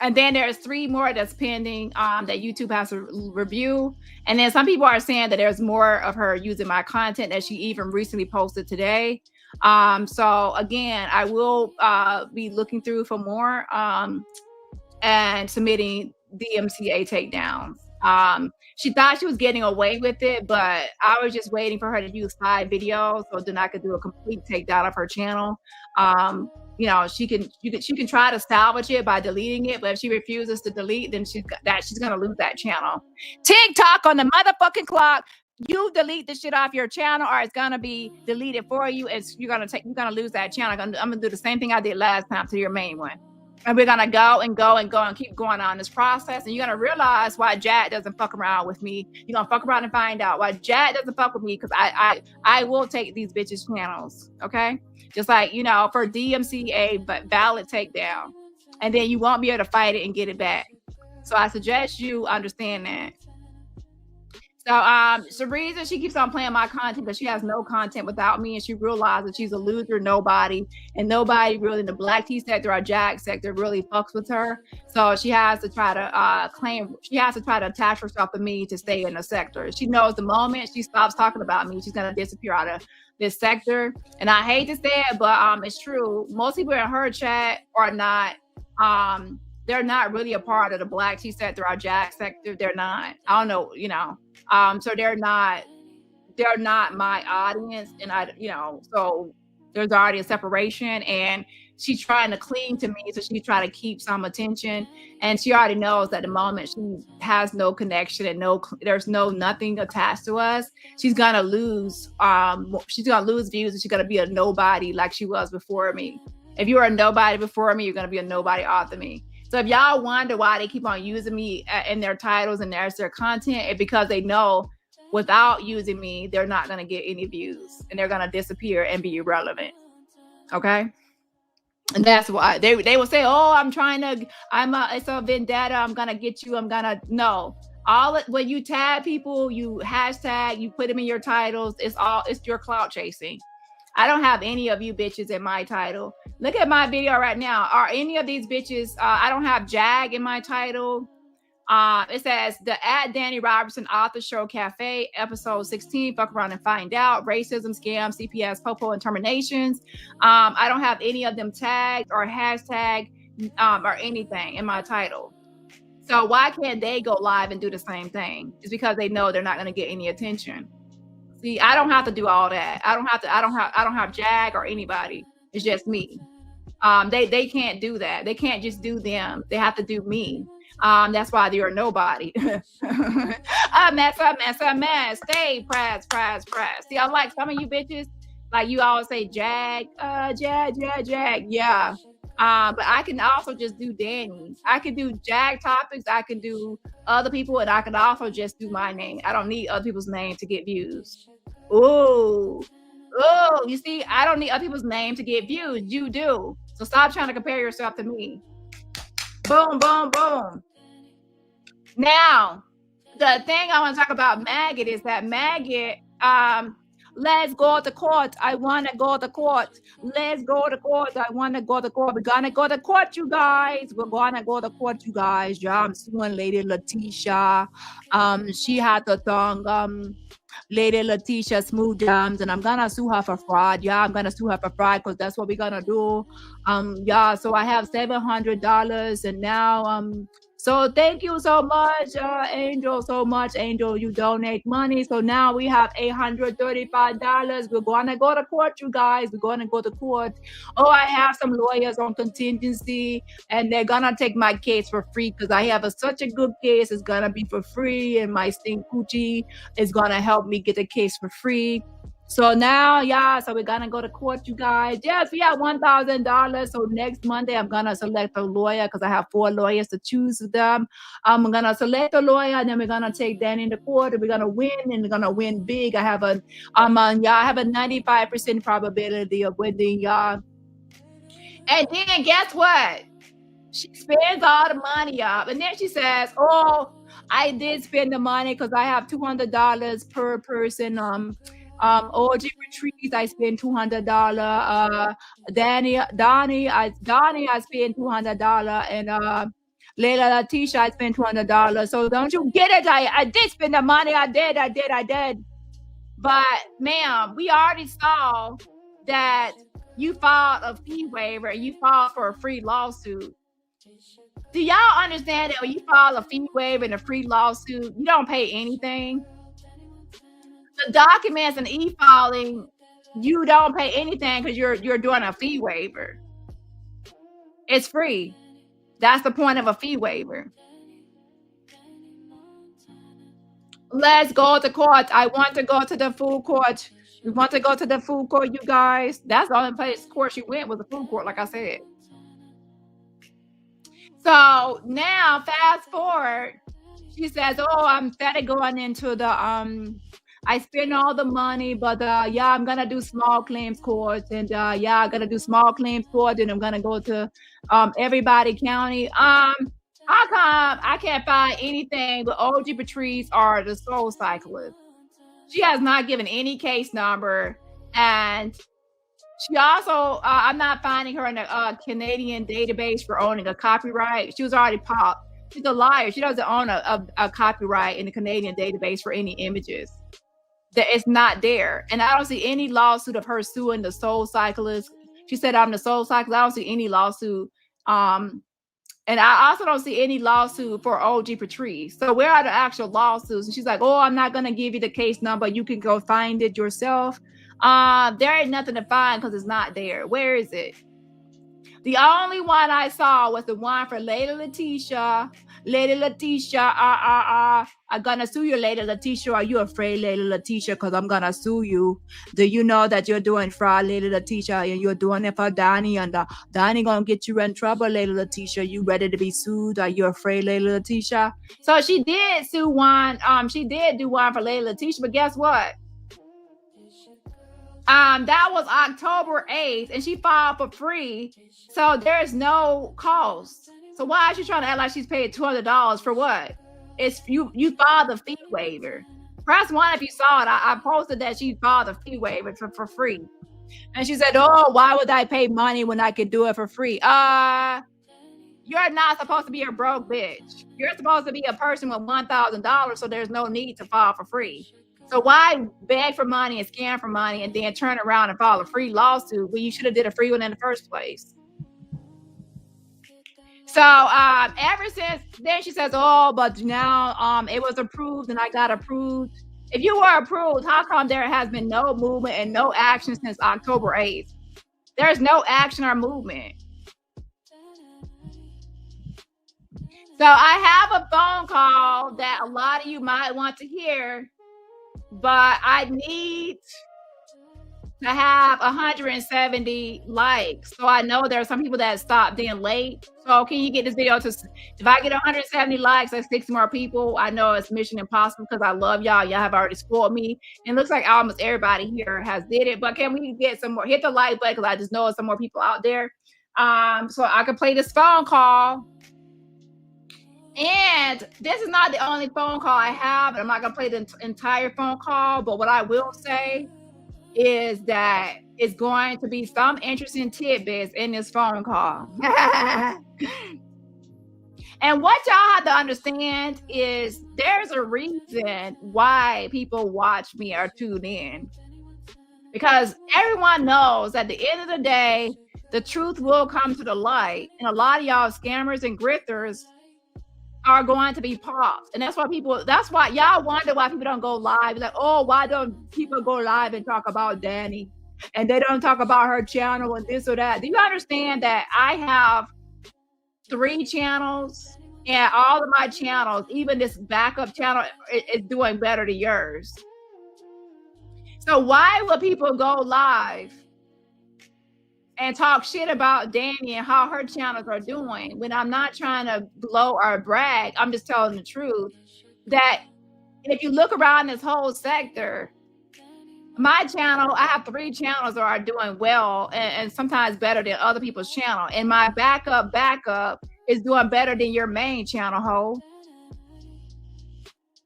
And then there's 3 more that's pending that YouTube has to review. And then some people are saying that there's more of her using my content that she even recently posted today. So again, I will be looking through for more and submitting DMCA takedowns. She thought she was getting away with it, but I was just waiting for her to use 5 videos so then I could do a complete takedown of her channel. you know, she can try to salvage it by deleting it, but if she refuses to delete, then she's gonna lose that channel. TikTok on the motherfucking clock. You delete the shit off your channel, or it's gonna be deleted for you. You're gonna lose that channel. I'm gonna do the same thing I did last time to your main one. And we're gonna go and go and go and keep going on this process. And you're gonna realize why Jack doesn't fuck around with me. You're gonna fuck around and find out why Jack doesn't fuck with me, because I will take these bitches' channels. Okay? Just like, you know, for DMCA, but valid takedown. And then you won't be able to fight it and get it back. So I suggest you understand that. So the reason she keeps on playing my content, because she has no content without me, and she realizes she's a loser, nobody, and nobody really in the Black T sector or Jack sector really fucks with her. So she has to try to attach herself to me to stay in the sector. She knows the moment she stops talking about me, she's gonna disappear out of this sector. And I hate to say it, but it's true. Most people in her chat are not they're not really a part of the Black T sector or Jack sector. They're not. I don't know, you know. So they're not my audience, and so there's already a separation, and she's trying to cling to me, so she's trying to keep some attention, and she already knows that the moment she has no connection and there's nothing attached to us, she's gonna lose views, and she's gonna be a nobody like she was before me. If you were a nobody before me, you're gonna be a nobody after me. So if y'all wonder why they keep on using me in their titles and their content, it's because they know without using me, they're not going to get any views, and they're going to disappear and be irrelevant. Okay? And that's why they will say, oh, it's a vendetta. I'm going to get you. No. When you tag people, you hashtag, you put them in your titles, it's your clout chasing. I don't have any of you bitches in my title. Look at my video right now. Are any of these bitches, I don't have Jag in my title. It says the @Dani Robertson Author Show Cafe, episode 16, fuck around and find out, racism, scam, CPS, Popo, and Terminations. I don't have any of them tagged or hashtag or anything in my title. So why can't they go live and do the same thing? It's because they know they're not going to get any attention. See, I don't have to do all that. I don't have Jag or anybody. It's just me. They can't do that. They can't just do them. They have to do me. That's why they're nobody. A mess. Stay press. See, unlike some of you bitches, like you always say Jag. Yeah. But I can also just do Dani. I can do Jag topics. I can do other people, and I can also just do my name. I don't need other people's name to get views. Ooh, you see, I don't need other people's name to get views. You do. So stop trying to compare yourself to me. Boom. Now, the thing I want to talk about Maggot is that Maggot, let's go to court. I want to go to court. Let's go to court. I want to go to court. We're going to go to court, you guys. Yeah, I'm suing Lady Letitia. She had the tongue, Lady Letitia Smooth Jams, and I'm going to sue her for fraud. Yeah, I'm going to sue her for fraud because that's what we're going to do. Yeah, so I have $700, and now, so thank you so much, Angel, Angel, you donate money. So now we have $835. We're going to go to court, you guys. We're going to go to court. Oh, I have some lawyers on contingency, and they're going to take my case for free because I have such a good case. It's going to be for free, and my Stink Coochie is going to help me get the case for free. So now, yeah, so we're going to go to court, you guys. Yes, we have $1,000. So next Monday, I'm going to select a lawyer because I have 4 lawyers to choose them. I'm going to select a lawyer, and then we're going to take Dani into court, and we're going to win, and we're going to win big. I have a 95% probability of winning, y'all. And then guess what? She spends all the money up. And then she says, oh, I did spend the money because I have $200 per person. OG retreats, I spend $200. Dani, I spend $200, and Layla Letitia, I spent $200. So don't you get it? I did spend the money. I did. But ma'am, we already saw that you filed a fee waiver. You filed for a free lawsuit. Do y'all understand that when you file a fee waiver and a free lawsuit, you don't pay anything? The documents and e-filing, you don't pay anything because you're doing a fee waiver. It's free. That's the point of a fee waiver. Let's go to court. I want to go to the food court. We want to go to the food court, you guys. That's the only place court she went was the food court, like I said. So now fast forward, she says, oh, I'm fed going into the I spend all the money, but yeah, I'm gonna do small claims court, and yeah, I'm gonna do small claims court, and I'm gonna go to everybody county. How come I can't find anything with OG Patrice or the Soul Cyclist? She has not given any case number, and she also I'm not finding her in a Canadian database for owning a copyright. She was already popped. She's a liar. She doesn't own a copyright in the Canadian database for any images. That it's not there. And I don't see any lawsuit of her suing the Soul Cyclist. She said, I'm the Soul Cyclist. I don't see any lawsuit. And I also don't see any lawsuit for OG Patrice. So where are the actual lawsuits? And she's like, oh, I'm not going to give you the case number. You can go find it yourself. There ain't nothing to find because it's not there. Where is it? The only one I saw was the one for Lady Letitia. Lady Letitia, I'm gonna sue you, Lady Letitia. Are you afraid, Lady Letitia? Because I'm gonna sue you. Do you know that you're doing fraud, Lady Letitia, and you're doing it for Dani, and Dani gonna get you in trouble, Lady Letitia? You ready to be sued? Are you afraid, Lady Letitia? So she did sue one. She did do one for Lady Letitia, but guess what? That was October 8th, and she filed for free. So there's no cost. So why is she trying to act like she's paid $200 for what? It's you filed the fee waiver. Press 1 if you saw it. I posted that she filed the fee waiver for free. And she said, oh, why would I pay money when I could do it for free? You're not supposed to be a broke bitch. You're supposed to be a person with $1,000, so there's no need to file for free. So why beg for money and scam for money and then turn around and file a free lawsuit when you should have did a free one in the first place? So ever since then, she says, oh, but now it was approved and I got approved. If you were approved, how come there has been no movement and no action since October 8th? There's no action or movement. So I have a phone call that a lot of you might want to hear, but I need to have 170 likes. So I know there are some people that stopped being late. So can you get this video to, if I get 170 likes, that's 60 more people. I know it's mission impossible because I love y'all. Y'all have already spoiled me. And it looks like almost everybody here has did it. But can we get some more? Hit the like button because I just know some more people out there. So I can play this phone call. And this is not the only phone call I have. I'm not going to play the entire phone call. But what I will say is that it's going to be some interesting tidbits in this phone call. And what y'all have to understand is there's a reason why people watch me or tune in. Because everyone knows at the end of the day, the truth will come to the light. And a lot of y'all scammers and grifters are going to be popped. And that's why y'all wonder why people don't go live. Like, oh, why don't people go live and talk about Dani? And they don't talk about her channel and this or that. Do you understand that I have 3 channels and all of my channels, even this backup channel, is doing better than yours? So why would people go live and talk shit about Dani and how her channels are doing when I'm not trying to blow or brag? I'm just telling the truth that if you look around this whole sector, my channel, I have 3 channels that are doing well and sometimes better than other people's channel. And my backup is doing better than your main channel, ho.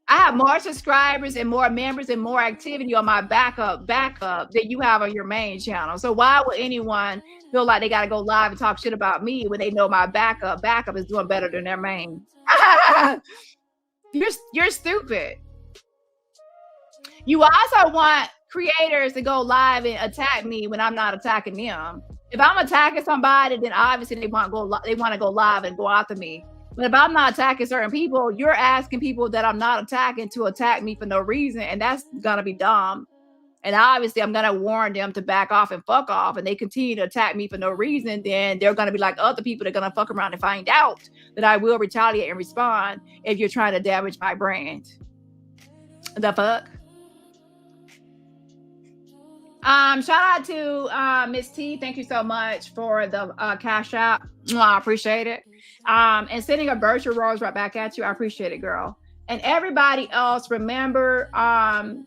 I have more subscribers and more members and more activity on my backup than you have on your main channel. So why would anyone feel like they got to go live and talk shit about me when they know my backup is doing better than their main? You're stupid. You also want creators to go live and attack me when I'm not attacking them. If I'm attacking somebody, then obviously they want to go live and go after me. But if I'm not attacking certain people, you're asking people that I'm not attacking to attack me for no reason, and that's gonna be dumb. and obviously I'm going to warn them to back off and fuck off, and they continue to attack me for no reason, then they're going to be like other people that are going to fuck around and find out that I will retaliate and respond if you're trying to damage my brand. The fuck? Shout out to Miss T. Thank you so much for the cash app. I appreciate it. And sending a virtual rose right back at you. I appreciate it, girl. And everybody else, remember,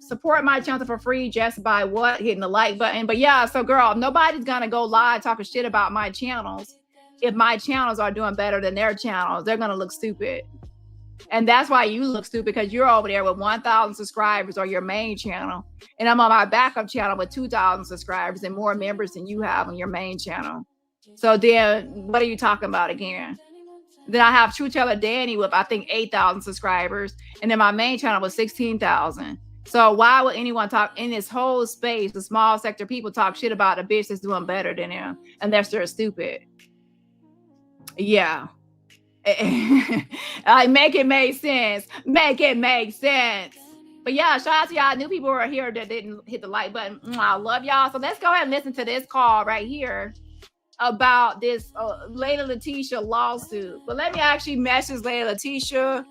support my channel for free just by what? Hitting the like button. But yeah, so girl, nobody's gonna go live talking shit about my channels. If my channels are doing better than their channels, they're gonna look stupid. And that's why you look stupid, because you're over there with 1,000 subscribers on your main channel. And I'm on my backup channel with 2,000 subscribers and more members than you have on your main channel. So then what are you talking about again? Then I have TruthTellerDani with, I think, 8,000 subscribers. And then my main channel was 16,000. So why would anyone talk in this whole space, the small sector people talk shit about a bitch that's doing better than them unless they're stupid? Yeah. I make it make sense. Make it make sense. But yeah, shout out to y'all new people who are here that didn't hit the like button. I love y'all. So let's go ahead and listen to this call right here about this Layla Letitia lawsuit. But let me actually message Layla Letitia,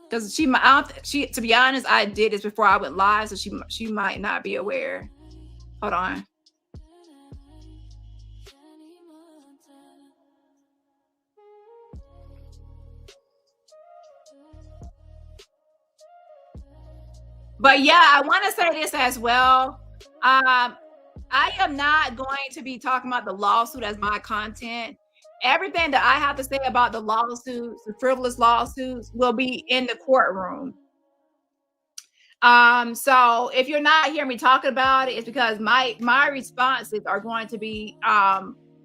because she to be honest, I did this before I went live, so she might not be aware. Hold on. But yeah, I want to say this as well. I am not going to be talking about the lawsuit as my content. Everything that I have to say about the lawsuits, the frivolous lawsuits, will be in the courtroom. So if you're not hearing me talking about it, it's because my responses are going to be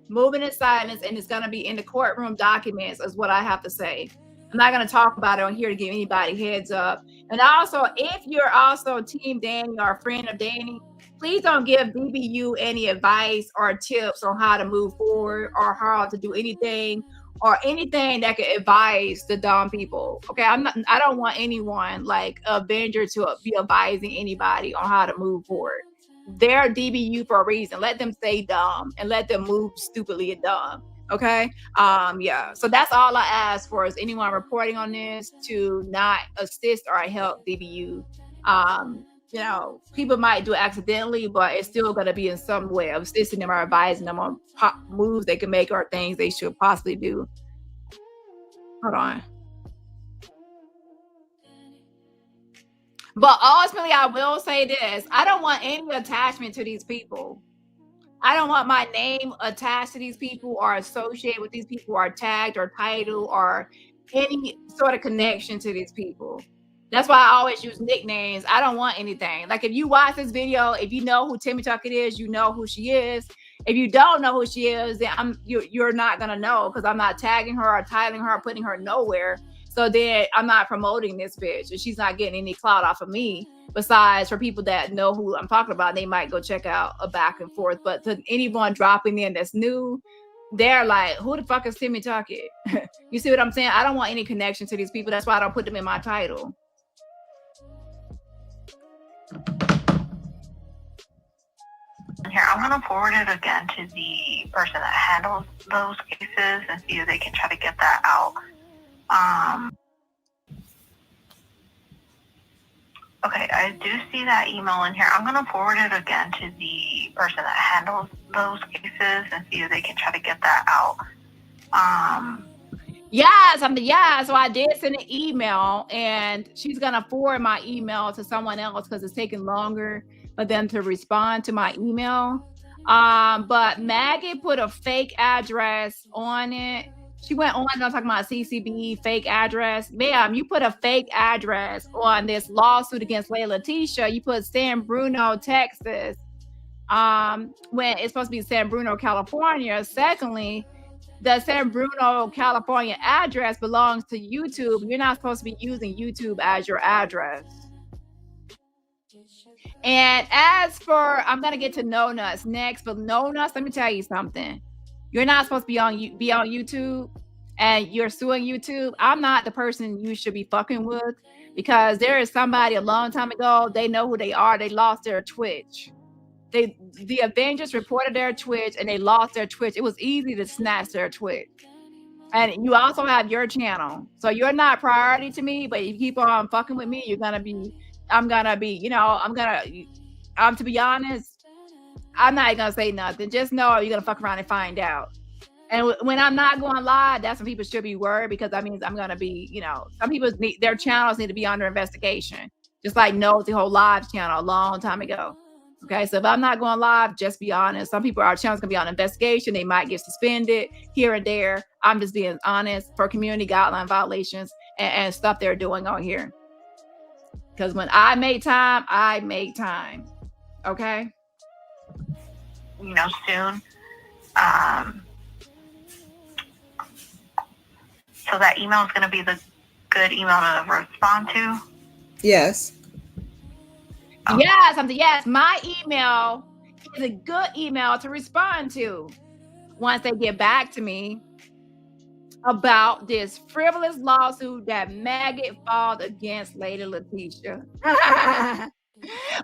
moving in silence, and it's going to be in the courtroom documents is what I have to say. I'm not going to talk about it on here to give anybody heads up. And also, if you're also Team Dani or a friend of Dani, please don't give DBU any advice or tips on how to move forward or how to do anything or anything that could advise the dumb people. Okay, I don't want anyone like Avenger to be advising anybody on how to move forward. They're DBU for a reason. Let them stay dumb and let them move stupidly and dumb. Okay. Yeah. So that's all I ask for, is anyone reporting on this to not assist or help DBU. You know, people might do it accidentally, but it's still going to be in some way of assisting them or advising them on moves they can make or things they should possibly do. Hold on. But ultimately, I will say this. I don't want any attachment to these people. I don't want my name attached to these people or associated with these people or tagged or titled or any sort of connection to these people. That's why I always use nicknames. I don't want anything. Like if you watch this video, if you know who Timmy Tuckett is, you know who she is. If you don't know who she is, then you're not going to know, because I'm not tagging her or titling her or putting her nowhere. So then I'm not promoting this bitch, and she's not getting any clout off of me. Besides, for people that know who I'm talking about, they might go check out a back and forth. But to anyone dropping in that's new, they're like, who the fuck is Timmy Tuckett? You see what I'm saying? I don't want any connection to these people. That's why I don't put them in my title.
Here, I'm going to forward it again to the person that handles those cases and see if they can try to get that out. Okay, I do see that email in here. I'm going to forward it again to the person that handles those cases and see if they can try to get that out.
Yeah, so I did send an email, and she's going to forward my email to someone else because it's taking longer for them to respond to my email. But Maggie put a fake address on it. She went on talking about CCB fake address. Ma'am, you put a fake address on this lawsuit against Layla Letitia. You put San Bruno, Texas, when it's supposed to be San Bruno, California. Secondly, the San Bruno, California address belongs to YouTube. You're not supposed to be using YouTube as your address. And as for, I'm going to get to No Nuts next, but No Nuts, let me tell you something. You're not supposed to be on YouTube, and you're suing YouTube. I'm not the person you should be fucking with, because there is somebody a long time ago, they know who they are. They lost their Twitch. The Avengers reported their Twitch and they lost their Twitch. It was easy to snatch their Twitch. And you also have your channel. So you're not priority to me, but if you keep on fucking with me, I'm gonna be, you know, to be honest, I'm not gonna say nothing. Just know you're gonna fuck around and find out. And when I'm not going live, that's when people should be worried, because that means I'm gonna be, you know, some people their channels need to be under investigation. Just like Nosy whole live channel a long time ago. Okay, so if I'm not going live, just be honest. Some people, our channel's gonna be on investigation. They might get suspended here and there. I'm just being honest for community guideline violations and stuff they're doing on here. Because when I make time, I make time. Okay.
You know, soon. So that email is going to be the good email to respond to?
Yes.
Okay.
Yes, my email is a good email to respond to once they get back to me about this frivolous lawsuit that Maggot filed against Lady Letitia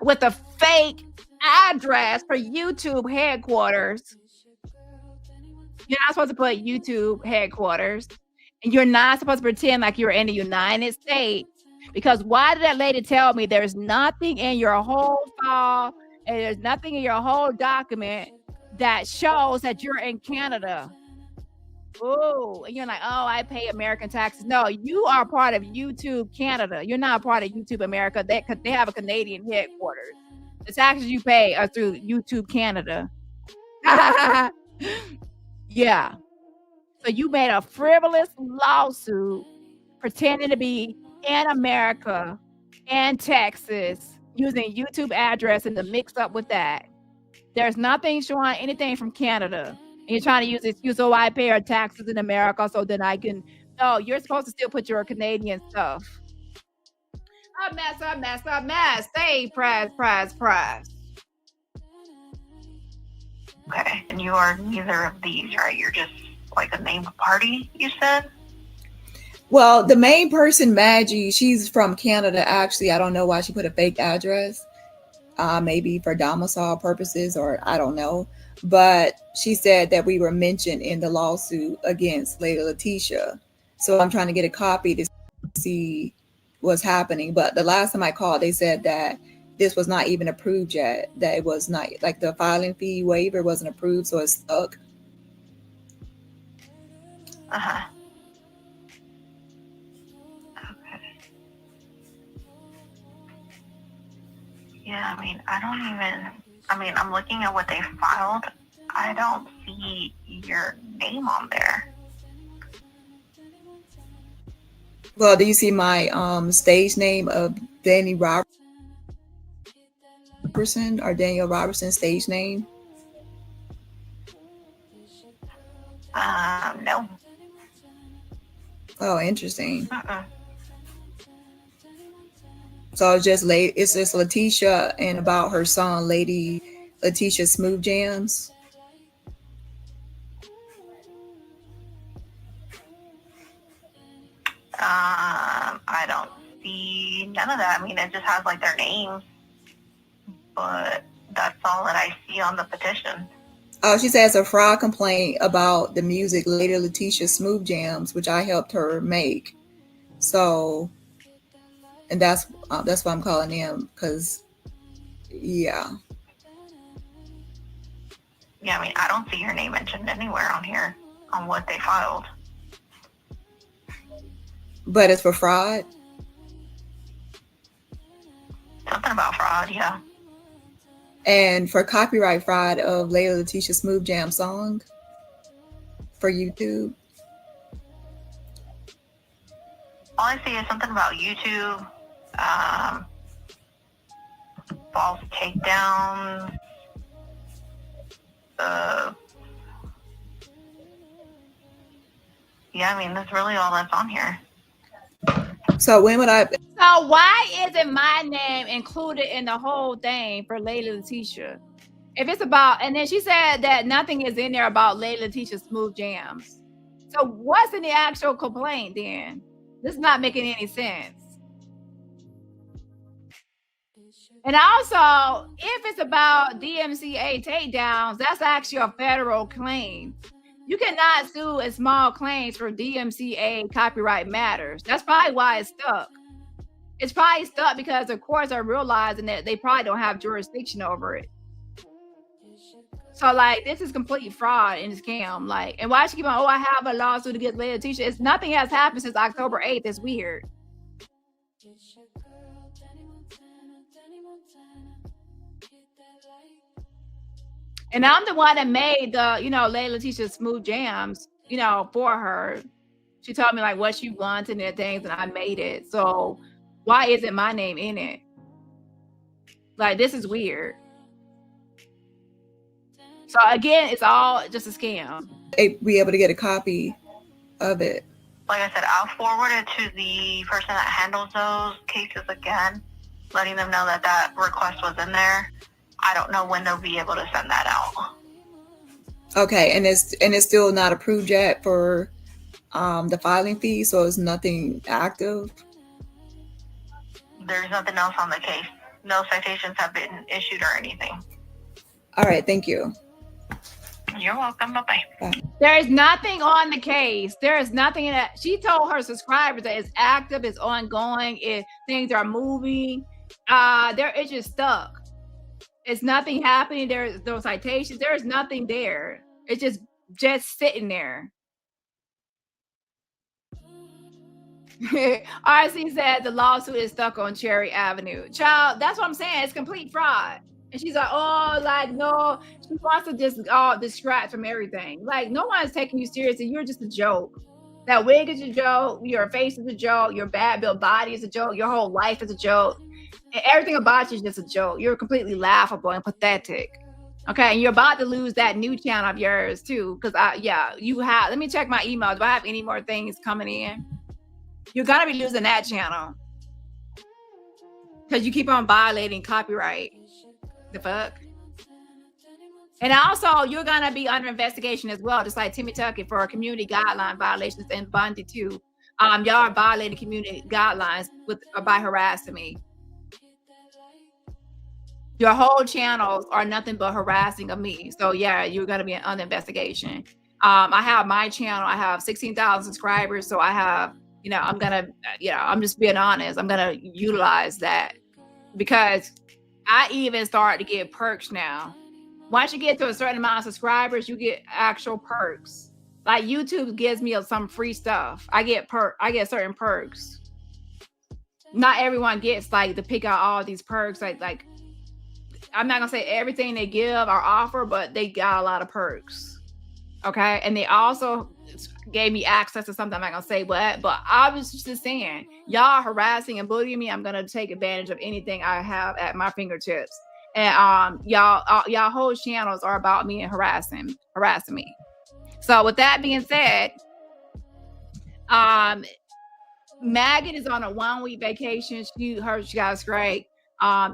with a fake address for YouTube headquarters. You're not supposed to put YouTube headquarters, and you're not supposed to pretend like you're in the United States. Because why did that lady tell me there's nothing in your whole file and there's nothing in your whole document that shows that you're in Canada? Oh, and you're like, oh, I pay American taxes. No, you are part of YouTube Canada. You're not part of YouTube America. They have a Canadian headquarters. The taxes you pay are through YouTube Canada. Yeah. So you made a frivolous lawsuit pretending to be in America and Texas using YouTube address and to mix up with that. There's nothing showing anything from Canada. And you're trying to use this excuse, oh, I pay our taxes in America, so then I can. No, you're supposed to still put your Canadian stuff. A mess. Stay press.
Okay, and you are neither of these, right? You're just like a name party, you said?
Well, the main person, Maggie, she's from Canada, actually. I don't know why she put a fake address. Maybe for domicile purposes, or I don't know. But she said that we were mentioned in the lawsuit against Lady Letitia. So I'm trying to get a copy to see what's happening. But the last time I called, they said that this was not even approved yet, that it was not, like the filing fee waiver wasn't approved, so it's stuck.
Uh-huh. Okay. Yeah, I'm looking at what they filed. I don't see your name on there.
Well, do you see my stage name of Dani Robertson, or Daniel Robertson stage name?
No.
Oh, interesting.
Uh-uh.
So it's just Letitia and about her song, Lady Letitia Smooth Jams.
I don't see none of that. I mean, it just has like their names, but that's all that I see on the petition.
Oh, she says a fraud complaint about the music Lady Letitia Smooth Jams, which I helped her make. So, and that's why I'm calling them, because, yeah.
Yeah, I mean, I don't see your name mentioned anywhere on here on what they filed.
But it's for fraud?
Something about fraud, yeah.
And for copyright fraud of Lady Letitia Smooth Jam song for YouTube?
All I see is something about YouTube, false takedown, yeah, I mean, that's really all that's on here.
So when would I...
So why isn't my name included in the whole thing for Lady Letitia? If it's about, and then she said that nothing is in there about Lady Letitia Smooth Jams. So what's in the actual complaint then? This is not making any sense. And also, if it's about DMCA takedowns, that's actually a federal claim. You cannot sue in small claims for DMCA copyright matters. That's probably why it's stuck. It's probably stuck because the courts are realizing that they probably don't have jurisdiction over it. So, like, this is complete fraud and scam. Like, and why she keep on, oh, I have a lawsuit against Layla Tisha. It's nothing has happened since October 8th. It's weird. And I'm the one that made the, Layla Tisha smooth jams, for her. She told me like what she wants and their things, and I made it. So why isn't my name in it? Like, this is weird. So again, it's all just a scam.
Be able to get a copy of it.
Like I said, I'll forward it to the person that handles those cases again, letting them know that that request was in there. I don't know when they'll be able to send that out.
Okay, and it's still not approved yet for the filing fee, so it's nothing active.
There's nothing else on the case. No citations have been issued or anything.
All right, thank you.
You're welcome. Bye-bye.
There is nothing on the case. There is nothing in that. She told her subscribers that it's active, it's ongoing, things are moving. It's just stuck. It's nothing happening. There's no citations. There's nothing there. It's just sitting there. RC said the lawsuit is stuck on Cherry Avenue. Child, that's what I'm saying. It's complete fraud. And she's like, oh, like, no. She wants to just distract from everything. Like, no one is taking you seriously. You're just a joke. That wig is a joke. Your face is a joke. Your bad built body is a joke. Your whole life is a joke. And everything about you is just a joke. You're completely laughable and pathetic. Okay, and you're about to lose that new channel of yours too. Because you have. Let me check my email. Do I have any more things coming in? You're gonna be losing that channel because you keep on violating copyright. The fuck. And also, you're gonna be under investigation as well, just like Timmy Tuckett for community guideline violations and Bundy too. Y'all are violating community guidelines by harassing me. Your whole channels are nothing but harassing of me. So yeah, you're gonna be under investigation. I have my channel. I have 16,000 subscribers. So I have, I'm just being honest. I'm gonna utilize that because I even start to get perks now. Once you get to a certain amount of subscribers, you get actual perks. Like YouTube gives me some free stuff. I get certain perks. Not everyone gets like to pick out all these perks. Like I'm not gonna say everything they give or offer, but they got a lot of perks. Okay, and they also gave me access to something. I'm not gonna say what, but I was just saying, y'all harassing and bullying me. I'm gonna take advantage of anything I have at my fingertips. And y'all whole channels are about me and harassing me. So with that being said, Maggot is on a 1-week vacation. She got us great.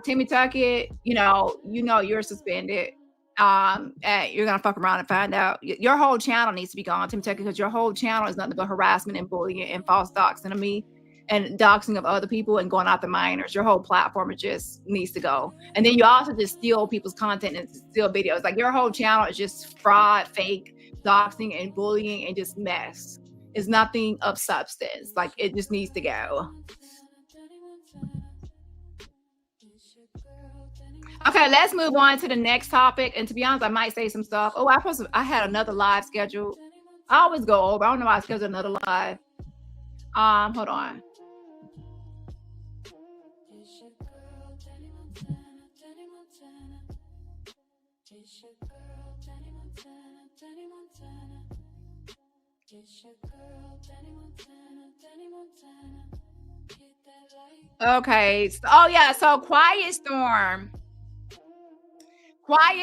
Timmy Tuckett, you're suspended. And you're gonna fuck around and find out. Your whole channel needs to be gone, Timmy Tuckett, because your whole channel is nothing but harassment and bullying and false doxing of me and doxing of other people and going after minors. Your whole platform just needs to go. And then you also just steal people's content and steal videos. Like your whole channel is just fraud, fake, doxing and bullying and just mess. It's nothing of substance. Like it just needs to go. Okay, let's move on to the next topic. And to be honest, I might say some stuff. Oh, I had another live scheduled. I always go over. I don't know why I scheduled another live. Hold on. Okay. So Quiet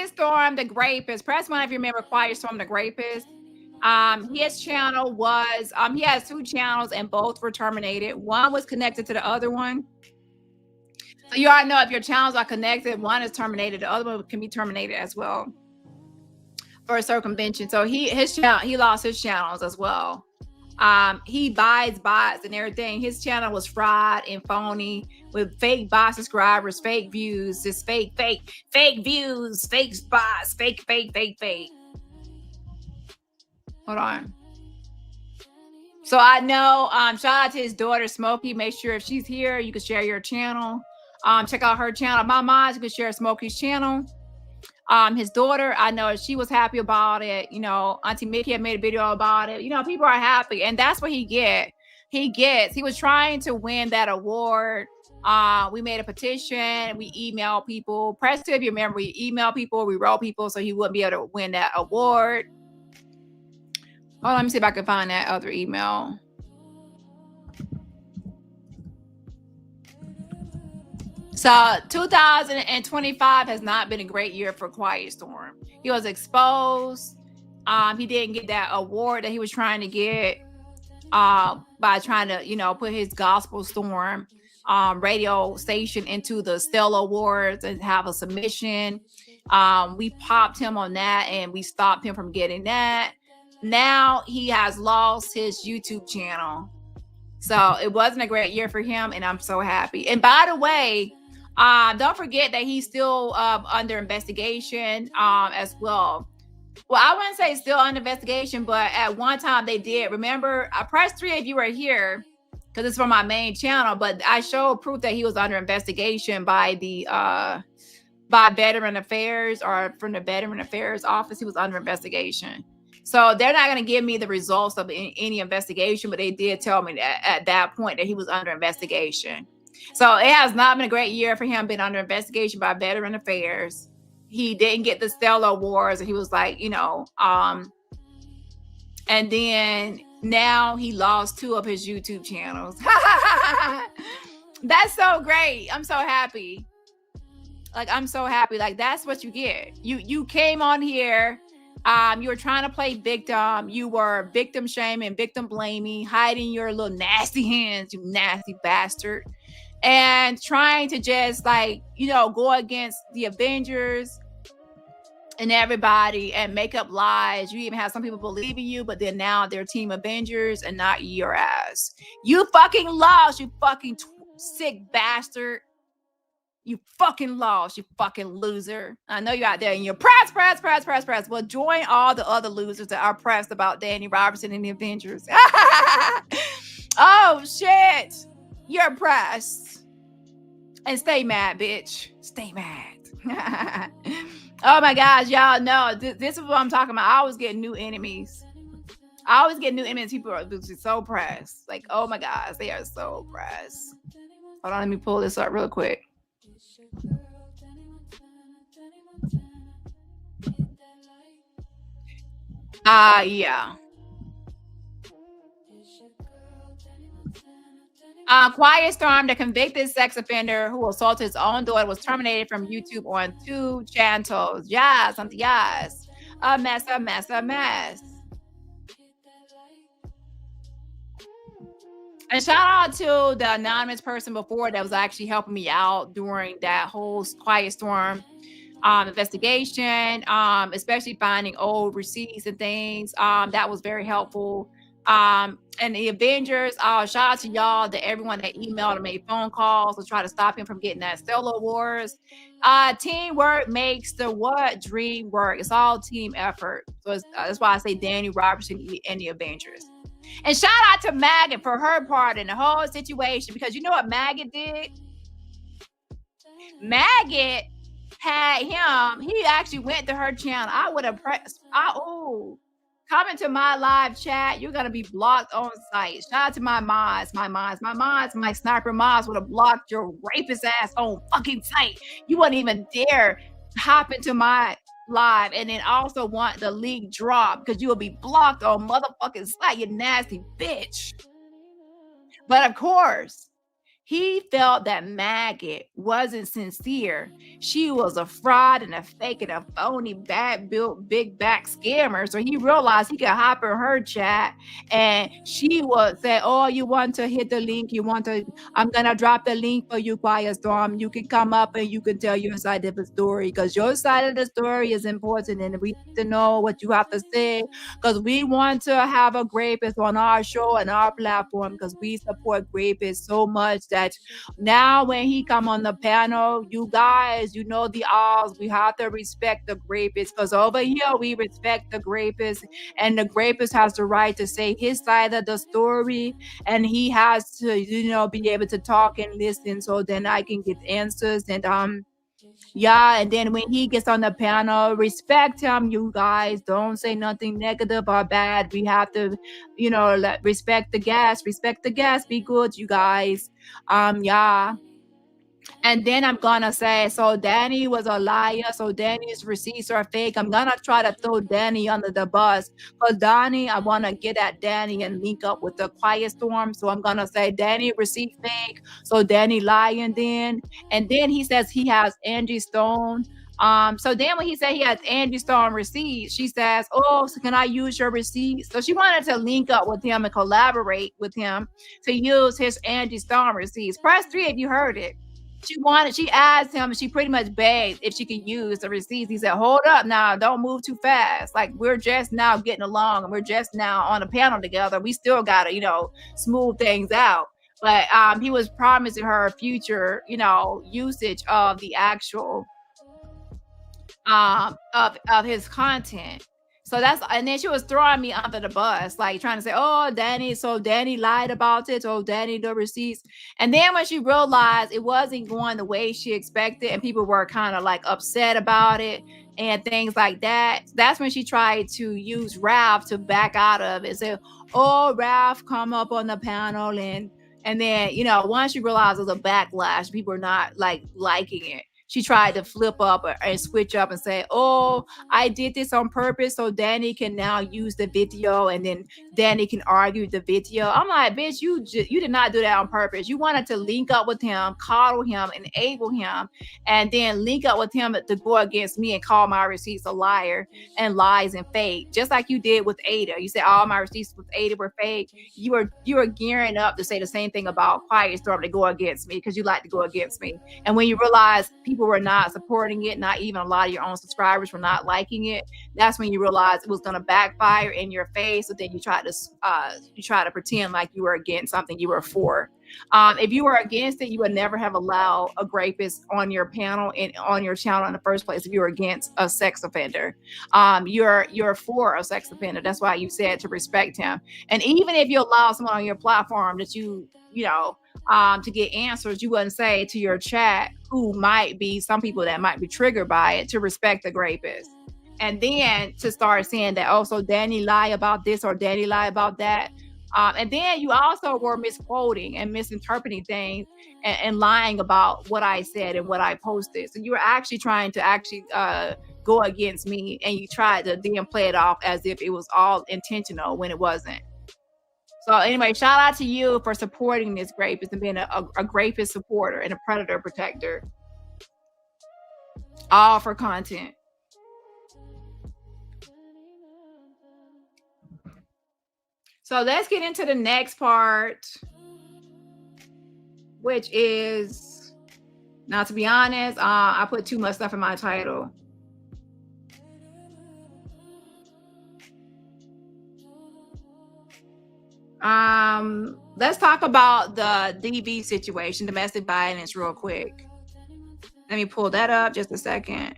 Storm, the Grapist. Press 1 if you remember Quiet Storm, the Grapist. His channel was, he has 2 channels and both were terminated. One was connected to the other one. So you already know if your channels are connected, one is terminated, the other one can be terminated as well for circumvention. So he lost his channels as well. He buys bots and everything. His channel was fraud and phony with fake bot subscribers, fake views, just fake views, fake bots, fake. Hold on. So I know, shout out to his daughter, Smokey. Make sure if she's here, you can share your channel. Check out her channel. My mom, you can share Smokey's channel. His daughter, I know she was happy about it. You know, Auntie Mickey had made a video about it. You know, people are happy, and that's what he was trying to win that award. We made a petition. We emailed people. Press 2, if you remember, we emailed people, we wrote people so he wouldn't be able to win that award. Oh, let me see if I can find that other email. So 2025 has not been a great year for Quiet Storm. He was exposed. He didn't get that award that he was trying to get by trying to, you know, put his Gospel Storm radio station into the Stella Awards and have a submission. We popped him on that and we stopped him from getting that. Now he has lost his YouTube channel. So it wasn't a great year for him, and I'm so happy. And by the way, don't forget that he's still under investigation as well. Well, I wouldn't say still under investigation, but at one time they did. Remember, I pressed 3 if you were here, because it's from my main channel, but I showed proof that he was under investigation by the by Veteran Affairs, or from the Veteran Affairs office. He was under investigation. So they're not going to give me the results of any investigation, but they did tell me that at that point that he was under investigation. So it has not been a great year for him being under investigation by Veteran Affairs. He didn't get the Stella Awards, and he was like, you know, and then now he lost 2 of his YouTube channels. That's so great. I'm so happy. Like, I'm so happy. Like, that's what you get. You came on here. You were trying to play victim. You were victim shaming, victim blaming, hiding your little nasty hands, you nasty bastard. And trying to just, like, you know, go against the Avengers and everybody and make up lies. You even have some people believing you, but then now they're Team Avengers and not your ass. You fucking lost, you fucking sick bastard. You fucking lost, you fucking loser. I know you're out there and you're press. Well, join all the other losers that are pressed about Dani Robertson and the Avengers. Oh, shit. You're pressed. And stay mad, bitch. Stay mad. Oh, my gosh. Y'all know. This is what I'm talking about. I always get new enemies. People are just so pressed. Like, oh, my gosh. They are so pressed. Hold on. Let me pull this up real quick. Yeah. Quiet Storm, the convicted sex offender who assaulted his own daughter, was terminated from YouTube on 2 channels. Yes, yes. A mess. And shout out to the anonymous person before that was actually helping me out during that whole Quiet Storm investigation, especially finding old receipts and things. That was very helpful. And the Avengers, shout out to y'all, to everyone that emailed and made phone calls to try to stop him from getting that Stella Awards. Teamwork makes the dream work. It's all team effort. So that's why I say Dani Robertson and the Avengers. And shout out to Maggot for her part in the whole situation, because you know what Maggot did? Maggot had him. He actually went to her channel. I would have pressed. Comment to my live chat. You're gonna be blocked on site. Shout out to my mods, my sniper mods would have blocked your rapist ass on fucking site. You wouldn't even dare hop into my live and then also want the league drop, because you will be blocked on motherfucking site, you nasty bitch. But of course, He felt that Maggot wasn't sincere. She was a fraud and a fake and a phony, bad-built, big-back scammer. So he realized he could hop in her chat and she would say, oh, you want to hit the link? I'm going to drop the link for you, Quiet Storm. You can come up and you can tell your side of the story because your side of the story is important and we need to know what you have to say because we want to have a rapist on our show and our platform because we support rapists so much that now when he come on the panel, you guys, you know the odds. We have to respect the rapist because over here we respect the rapist, and the rapist has the right to say his side of the story, and he has to, you know, be able to talk and listen so then I can get answers. And yeah, and then when he gets on the panel, respect him, you guys. Don't say nothing negative or bad. We have to, you know, respect the guest. Respect the guest. Be good, you guys. Yeah. And then I'm gonna say, so Dani was a liar, so Dani's receipts are fake. I'm gonna try to throw Dani under the bus. Because Dani, I wanna get at Dani and link up with the Quiet Storm. So I'm gonna say Dani receipt fake, so Dani lying then. And then he says he has Angie Stone. So then when he said he has Angie Stone receipts, she says, oh, so can I use your receipts? So she wanted to link up with him and collaborate with him to use his Angie Stone receipts. Press 3 if you heard it. She asked him, she pretty much begged if she could use the receipts. He said, hold up now, don't move too fast. Like, we're just now getting along and we're just now on a panel together. We still gotta, you know, smooth things out. But he was promising her future, you know, usage of the actual of his content. So that's, and then she was throwing me under the bus, like trying to say, oh, Dani, so Dani lied about it. Oh, Dani, the receipts. And then when she realized it wasn't going the way she expected and people were kind of like upset about it and things like that, that's when she tried to use Ralph to back out of it. Say, oh, Ralph, come up on the panel. And then, you know, once she realized it was a backlash, people were not like liking it. She tried to flip up and switch up and say, oh, I did this on purpose so Dani can now use the video and then Dani can argue the video. I'm like, bitch, you did not do that on purpose. You wanted to link up with him, coddle him, enable him, and then link up with him to go against me and call my receipts a liar and lies and fake, just like you did with Ada. You said all my receipts with Ada were fake. You were gearing up to say the same thing about Quiet Storm to go against me because you like to go against me. And when you realize people were not supporting it, not even a lot of your own subscribers were not liking it, that's when you realized it was going to backfire in your face. So then you try to pretend like you were against something you were for. If you were against it, you would never have allowed a rapist on your panel and on your channel in the first place. If you were against a sex offender, you're for a sex offender. That's why you said to respect him. And even if you allow someone on your platform that you know to get answers, you wouldn't say to your chat, who might be some people that might be triggered by it, to respect the rapist. And then to start saying that, oh, so Dani lie about this or Dani lie about that. And then you also were misquoting and misinterpreting things and lying about what I said and what I posted. So you were actually trying to go against me, and you tried to then play it off as if it was all intentional when it wasn't. So anyway, shout out to you for supporting this rapist and being a rapist supporter and a predator protector. All for content. So let's get into the next part, which is, now to be honest, I put too much stuff in my title. Let's talk about the DV situation, domestic violence, real quick. Let me pull that up just a second.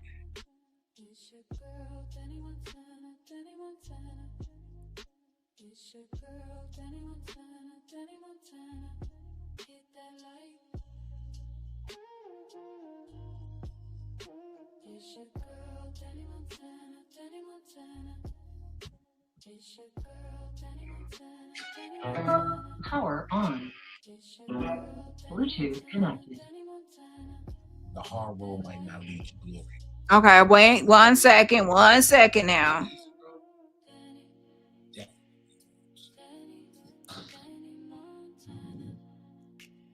Power on. Bluetooth connected.
The hard road might not lead to glory.
Okay, wait 1 second. 1 second now.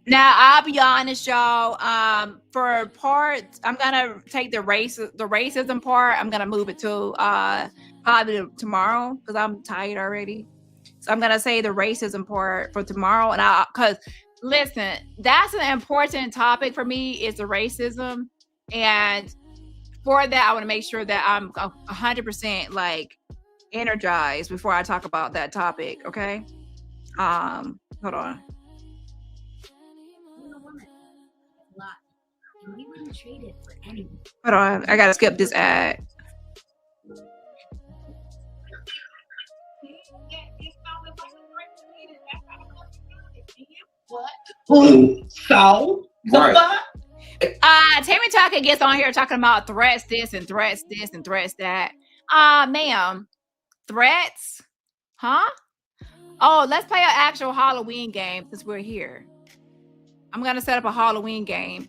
Now I'll be honest, y'all. For parts, I'm gonna take the racism part. I'm gonna move it to probably tomorrow because I'm tired already. So I'm gonna say the racism part for tomorrow, and because listen, that's an important topic for me is the racism, and for that I want to make sure that I'm 100% like energized before I talk about that topic. Okay. Hold on.
We wouldn't trade it for anything.
Hold on, I gotta skip this ad.
So
Right.
Tammy Tucker gets on here talking about threats this and threats this and threats that. Ma'am, threats? Huh? Oh, let's play an actual Halloween game since we're here. I'm gonna set up a Halloween game.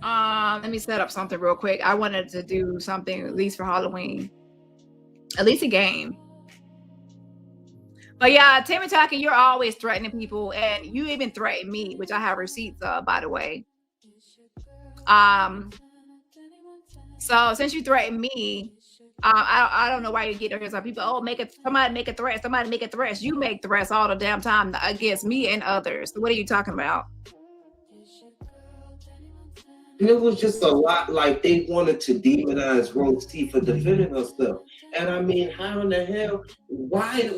Let me set up something real quick. I wanted to do something at least for Halloween. At least a game. But yeah, Tammy Tucker, you're always threatening people, and you even threatened me, which I have receipts of, by the way. So since you threatened me, I don't know why you get here. Some people, somebody make a threat, somebody make a threat. You make threats all the damn time against me and others. So what are you talking about?
And it was just a lot like they wanted to demonize Rose T for defending herself. And I mean, how in the hell, why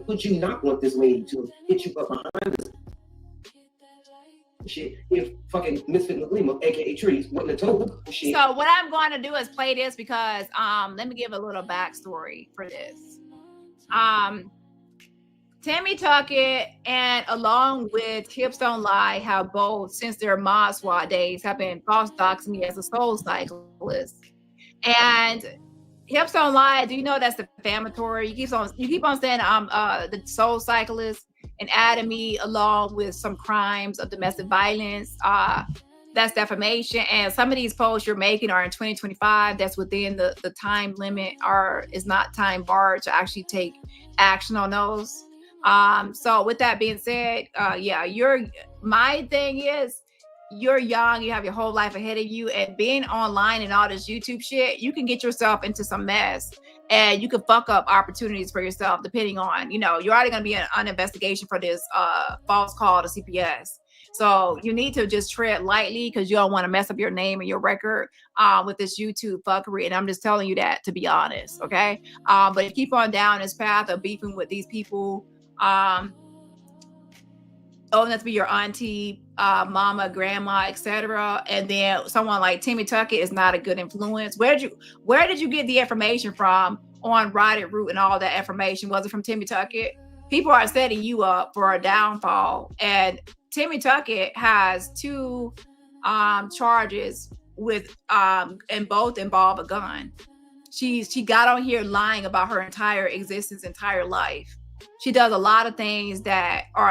would you not want this lady to hit you up behind this shit if fucking Misfit Lima, aka Trees, wouldn't have told her shit?
So what I'm going to do is play this because let me give a little backstory for this. Tammy Tucker and along with Hips Don't Lie have both, since their Mod Squad days, have been false doxing me as a soul cyclist. And Hips Don't Lie, do you know that's defamatory? You keep on saying I'm the soul cyclist and adding me along with some crimes of domestic violence. That's defamation. And some of these posts you're making are in 2025. That's within the time limit, or is not time barred to actually take action on those. So with that being said, yeah, my thing is you're young, you have your whole life ahead of you, and being online and all this YouTube shit, you can get yourself into some mess and you can fuck up opportunities for yourself depending on, you're already going to be on investigation for this false call to CPS. So you need to just tread lightly because you don't want to mess up your name and your record with this YouTube fuckery. And I'm just telling you that, to be honest. Okay. But if you keep on down this path of beefing with these people, owning to be your auntie, mama, grandma, etc., and then someone like Tammy Tucker is not a good influence. Where did you get the information from on Rotted Root and all that information? Was it from Tammy Tucker? People are setting you up for a downfall, and Tammy Tucker has 2 charges with and both involve a gun. She got on here lying about her entire existence, entire life. She does a lot of things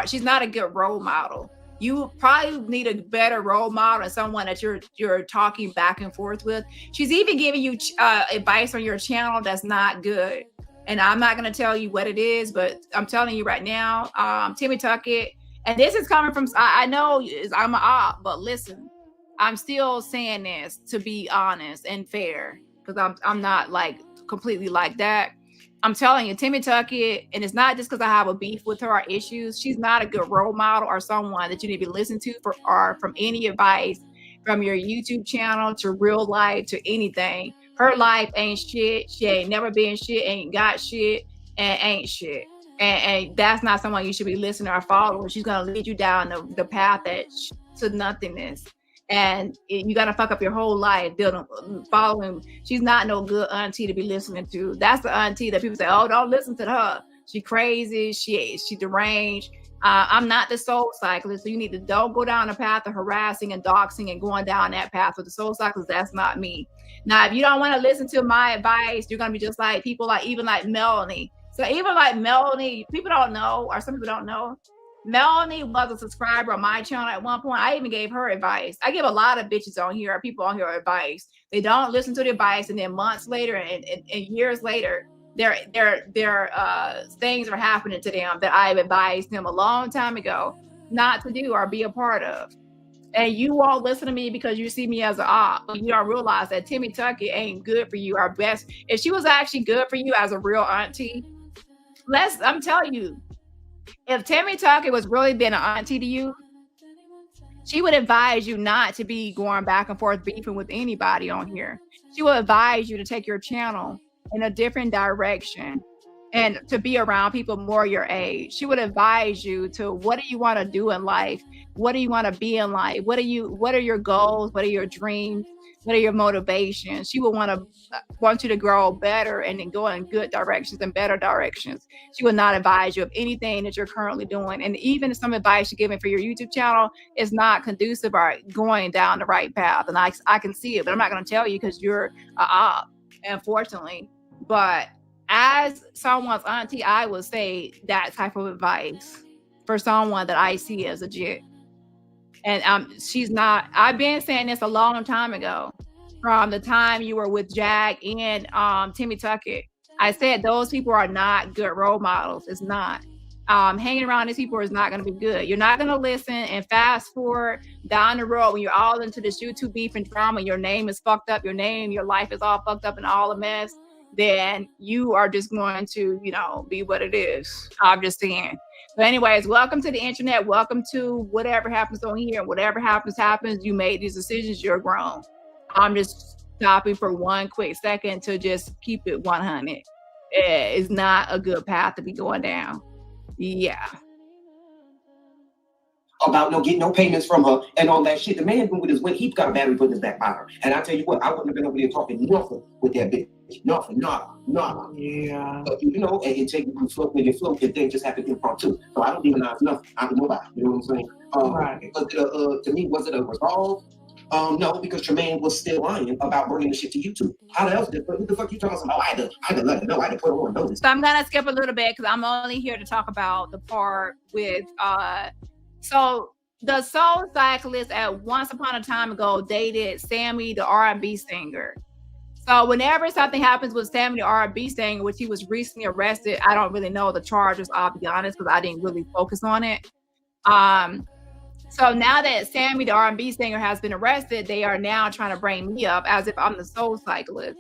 she's not a good role model. You probably need a better role model and someone that you're talking back and forth with. She's even giving you advice on your channel that's not good. And I'm not going to tell you what it is, but I'm telling you right now, Tammy Tucker, and this is coming from, I know I'm an op, but listen, I'm still saying this to be honest and fair, because I'm not like completely like that. I'm telling you, Tammy Tucker, and it's not just because I have a beef with her or issues. She's not a good role model or someone that you need to listen to or from any advice, from your YouTube channel to real life to anything. Her life ain't shit. She ain't never been shit, ain't got shit, and ain't shit. And that's not someone you should be listening or following. She's going to lead you down the path to nothingness. And you got to fuck up your whole life following. She's not no good auntie to be listening to. That's the auntie that people say, oh, don't listen to her. She crazy. She deranged. I'm not the soul cyclist. So you need to don't go down the path of harassing and doxing and going down that path with the soul cyclist. That's not me. Now, if you don't want to listen to my advice, you're going to be just like people even like Melanie. So even like Melanie, people don't know, or some people don't know, Melanie was a subscriber on my channel at one point. I even gave her advice. I give a lot of bitches on here, people on here advice. They don't listen to the advice, and then months later and years later, things are happening to them that I've advised them a long time ago not to do or be a part of. And you won't listen to me because you see me as an op, but you don't realize that Timmy Tuckett ain't good for you. Our best, if she was actually good for you as a real auntie, I'm telling you, if Timmy Tuckett was really being an auntie to you, she would advise you not to be going back and forth beefing with anybody on here. She will advise you to take your channel in a different direction and to be around people more your age. She would advise you to, what do you want to do in life? What do you want to be in life? What are your goals? What are your dreams? What are your motivations? She will want you to grow better and then go in good directions and better directions. She will not advise you of anything that you're currently doing. And even some advice you're giving for your YouTube channel is not conducive or going down the right path. And I can see it, but I'm not going to tell you because you're a op, unfortunately. But as someone's auntie, I would say that type of advice for someone that I see as legit. And she's not. I've been saying this a long time ago, from the time you were with Jack and Timmy Tuckett. I said those people are not good role models. It's not. Hanging around these people is not going to be good. You're not going to listen, and fast forward down the road when you're all into this YouTube beef and drama, your name is fucked up, your life is all fucked up and all a mess, then you are just going to, be what it is. I'm just saying. But anyways, welcome to the internet. Welcome to whatever happens on here. Whatever happens. You made these decisions. You're grown. I'm just stopping for one quick second to just keep it 100. It's not a good path to be going down. Yeah.
About getting no payments from her and all that shit. The man who with his went, he got a battery put in his back pocket. And I tell you what, I wouldn't have been over there talking nothing with that bitch. Nothing, nada.
Yeah.
But, and take you float with your float, and things just happen impromptu. So I don't even know nothing. I don't know about it. You know what I'm saying?
Right.
But to me, was it a resolve? No, because Tremaine was still lying about bringing the shit to YouTube. How the else did what the fuck you talking about? I had to let her know. I had to put her on notice.
So I'm gonna skip a little bit because I'm only here to talk about the part with so the Soul Cyclist at once upon a time ago dated Sammy the R&B singer. So whenever something happens with Sammy the R&B singer, which he was recently arrested, I don't really know the charges, I'll be honest, because I didn't really focus on it. So now that Sammy the R&B singer has been arrested, they are now trying to bring me up as if I'm the Soul Cyclist.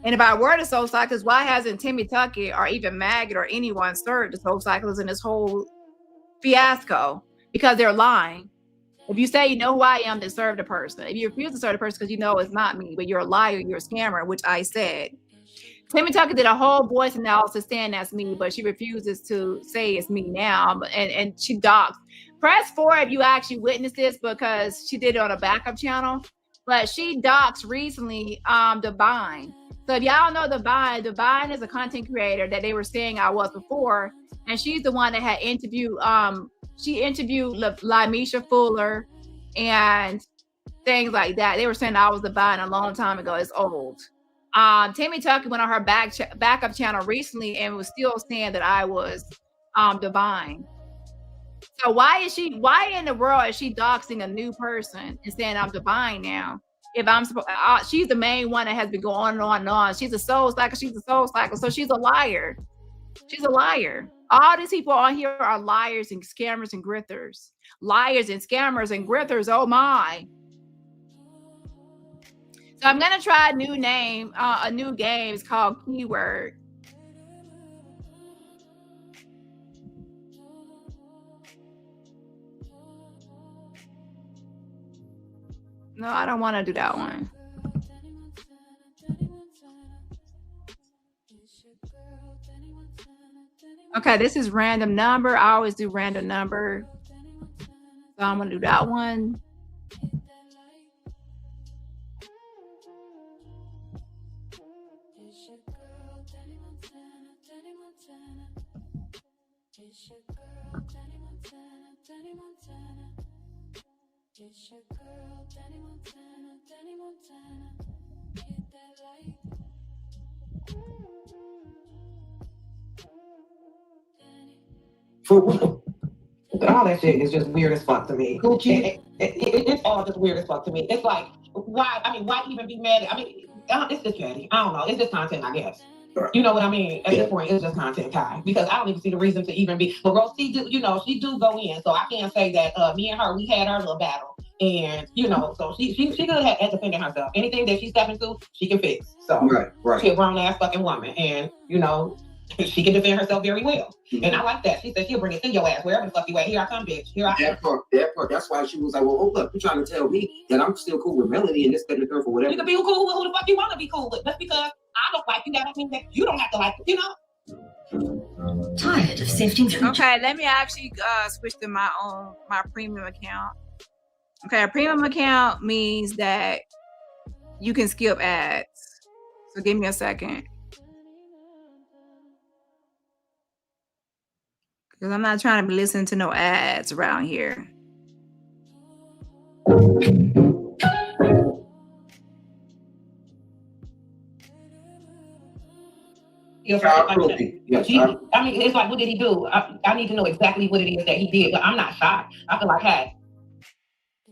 And if I were the Soul Cyclist, why hasn't Timmy Tuckett or even Maggot or anyone served the Soul Cyclist in this whole fiasco? Because they're lying. If you say you know who I am, then serve the person. If you refuse to serve the person because you know it's not me, but you're a liar, you're a scammer, which I said. Timmy Tuckett did a whole voice analysis saying that's me, but she refuses to say it's me now. And she doxed. Press 4 if you actually witnessed this, because she did it on a backup channel. But she doxed recently Divine. So if y'all know Divine is a content creator that they were saying I was before. And she's the one that had interviewed she interviewed Lamisha Fuller and things like that. They were saying I was Divine a long time ago. It's old. Timmy Tuckett went on her backup channel recently and was still saying that I was Divine. So why in the world is she doxing a new person and saying I'm Divine now? If I'm supposed, she's the main one that has been going on and on. She's a soul cycle. So she's a liar. She's a liar. All these people on here are liars and scammers and grifters. Liars and scammers and grifters. Oh my. So I'm going to try a new name, a new game. It's called Keyword. No, I don't want to do that one. Okay, this is random number. I always do random number. So I'm going to do that one.
For real. All that shit is just weird as fuck to me. It's all just weird as fuck to me. It's like, why even be mad? I mean, it's just petty. I don't know. It's just content, I guess. You know what I mean? At this point, it's just content time because I don't even see the reason to even be. But Rose, she do go in, so I can't say that me and her we had our little battle, and so she could have defended herself. Anything that she stepped into, she can fix. So
right.
She's a grown ass fucking woman, and she can defend herself very well. Mm-hmm. And I like that. She said she'll bring it to your ass wherever the fuck you at. Here I come, bitch. Here I come.
That part. That's why she was like, well, hold up, you're trying to tell me that I'm still cool with Melody and this, that, and the third for whatever.
You can be cool with who the fuck you want to be cool with. Just because I don't like you, that don't mean that you don't have to like it,
Tired of sifting through.
Okay, let me actually switch to my premium account. Okay, a premium account means that you can skip ads. So give me a second. Because I'm not trying to be listening to no ads around here.
Yes, I mean, it's like, what did he do? I need to know exactly what it is that he did, but I'm not shocked. I feel like, hey.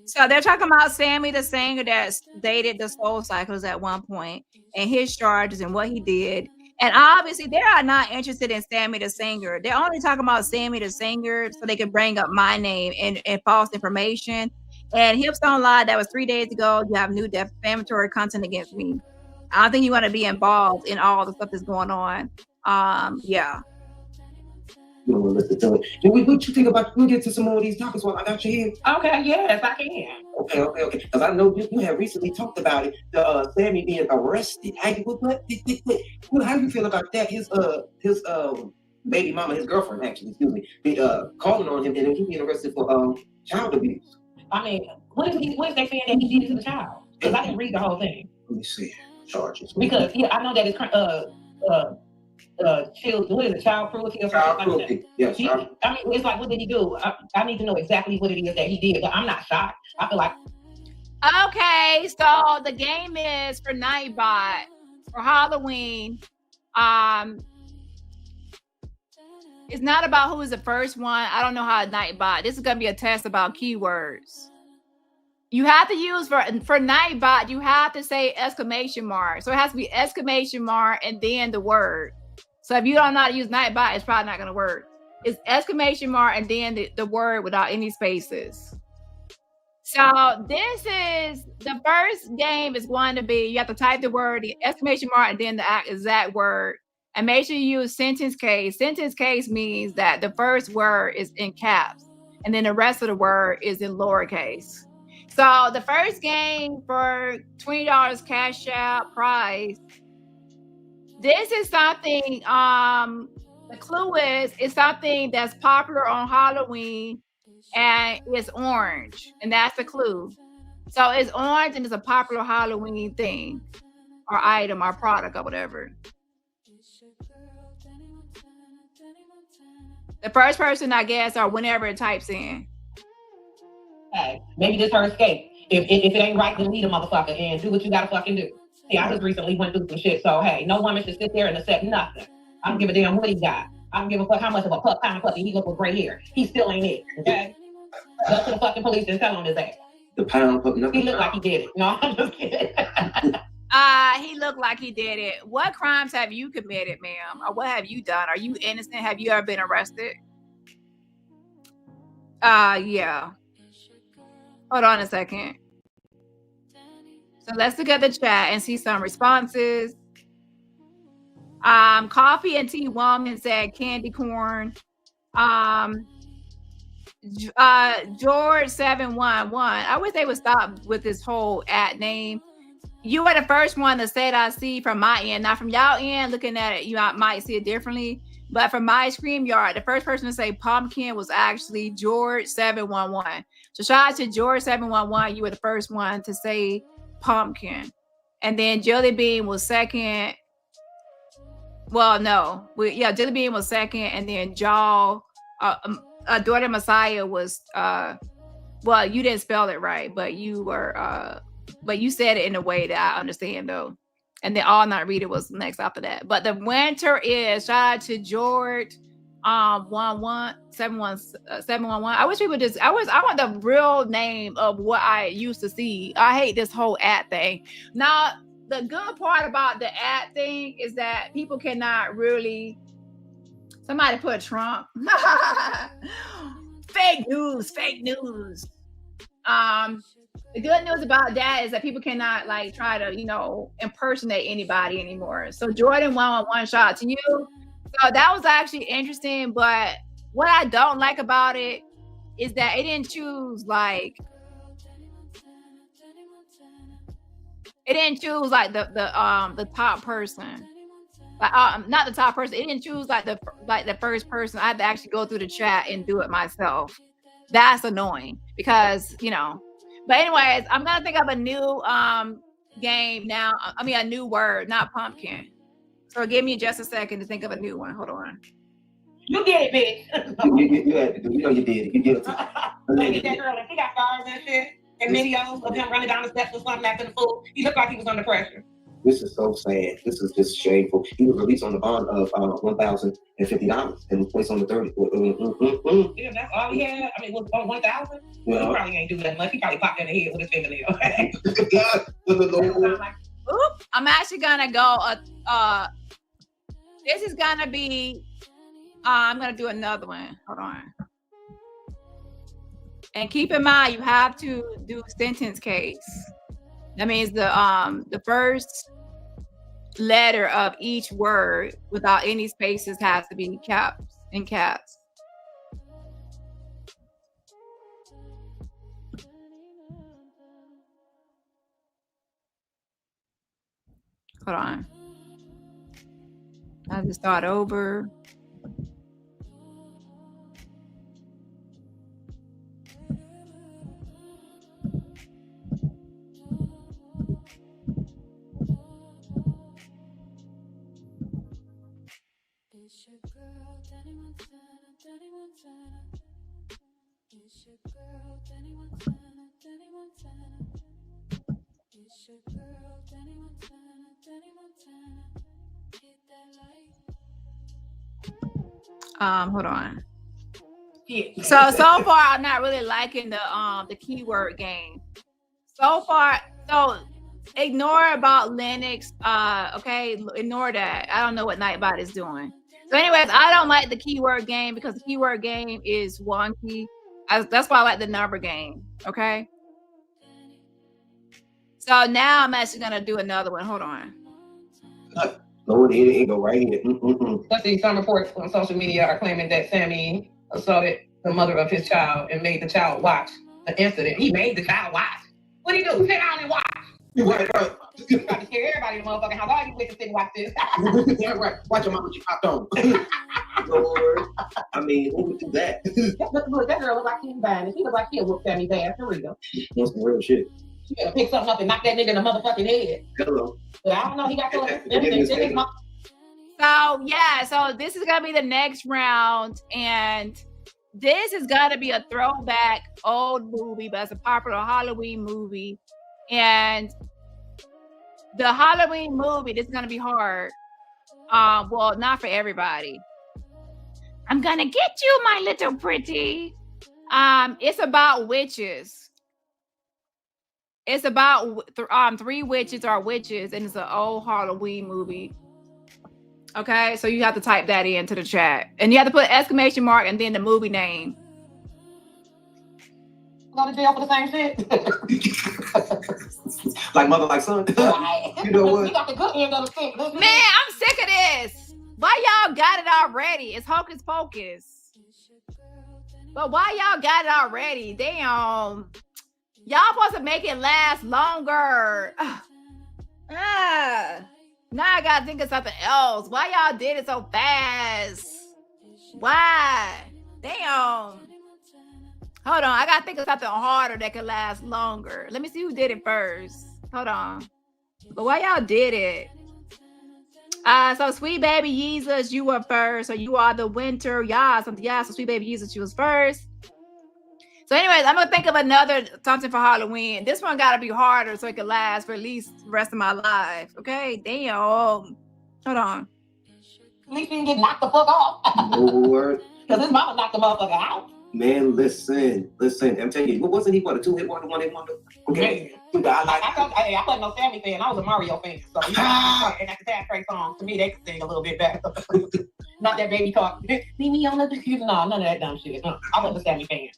So they're talking about Sammy the singer that dated the Soul Cycles at one point and his charges and what he did. And obviously, they are not interested in Sammy the singer. They're only talking about Sammy the singer so they can bring up my name and false information. And Hips Don't Lie, that was 3 days ago. You have new defamatory content against me. I don't think you want to be involved in all the stuff that's going on. Yeah.
You don't want to listen to it. What you think about? We'll get to some more of these topics while I got you here.
Okay, yes, I can.
Okay. Because I know you have recently talked about it. Sammy being arrested. How you feel about that? His baby mama, his girlfriend, actually, calling on him and then he being arrested for child abuse.
I mean, what is they saying that he did to the child? Because I didn't read the whole thing.
Let me see. Charges.
Because I know that it's child cruelty or something.
Child cruelty. Yes.
I mean, it's like, what did he do? I need to know exactly what it is that he did, but I'm not shocked. I feel like.
Okay, so the game is for Nightbot for Halloween. It's not about who is the first one. I don't know how Nightbot. This is gonna be a test about keywords. You have to use for Nightbot, you have to say exclamation mark. So it has to be exclamation mark and then the word. So if you don't know how to use Nightbot, it's probably not going to work. It's exclamation mark and then the word without any spaces. So this is the first game is going to be, you have to type the word, the exclamation mark, and then the exact word. And make sure you use sentence case. Sentence case means that the first word is in caps and then the rest of the word is in lowercase. So the first game for $20 cash out prize. This is something, the clue is, it's something that's popular on Halloween and it's orange. And that's the clue. So it's orange and it's a popular Halloween thing or item or product or whatever. The first person, I guess, or whenever it types in.
Hey, maybe this her escape. If it ain't right, then lead a motherfucker and do what you gotta fucking do. See, I just recently went through some shit, so hey, no woman should sit there and accept nothing. I don't give a damn what he got. I don't give a fuck how much of a kind of puppy he look with gray hair. He still ain't it, okay? Go to the fucking police and tell him his ass.
The pound puppy.
He looked like he did it. No, I'm just kidding.
He looked like he did it. What crimes have you committed, ma'am? Or what have you done? Are you innocent? Have you ever been arrested? Yeah. Hold on a second. So let's look at the chat and see some responses. Coffee and Tea Woman said candy corn. George 711. I wish they would stop with this whole ad name. You were the first one to say it. I see from my end. Now from y'all end, looking at it, you might see it differently. But from my StreamYard, the first person to say pumpkin was actually George 711. So shout out to George 711. You were the first one to say pumpkin. And then Jelly Bean was second. Well, no. Jelly Bean was second. And then Daughter Messiah was, well, you didn't spell it right, but you were, but you said it in a way that I understand though. And then All Not Read It was next after that. But the winter is, shout out to George 711. I wish we would just, I want the real name of what I used to see. I hate this whole ad thing. Now, the good part about the ad thing is that people cannot really. Somebody put Trump. Fake news. The good news about that is that people cannot like try to, impersonate anybody anymore. So Jordan won with one shot to you. So that was actually interesting. But what I don't like about it is that it didn't choose like the top person. Not the top person. It didn't choose like the first person. I had to actually go through the chat and do it myself. That's annoying because But anyways, I'm gonna think of a new game now. I mean, a new word, not pumpkin. So give me just a second to think of a new one. Hold on.
You did it, bitch.
You had to do. You know you did it. You did it.
Look at that girl. He got scars and shit. And videos of him running down the steps or something after the fool. He looked like he was under pressure.
This is so sad. This is just shameful. He was released on the bond of $1,050 and placed on the 30.
Yeah, that's all he had. I mean, was on 1,000. Well, he probably ain't do that much. He probably popped in the head with his fingernail.
I'm actually gonna go. This is gonna be. I'm gonna do another one. Hold on. And keep in mind, you have to do sentence case. That means the first letter of each word without any spaces has to be in caps. Hold on. I have to start over.
It's your girl, Dani Montana, Dani Montana. It's your girl, Dani Montana, Dani Montana. It's your girl, Dani Montana, Dani Montana. Hit that light.
Hold on. So far I'm not really liking the keyword game. So far, so ignore about Linux. Okay, ignore that. I don't know what Nightbot is doing. So anyways, I don't like the keyword game because the keyword game is wonky. That's why I like the number game. Okay. So now I'm actually gonna do another one. Hold on.
Lord, it go right here.
Let's see. Some reports on social media are claiming that Sammy assaulted the mother of his child and made the child watch the incident. He made the child watch. What do you do? Sit down and watch.
Right.
You got to scare everybody in the motherfucking house. All you witnesses didn't watch this.
Yeah, right. Watch your mama, she popped on. Lord, I mean, who would do that?
That girl looked like she was buying it. She looked like she whooped Sammy's ass for real.
That's some real shit.
She better pick something up and knock that nigga in the motherfucking head.
Hello.
But I don't know. He got to
So yeah, so this is gonna be the next round, and this is gonna be a throwback old movie, but it's a popular Halloween movie. And the Halloween movie, this is gonna be hard. Well, not for everybody. I'm gonna get you, my little pretty. It's about witches. It's about three witches are witches, and it's an old Halloween movie. Okay, so you have to type that into the chat, and you have to put exclamation mark and then the movie name.
Go to jail for the same shit.
Like mother, like son.
Right.
You know what?
You got the good end of the stick.
Man, I'm sick of this. Why y'all got it already? It's hocus pocus. But why y'all got it already? Damn. Y'all supposed to make it last longer. Now I gotta think of something else. Why y'all did it so fast? Why? Damn. Hold on. I gotta think of something harder that could last longer. Let me see who did it first. Hold on. But why y'all did it? So Sweet Baby Jesus, you were first. So you are the winter. Yeah, something. Yeah, so Sweet Baby Jesus, you was first. So anyways, I'm gonna think of another something for Halloween. This one gotta be harder so it can last for at least the rest of my life. Okay, damn. Hold on.
At least you didn't get knocked the fuck off.
Lord.
Because his mama knocked the motherfucker out.
Man, listen. I'm telling you, what wasn't he? What, a 2-hit wonder, 1-hit wonder? Okay.
I wasn't no Sammy fan. I was a Mario fan. So and that's the Tag Craig song. To me, they could sing a little bit better. Not that baby talk. Leave me on the computer. No, none of that dumb shit. I wasn't a Sammy fan.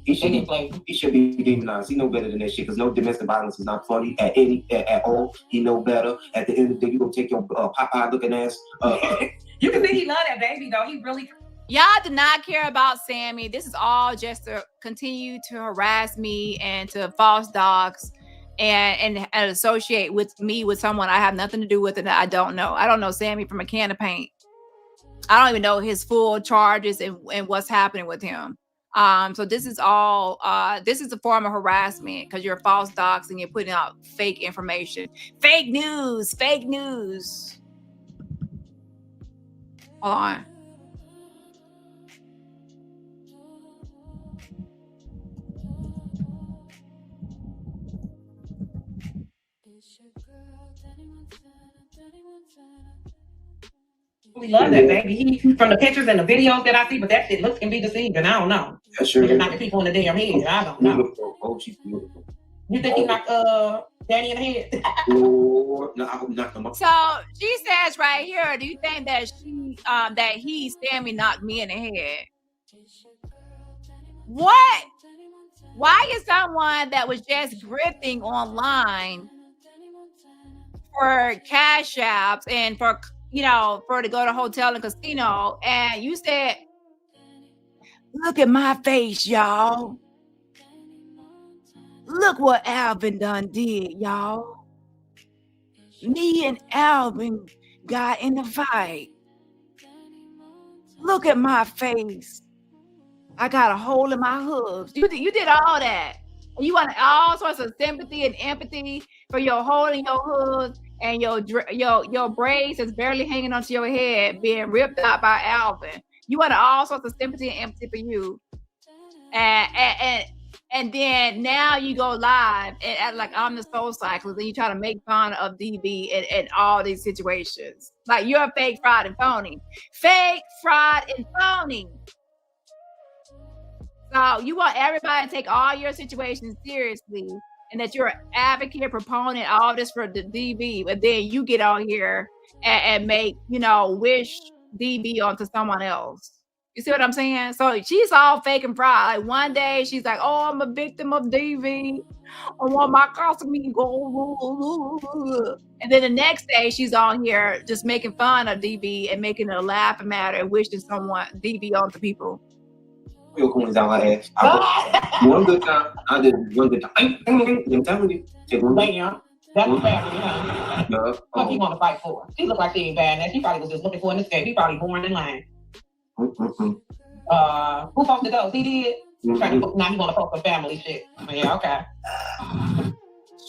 He should be demonized. He know better than that shit, because no domestic violence is not funny at all. He know better. At the end of the day, you gonna take your Popeye looking ass. You can see he love that baby though. He really.
Y'all did not care about Sammy. This is all just to continue to harass me and to false docs and associate with me with someone I have nothing to do with and that I don't know. I don't know Sammy from a can of paint. I don't even know his full charges and what's happening with him. So this is all this is a form of harassment because you're false docs and you're putting out fake information. Fake news. Hold on.
We love that baby. He, from the pictures and the videos that I see, but that shit looks can be deceiving. I don't know.
That's sure.
He's knocking people in the damn head. I don't know.
Beautiful. Oh, she's beautiful.
You think he knocked Dani in the head?
Oh, no, I hope not.
So she says right here, do you think that Sammy knocked me in the head? What? Why is someone that was just grifting online for cash apps and for to go to hotel and casino, and you said, look at my face, y'all. Look what Alvin done did, y'all. Me and Alvin got in the fight. Look at my face. I got a hole in my hooves. You did all that. And you want all sorts of sympathy and empathy for your hole in your hooves and your braids that's barely hanging onto your head being ripped out by Alvin. You want all sorts of sympathy and empathy for you. And then now you go live and act like I'm the soul cyclist and you try to make fun of DB in all these situations. Like you're a fake, fraud, and phony. Fake, fraud, and phony. So you want everybody to take all your situations seriously and that you're an advocate, proponent, all this for the DB, but then you get on here and make, wish DB onto someone else. You see what I'm saying? So she's all fake and fraud. Like one day she's like, oh, I'm a victim of DV. I want my costume go. And then the next day she's on here just making fun of DB and making it a laughing matter and wishing someone DB onto people.
Your coins down my ass. One good time. I did one good time. I'm telling you.
Damn. That's the family, huh? What he want to fight for? She look like she ain't bad. She probably was just looking for an escape. He probably born in line. Who posted those? He did. Now he want to post some family shit. Yeah, okay.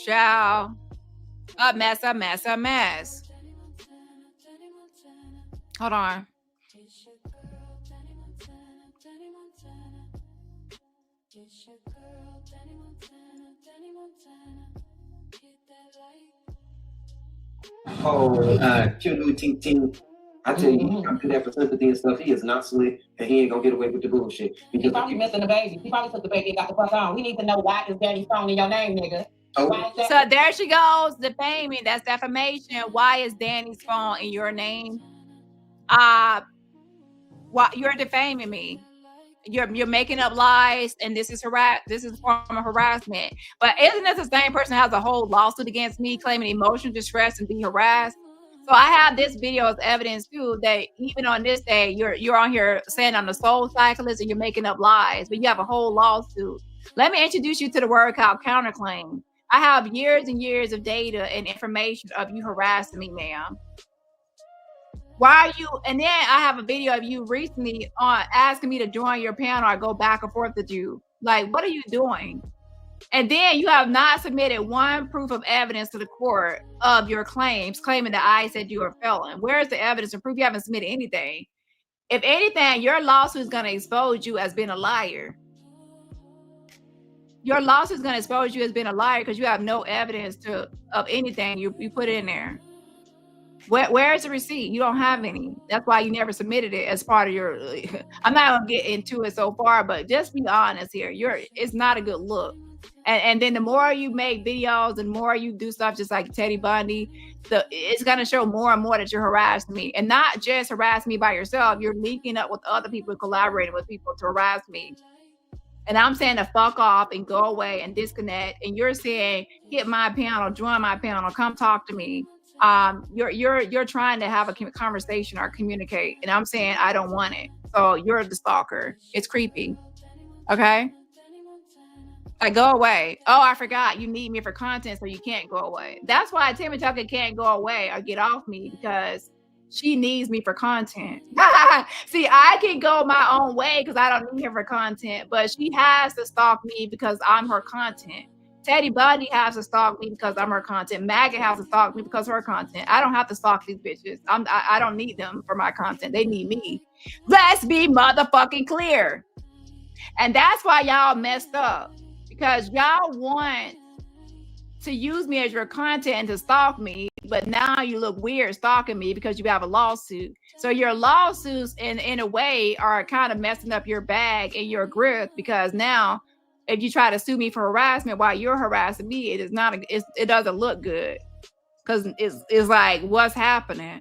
Ciao. A mess. Hold on.
Ting Ting. I tell you, he come do that for sympathy and stuff. He is not slick, and he ain't gonna get away with the bullshit.
He probably missing the baby. He probably took the baby and got the fuck on. We need to know why is Dani's phone in your name, nigga.
So there she goes, defaming. That's defamation. Why is Dani's phone in your name? Why you're defaming me? You're making up lies, and this is a form of harassment. But isn't this the same person that has a whole lawsuit against me claiming emotional distress and being harassed? So I have this video as evidence too that even on this day you're on here saying I'm the soul cyclist and you're making up lies, but you have a whole lawsuit. Let me introduce you to the word called counterclaim. I have years and years of data and information of you harassing me, ma'am. Why are you? And then I have a video of you recently on asking me to join your panel or go back and forth with you. Like, what are you doing? And then you have not submitted one proof of evidence to the court of your claims, claiming that I said you were a felon. Where's the evidence and proof? You haven't submitted anything. If anything, your lawsuit is going to expose you as being a liar. Your lawsuit is going to expose you as being a liar because you have no evidence of anything you put in there. Where's the receipt? You don't have any. That's why you never submitted it as part of your. I'm not gonna get into it so far, but just be honest here. It's not a good look. And then the more you make videos and more you do stuff just like Teddy Bundy, it's gonna show more and more that you're harassing me, and not just harassing me by yourself. You're linking up with other people, collaborating with people to harass me. And I'm saying to fuck off and go away and disconnect. And you're saying hit my panel, join my panel, come talk to me. You're trying to have a conversation or communicate, and I'm saying I don't want it. So you're the stalker. It's creepy. Okay. Like, go away. Oh, I forgot. You need me for content, so you can't go away. That's why Timmy Tucker can't go away or get off me, because she needs me for content. See, I can go my own way because I don't need her for content, but she has to stalk me because I'm her content. Teddy Bundy has to stalk me because I'm her content. Maggot has to stalk me because of her content. I don't have to stalk these bitches. I don't need them for my content. They need me. Let's be motherfucking clear. And that's why y'all messed up. Because y'all want to use me as your content and to stalk me, but now you look weird stalking me because you have a lawsuit. So your lawsuits in a way are kind of messing up your bag and your grip, because now if you try to sue me for harassment while you're harassing me, it doesn't look good, because it's like, what's happening?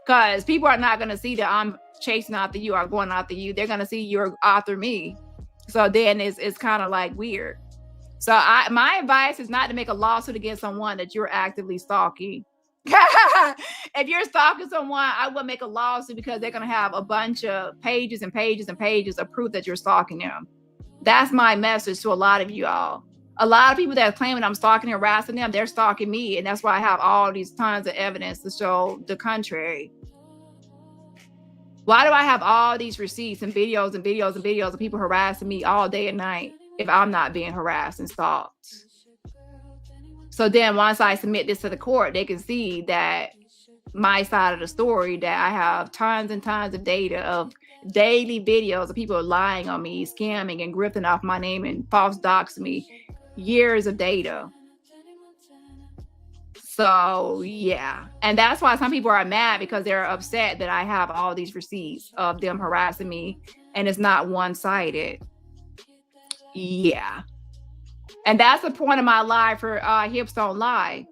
Because people are not going to see that I'm chasing after you or going after you. They're going to see you're after me. So then it's kind of like weird. So my advice is not to make a lawsuit against someone that you're actively stalking. If you're stalking someone, I would make a lawsuit, because they're going to have a bunch of pages and pages and pages of proof that you're stalking them. That's my message to a lot of you all. A lot of people that are claiming I'm stalking and harassing them, they're stalking me. And that's why I have all these tons of evidence to show the contrary. Why do I have all these receipts and videos and videos and videos of people harassing me all day and night if I'm not being harassed and stalked? So then once I submit this to the court, they can see that my side of the story, that I have tons and tons of data of daily videos of people lying on me, scamming and grifting off my name and false doxing me, years of data. So yeah, and that's why some people are mad, because they're upset that I have all these receipts of them harassing me, and it's not one-sided. Yeah, and that's the point of my live for Hips Don't Lie.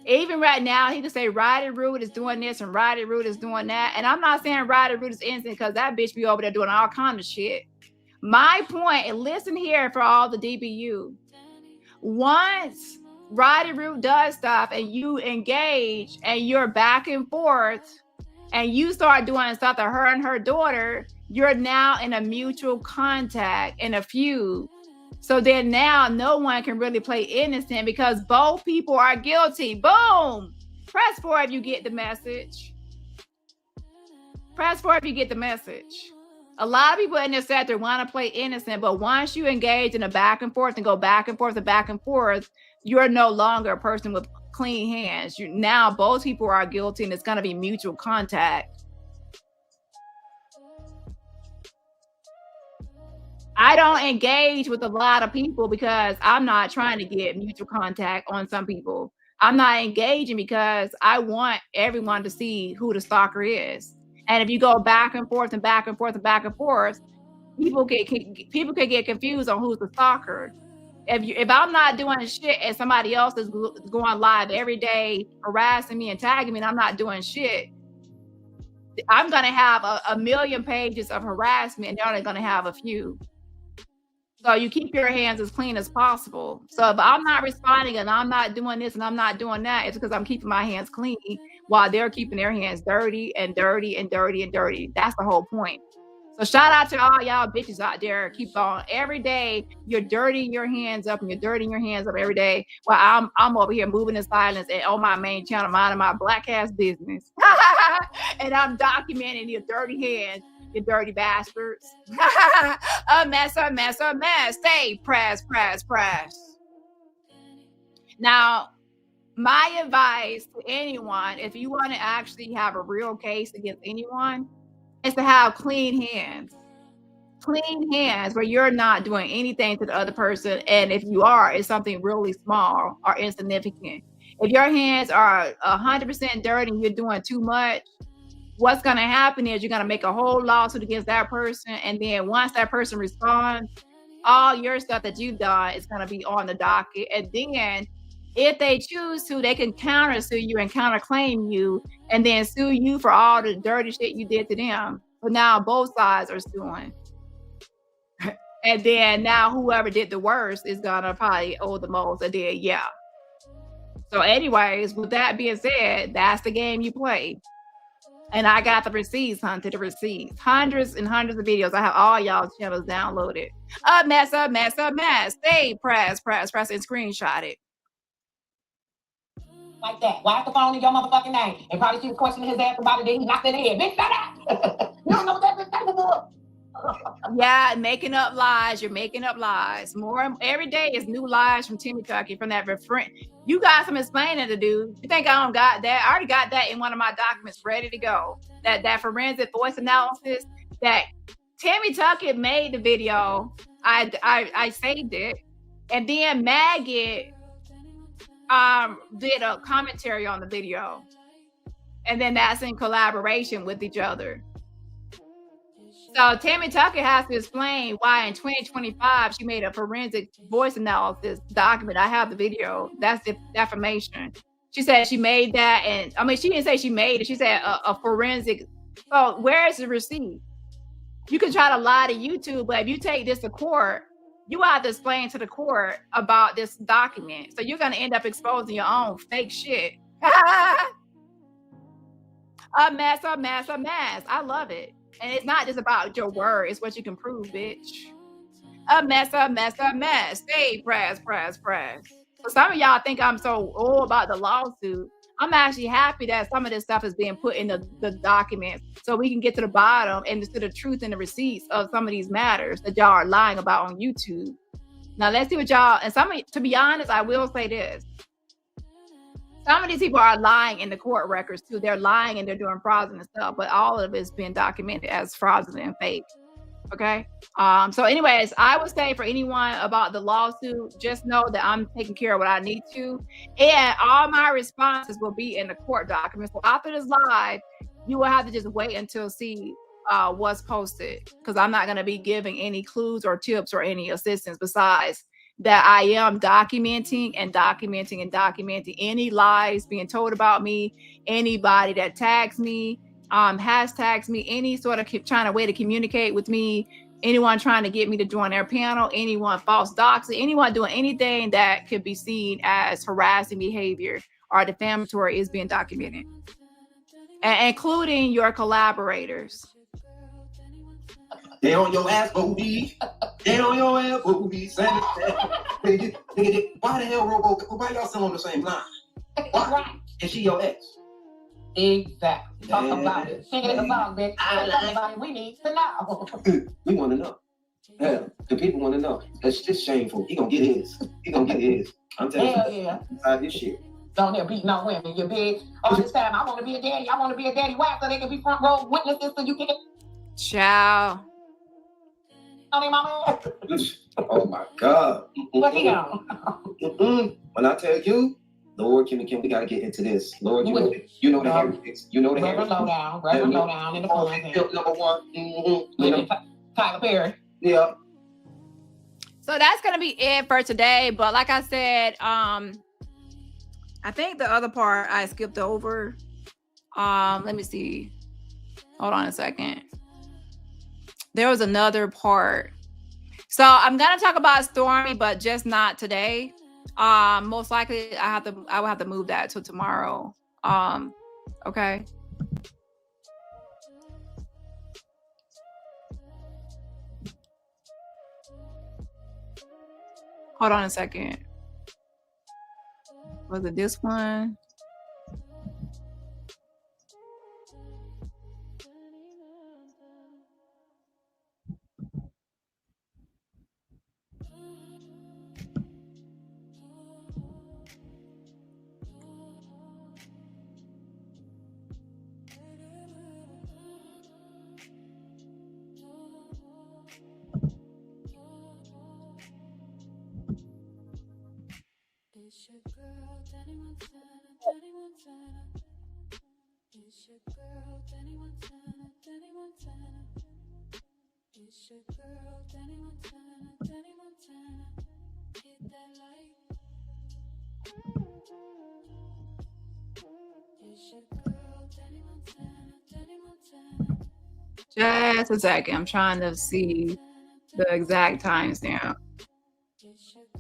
Even right now, he can say Roddy Root is doing this and Roddy Root is doing that, and I'm not saying Roddy Root is innocent, because that bitch be over there doing all kind of shit. My point, and listen here for all the DBU, once Roddy Root does stuff and you engage and you're back and forth and you start doing stuff to her and her daughter, you're now in a mutual contact, in a feud. So then now no one can really play innocent, because both people are guilty. Boom. Press 4 if you get the message. Press 4 if you get the message. A lot of people in this sector want to play innocent, but once you engage in a back and forth and go back and forth and back and forth, you're no longer a person with clean hands. Now both people are guilty, and it's going to be mutual contact. I don't engage with a lot of people because I'm not trying to get mutual contact on some people. I'm not engaging because I want everyone to see who the stalker is. And if you go back and forth and back and forth and back and forth, people can get confused on who's the stalker. If I'm not doing shit and somebody else is going live every day harassing me and tagging me and I'm not doing shit, I'm going to have a million pages of harassment, and they're only going to have a few. So you keep your hands as clean as possible. So if I'm not responding and I'm not doing this and I'm not doing that, it's because I'm keeping my hands clean while they're keeping their hands dirty and dirty and dirty and dirty. That's the whole point. So shout out to all y'all bitches out there. Keep on every day. You're dirtying your hands up, and you're dirtying your hands up every day. While I'm over here moving in silence and on my main channel, minding my black ass business. And I'm documenting your dirty hands, you dirty bastards. A mess, a mess, a mess. Stay press. Now, my advice to anyone, if you want to actually have a real case against anyone, is to have clean hands. Clean hands where you're not doing anything to the other person. And if you are, it's something really small or insignificant. If your hands are 100% dirty and you're doing too much, what's going to happen is you're going to make a whole lawsuit against that person. And then once that person responds, all your stuff that you've done is going to be on the docket. And then if they choose to, they can counter sue you and counterclaim you and then sue you for all the dirty shit you did to them. So now both sides are suing. And then now whoever did the worst is going to probably owe the most. And then, yeah. So anyways, with that being said, that's the game you play. And I got the receipts, hunted the receipts. Hundreds and hundreds of videos. I have all y'all channels downloaded. A mess, a mess, a mess. Stay press, and screenshot it.
Like that. Why is the phone in your motherfucking name? And probably she was questioning his ass about it, then he knocked it in the head. Bitch, shut up! You don't know what that bitch capable of.
Yeah, making up lies. You're making up lies. More every day is new lies from Timmy Tucky from that friend. You got some explaining to do. You think I don't got that? I already got that in one of my documents ready to go. That forensic voice analysis that Timmy Tucky made the video. I saved it, and then Maggot did a commentary on the video, and then that's in collaboration with each other. So Tammy Tucker has to explain why in 2025 she made a forensic voice analysis document. I have the video. That's the defamation. She said she made that, and I mean she didn't say she made it. She said a forensic. So where is the receipt? You can try to lie to YouTube, but if you take this to court, you have to explain to the court about this document. So you're gonna end up exposing your own fake shit. A mess, a mess, a mess. I love it. And it's not just about your word, it's what you can prove, bitch. A mess, a mess, a mess. Stay press. So some of y'all think I'm so all about the lawsuit. I'm actually happy that some of this stuff is being put in the documents so we can get to the bottom and to the truth and the receipts of some of these matters that y'all are lying about on YouTube. Now let's see what y'all, and to be honest, I will say this. Some of these people are lying in the court records too. They're lying and they're doing fraudulent stuff, but all of it's been documented as fraudulent and fake. Okay. So anyways, I would say for anyone about the lawsuit, just know that I'm taking care of what I need to. And all my responses will be in the court documents. So after this live, you will have to just wait until see what's posted, because I'm not going to be giving any clues or tips or any assistance besides that I am documenting any lies being told about me, anybody that tags me, hashtags me, any sort of trying to way to communicate with me, anyone trying to get me to join their panel, anyone false doxing, anyone doing anything that could be seen as harassing behavior or defamatory is being documented, and including your collaborators.
They on your ass, booty. They on your ass, booty. Why the hell, Robo? Why y'all still on the same line? Why? And she your ex.
Exactly. Talk about it. Sing it in the song, bitch. We need to know.
We want to know. Hell, the people want to know. That's just shameful. He gonna get his. I'm telling you.
Yeah.
Inside this shit.
Down there beating on women, you bitch. All this time, I want to be a daddy. I want to be a daddy. Why? So they can be front row witnesses so you can get.
Ciao.
Oh my God.
What he on?
When I tell you, Lord, Kim, we gotta get into this. Lord, you know the heretics. You know the heretics.
Reverend Lowdown in the phone.
Number one.
Tyler Perry.
Yeah.
So that's gonna be it for today. But like I said, I think the other part I skipped over. Let me see. Hold on a second. There was another part. So I'm gonna talk about Stormy, but just not today. Most likely I will have to move that to tomorrow. Okay. Hold on a second. Was it this one?
It's your girl, Dani. It's your girl, Dani Montana, Dani Montana. It's your girl, Dani Montana, Dani Montana. Hit that like. It's your girl, Dani Montana, Dani Montana.
Just a second. I'm trying to see the exact timestamp.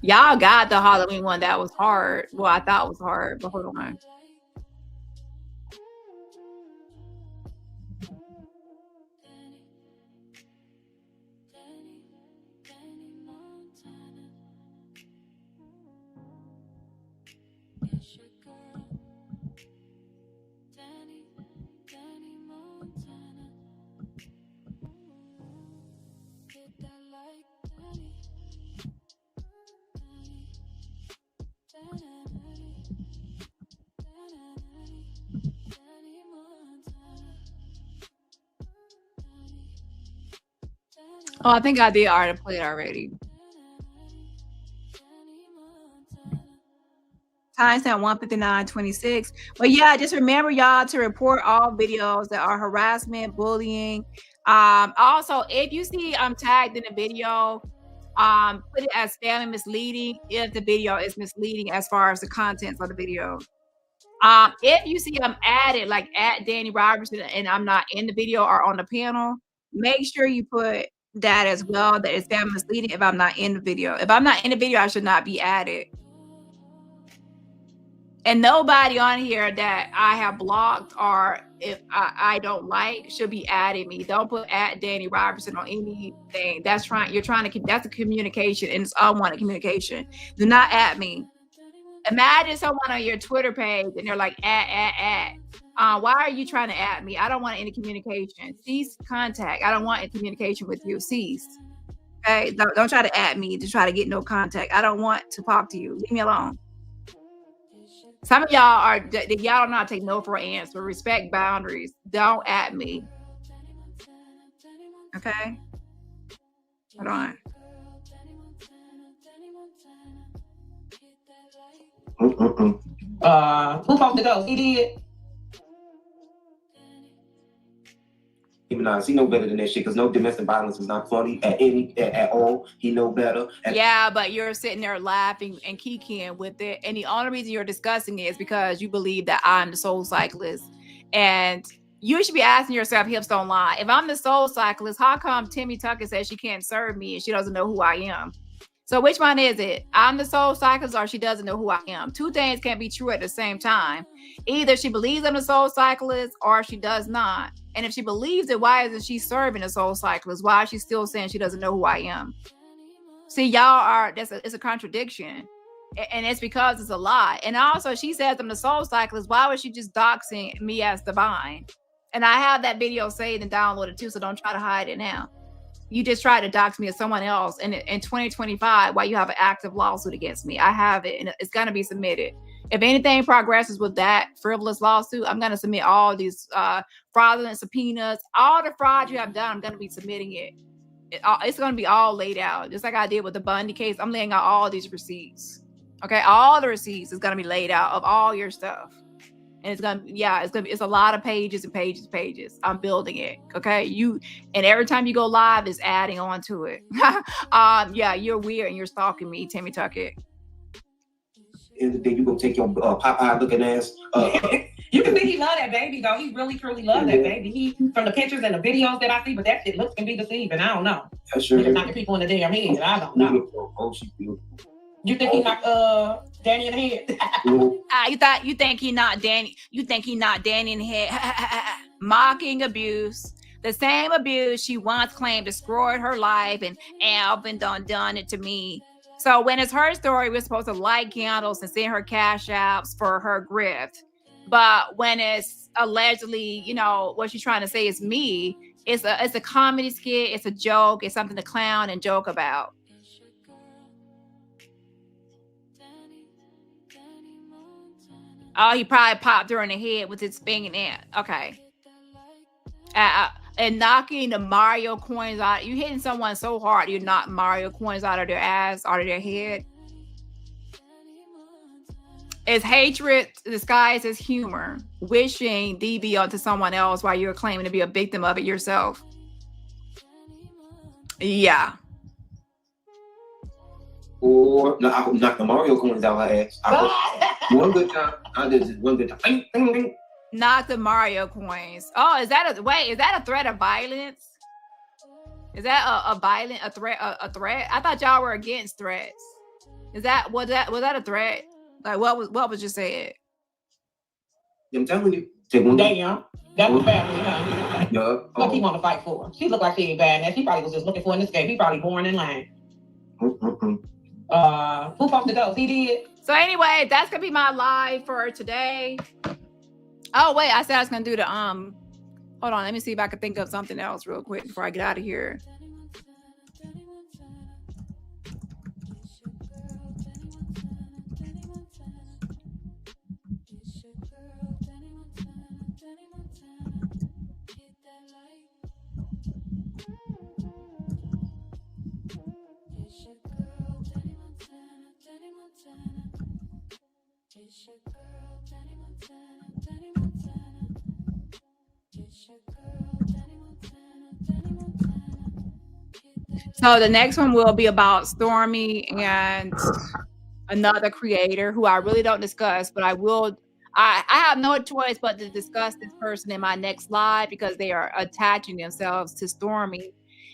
Y'all got the Halloween one. That was hard. Well, I thought it was hard, but hold on.
It's your girl, Dani Montana. Hit that like, Dani.
Oh, I think I did already play it already. Timestamp 1:59:26. But yeah, just remember y'all to report all videos that are harassment, bullying. Also, if you see I'm tagged in a video, put it as family misleading if the video is misleading as far as the contents of the video. If you see I'm added like at Dani Robertson and I'm not in the video or on the panel, make sure you put that as well, that is family misleading if I'm not in the video. If I'm not in the video, I should not be added. And nobody on here that I have blocked or if I don't like should be adding me. Don't put at Dani Robertson on anything. That's a communication and it's unwanted communication. Do not add me. Imagine someone on your Twitter page and they're like, why are you trying to add me? I don't want any communication. Cease contact. I don't want any communication with you. Cease. Okay? Don't try to add me to try to get no contact. I don't want to talk to you. Leave me alone. Some of y'all don't know how to take no for an answer. Respect boundaries. Don't add me. Okay? Hold on.
Who supposed to go? He did.
Even he know better than that shit because no domestic violence is not funny at all. He know better.
Yeah, but you're sitting there laughing and kikiing with it, and the only reason you're discussing it is because you believe that I'm the soul cyclist, and you should be asking yourself, hips don't lie. If I'm the soul cyclist, how come Timmy Tucker says she can't serve me and she doesn't know who I am? So which one is it? I'm the soul cyclist or she doesn't know who I am? Two things can't be true at the same time. Either she believes I'm the soul cyclist or she does not. And if she believes it, why isn't she serving the soul cyclist? Why is she still saying she doesn't know who I am? See, y'all it's a contradiction. And it's because it's a lie. And also she says I'm the soul cyclist. Why was she just doxing me as divine? And I have that video saved and downloaded too, so don't try to hide it now. You just tried to dox me as someone else in 2025 while you have an active lawsuit against me. I have it and it's going to be submitted. If anything progresses with that frivolous lawsuit, I'm going to submit all these fraudulent subpoenas. All the fraud you have done, I'm going to be submitting it. It's going to be all laid out. Just like I did with the Bundy case, I'm laying out all these receipts. Okay, all the receipts is going to be laid out of all your stuff. And it's a lot of pages and pages and pages. I'm building it. Okay. And every time you go live is adding on to it. Yeah, you're weird and you're stalking me, Timmy Tucker.
And then you gonna take your Popeye looking ass.
You can think he love that baby though. He really truly love that baby. He from the pictures and the videos that I see, but that shit looks can be deceiving. I don't know.
That's sure.
It's knocking people in the damn head. I don't know.
Oh, she's beautiful.
You think he knocked Dani in the head?
You think he knocked Dani? You think he knocked Dani in the head? Mocking abuse. The same abuse she once claimed destroyed her life, and Alvin done it to me. So when it's her story, we're supposed to light candles and send her cash apps for her grift. But when it's allegedly, what she's trying to say is me, it's a comedy skit, it's a joke, it's something to clown and joke about. Oh, he probably popped her in the head with his fingernail. Okay. And knocking the Mario coins out. You hitting someone so hard, you knock Mario coins out of their ass, out of their head. Is hatred disguised as humor, wishing DB onto someone else while you're claiming to be a victim of it yourself? Yeah.
Or no, I knocked the Mario coins out her ass. One good time. I did it one good time. Ding, ding, ding.
Not the Mario coins. Oh, is that a threat of violence? Is that a threat? A threat? I thought y'all were against threats. Was that a threat? Like what was just said?
I'm telling you. Take one.
Damn. That was family, huh?
Yeah.
What he want to fight for? She looked like she ain't bad. Now she probably was just looking for an escape. He probably born in line. Who supposed to go? He did.
So anyway, that's gonna be my live for today. Oh wait, I said I was gonna do the hold on, let me see if I can think of something else real quick before I get out of here. So the next one will be about Stormy and another creator who I really don't discuss, but I have no choice but to discuss this person in my next live because they are attaching themselves to Stormy.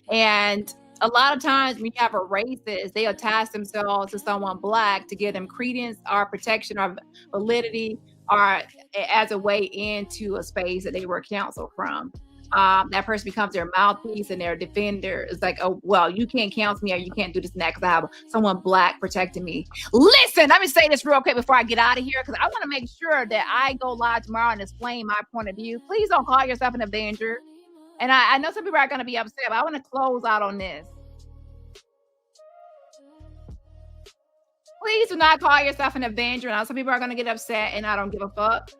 And a lot of times when you have a racist, they attach themselves to someone black to give them credence or protection or validity or as a way into a space that they were counseled from. That person becomes their mouthpiece and their defender. It's like, oh, well, you can't counsel me or you can't do this and that because I have someone black protecting me. Listen, let me say this real quick before I get out of here because I want to make sure that I go live tomorrow and explain my point of view. Please don't call yourself an Avenger. And I know some people are going to be upset, but I want to close out on this. Please do not call yourself an Avenger. And I know some people are going to get upset and I don't give a fuck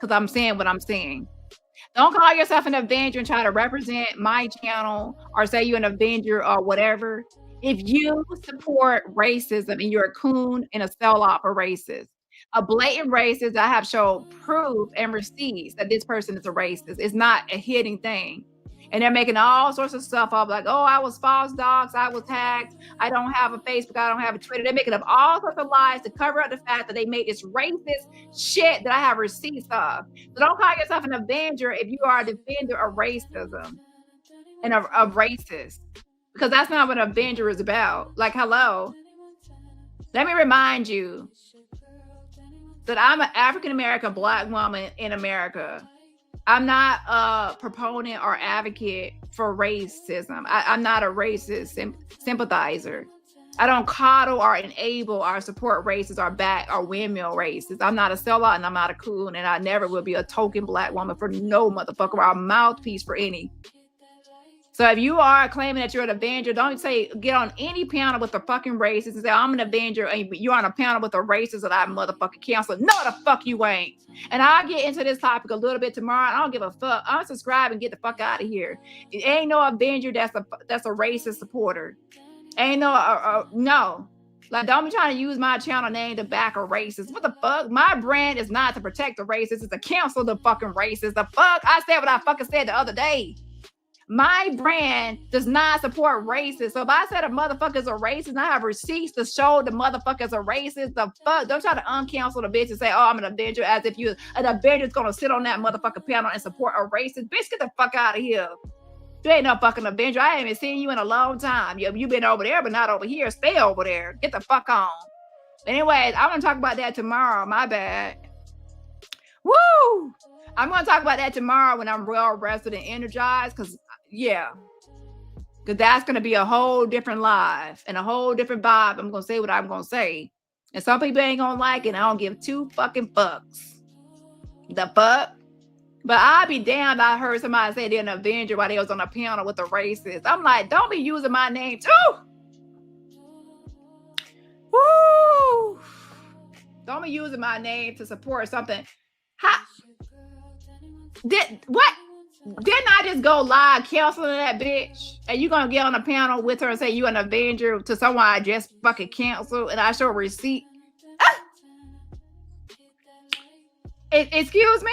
because I'm saying what I'm saying. Don't call yourself an Avenger and try to represent my channel or say you're an Avenger or whatever. If you support racism and you're a coon and a sell-off for racist, a blatant racist, I have shown proof and receipts that this person is a racist. It's not a hidden thing. And they're making all sorts of stuff up like, oh, I was false doxxed, I was hacked, I don't have a Facebook, I don't have a Twitter. They're making up all sorts of lies to cover up the fact that they made this racist shit that I have receipts of. So don't call yourself an Avenger if you are a defender of racism and of racist, because that's not what an Avenger is about. Like, hello. Let me remind you that I'm an African-American black woman in America. I'm not a proponent or advocate for racism. I'm not a racist sympathizer. I don't coddle or enable or support racists or back or windmill racists. I'm not a sellout and I'm not a coon, and I never will be a token black woman for no motherfucker or a mouthpiece for any. So if you are claiming that you're an Avenger, don't say get on any panel with a fucking racist and say I'm an Avenger and you're on a panel with a racist that I motherfucking counsel. No, the fuck you ain't. And I'll get into this topic a little bit tomorrow. I don't give a fuck. Unsubscribe and get the fuck out of here. It ain't no Avenger that's a racist supporter. Ain't no. Like, don't be trying to use my channel name to back a racist. What the fuck? My brand is not to protect the racist. It's to counsel the fucking racist. The fuck? I said what I fucking said the other day. My brand does not support racists. So if I said a motherfucker's a racist and I have receipts to show the motherfucker's a racist, the fuck? Don't try to uncounsel the bitch and say, oh, I'm an Avenger, as if an Avenger's gonna sit on that motherfucking panel and support a racist. Bitch, get the fuck out of here. You ain't no fucking Avenger. I haven't seen you in a long time. You've been over there, but not over here. Stay over there. Get the fuck on. Anyways, I'm gonna talk about that tomorrow. My bad. Woo! I'm gonna talk about that tomorrow when I'm well rested and energized, because that's going to be a whole different live and a whole different vibe. I'm going to say what I'm going to say. And some people ain't going to like it. I don't give two fucking fucks. The fuck? But I'll be damned. I heard somebody say they're an Avenger while they was on a panel with a racist. I'm like, don't be using my name too. Woo! Don't be using my name to support something. What? Didn't I just go live counseling that bitch? And you gonna get on a panel with her and say you an Avenger to someone I just fucking canceled and I show a receipt? Excuse me.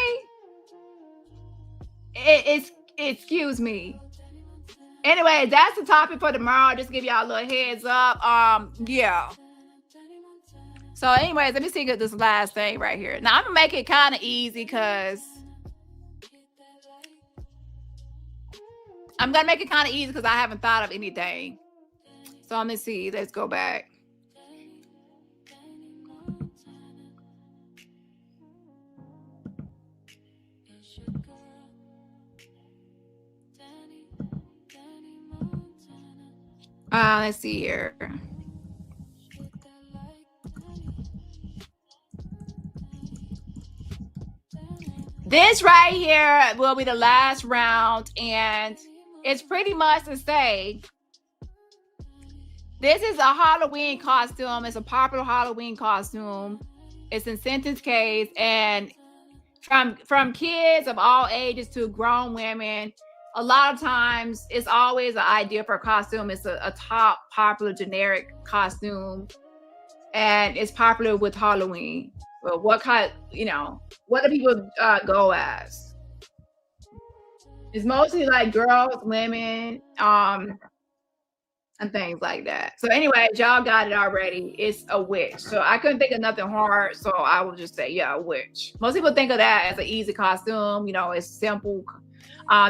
Excuse me. Anyway, that's the topic for tomorrow. Just give y'all a little heads up. Yeah. So, anyways, let me see this last thing right here. Now I'm gonna make it kind of easy because I haven't thought of anything. So let me see. Let's go back. Let's see here. This right here will be the last round, and it's pretty much to say this is a Halloween costume. It's a popular Halloween costume. It's in sentence case, and from kids of all ages to grown women, a lot of times it's always an idea for a costume. It's a top popular generic costume, and it's popular with Halloween. But what kind, what do people go as? It's mostly like girls, women, and things like that. So anyway, y'all got it already. It's a witch. So I couldn't think of nothing hard, so I will just say, yeah, a witch. Most people think of that as an easy costume. It's simple,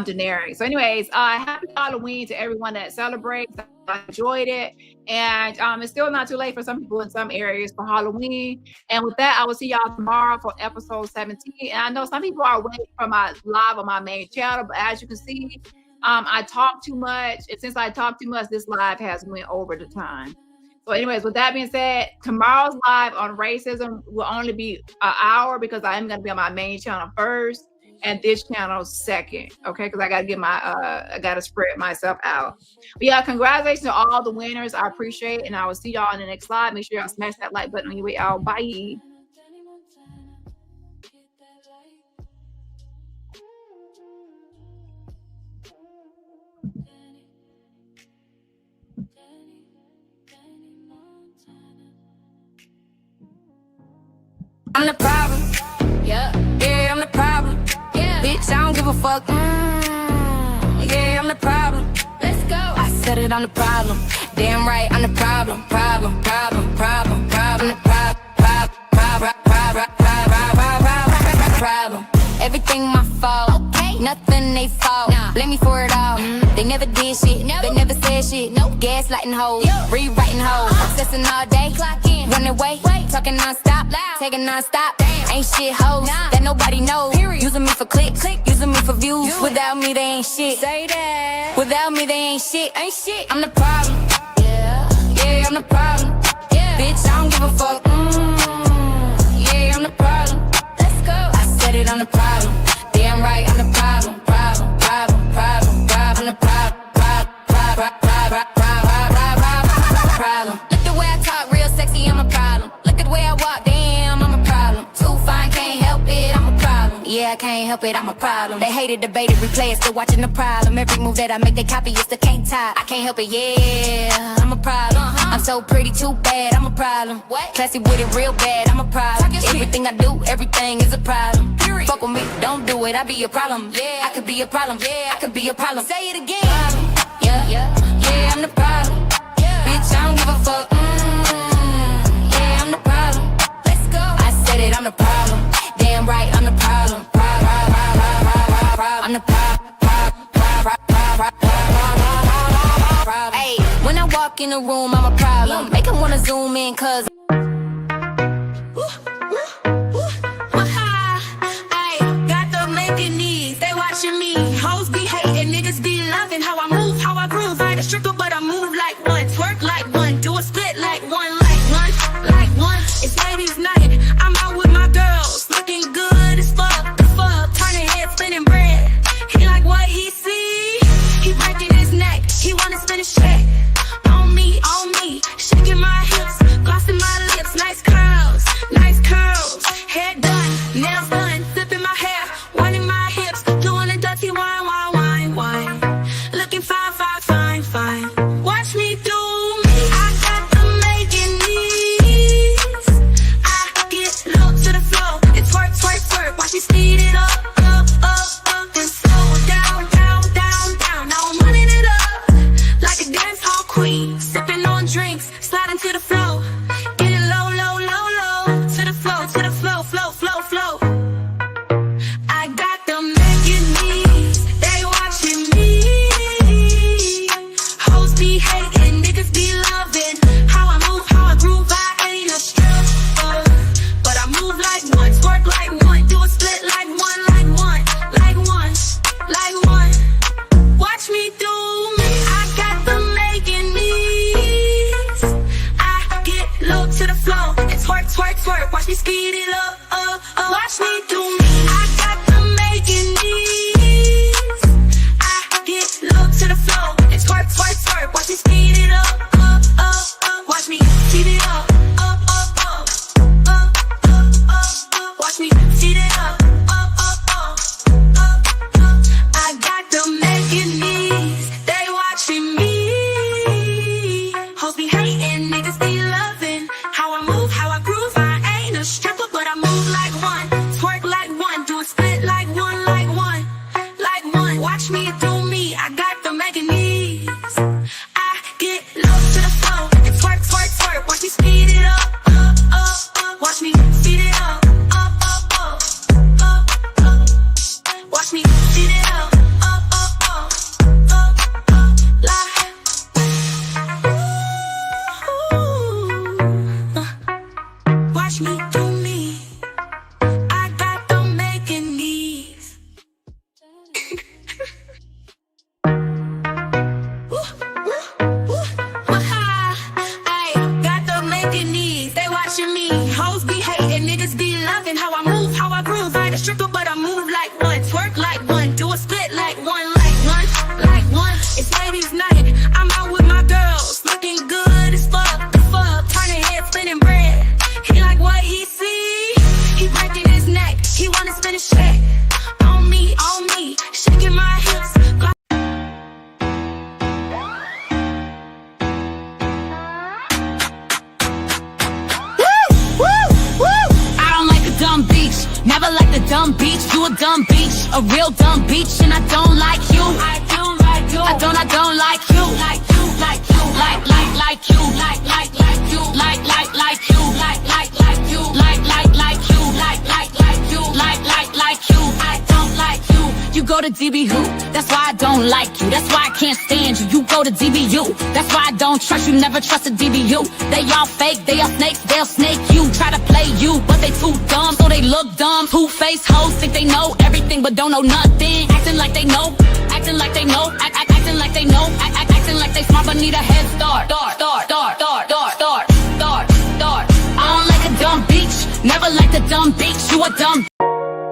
generic. So anyways, happy Halloween to everyone that celebrates. I enjoyed it, and it's still not too late for some people in some areas for Halloween. And with that, I will see y'all tomorrow for episode 17. And I know some people are waiting for my live on my main channel, but as you can see, I talk too much, and since I talk too much, this live has went over the time. So anyways, with that being said, tomorrow's live on racism will only be an hour because I am going to be on my main channel first and this channel second, okay? Because I got to get I got to spread myself out. But yeah, congratulations to all the winners. I appreciate it, and I will see y'all in the next slide. Make sure y'all smash that like button on your way out. Bye.
I'm the problem. Yeah, I'm the problem. Yeah, bitch, I don't give a fuck. Yeah, I'm the problem. Let's go. I said it, I'm the problem. Damn right, I'm the problem. Problem. I'm the problem. Everything my fault. Okay. Nothing they fault. Nah. Blame me for it all. They never did shit. They never said shit. Nope. Gaslighting hoes. Rewriting hoes. Obsessing all day. Clock in. Running away. Talking non-stop. Loud. Taking non-stop. Damn. Ain't shit hoes. Nah. That nobody knows. Period. Using me for clicks. Using me for views. Without me, they ain't shit. Say that. Without me, they ain't shit. I'm the problem. Yeah, I'm the problem. Yeah. Bitch, I don't give a fuck. Yeah, I'm the problem. Let's go. I said it, I'm the problem. Damn right, I'm the problem. I'm the problem. Look the way I talk, real sexy, I'm a problem. Look at the way I walk, damn, I'm a problem. Too fine, can't help it, I'm a problem. Yeah, I can't help it, I'm a problem. They hated, debated, replay it, still watching the problem. Every move that I make, they copy, it's the can't tie. I can't help it, yeah, I'm a problem. I'm so pretty, too bad, I'm a problem. What? Classy with it, real bad, I'm a problem. Everything I do, everything is a problem. Period. Fuck with me, don't do it, I be a problem. Yeah, I could be a problem. Yeah, I could be a problem. Say it again. Problem. Yeah, I'm the problem. Bitch, I don't give a fuck. Yeah, I'm the problem. Let's go. I said it, I'm the problem. Damn right, I'm the problem. I'm the problem. Hey, when I walk in the room, I'm a problem. Make them wanna zoom in, cause they watching me. Hoes be hating, niggas be loving how I move, how I groove. I ain't a stripper, but I move like one, twerk like one, do a split like one, like one. It's ladies' night, I'm out with my girls, looking good as fuck, turning head, spinning bread. He like what he see, he breaking his neck, he wanna spin his check. On me, shaking my hips, glossing my lips, nice curls, hair done, nails done, sipping my hair, winding my hips, doing a dirty wine. Looking fine. Watch me do me. I got the making needs. I get low to the floor. It's twerk. Watch queen, sipping on drinks, sliding to the flow, getting low, low, low, low, to the flow, flow, flow, flow. I got them making knees, they watching me. Hoes be hating, niggas be loving how I move, how I groove. I ain't a stripper, but I move like one, twerk like one, do a split like one, like one, like one, like one. Watch me do me. I got them making knees. I get low to the flow and twerk, twerk, twerk. Watch me speed it up, watch me do me. I got them making knees. I get low to the flow and twerk, twerk, twerk. Watch me speed it up, watch me speed it up, watch me speed it up, I got them making knees. They watching me. Hoes be hating, niggas be loving how I move, how I groove. I ain't a stripper, but I move like one, twerk like one, do a split like one, like one, like one. Watch me do me. I got them making knees. I get low to the flow and twerk, twerk, twerk. Watch me speed it up, watch me speed it up, watch me speed it up, watch me do me. I got them making knees. I got them making knees. They watching me. Hoes be hating, niggas be loving how I move, how I groove. I ain't a stripper, but I move like one, twerk like one, do a split like one, like one, like one. It's ladies' night. I'm out with my girls, looking good as fuck, turning head, spinning bread. He like what he see. He breaking his neck. He wanna spin his shit on me, shaking my hips.
I don't like a dumb beach, never like the dumb beach. You a dumb beach, a real dumb beach, and I don't like you. I don't like you. I don't like you. Like you, like you, like you, like you, like you, like you, like you, like you, like you. I don't like you. You go to DBU, that's why I don't like you. That's why I can't stand you. You go to DBU, that's why I don't trust you. Never trust a DBU. They all fake, they all snakes, they'll snake you. Try to play you, but they too dumb, so they look dumb. Two-faced hoes think they know everything, but don't know nothing. Acting like they know, acting like they know, acting like they know, acting like they smart but need a head start. I don't like a dumb beach, never like the dumb beach. You a dumb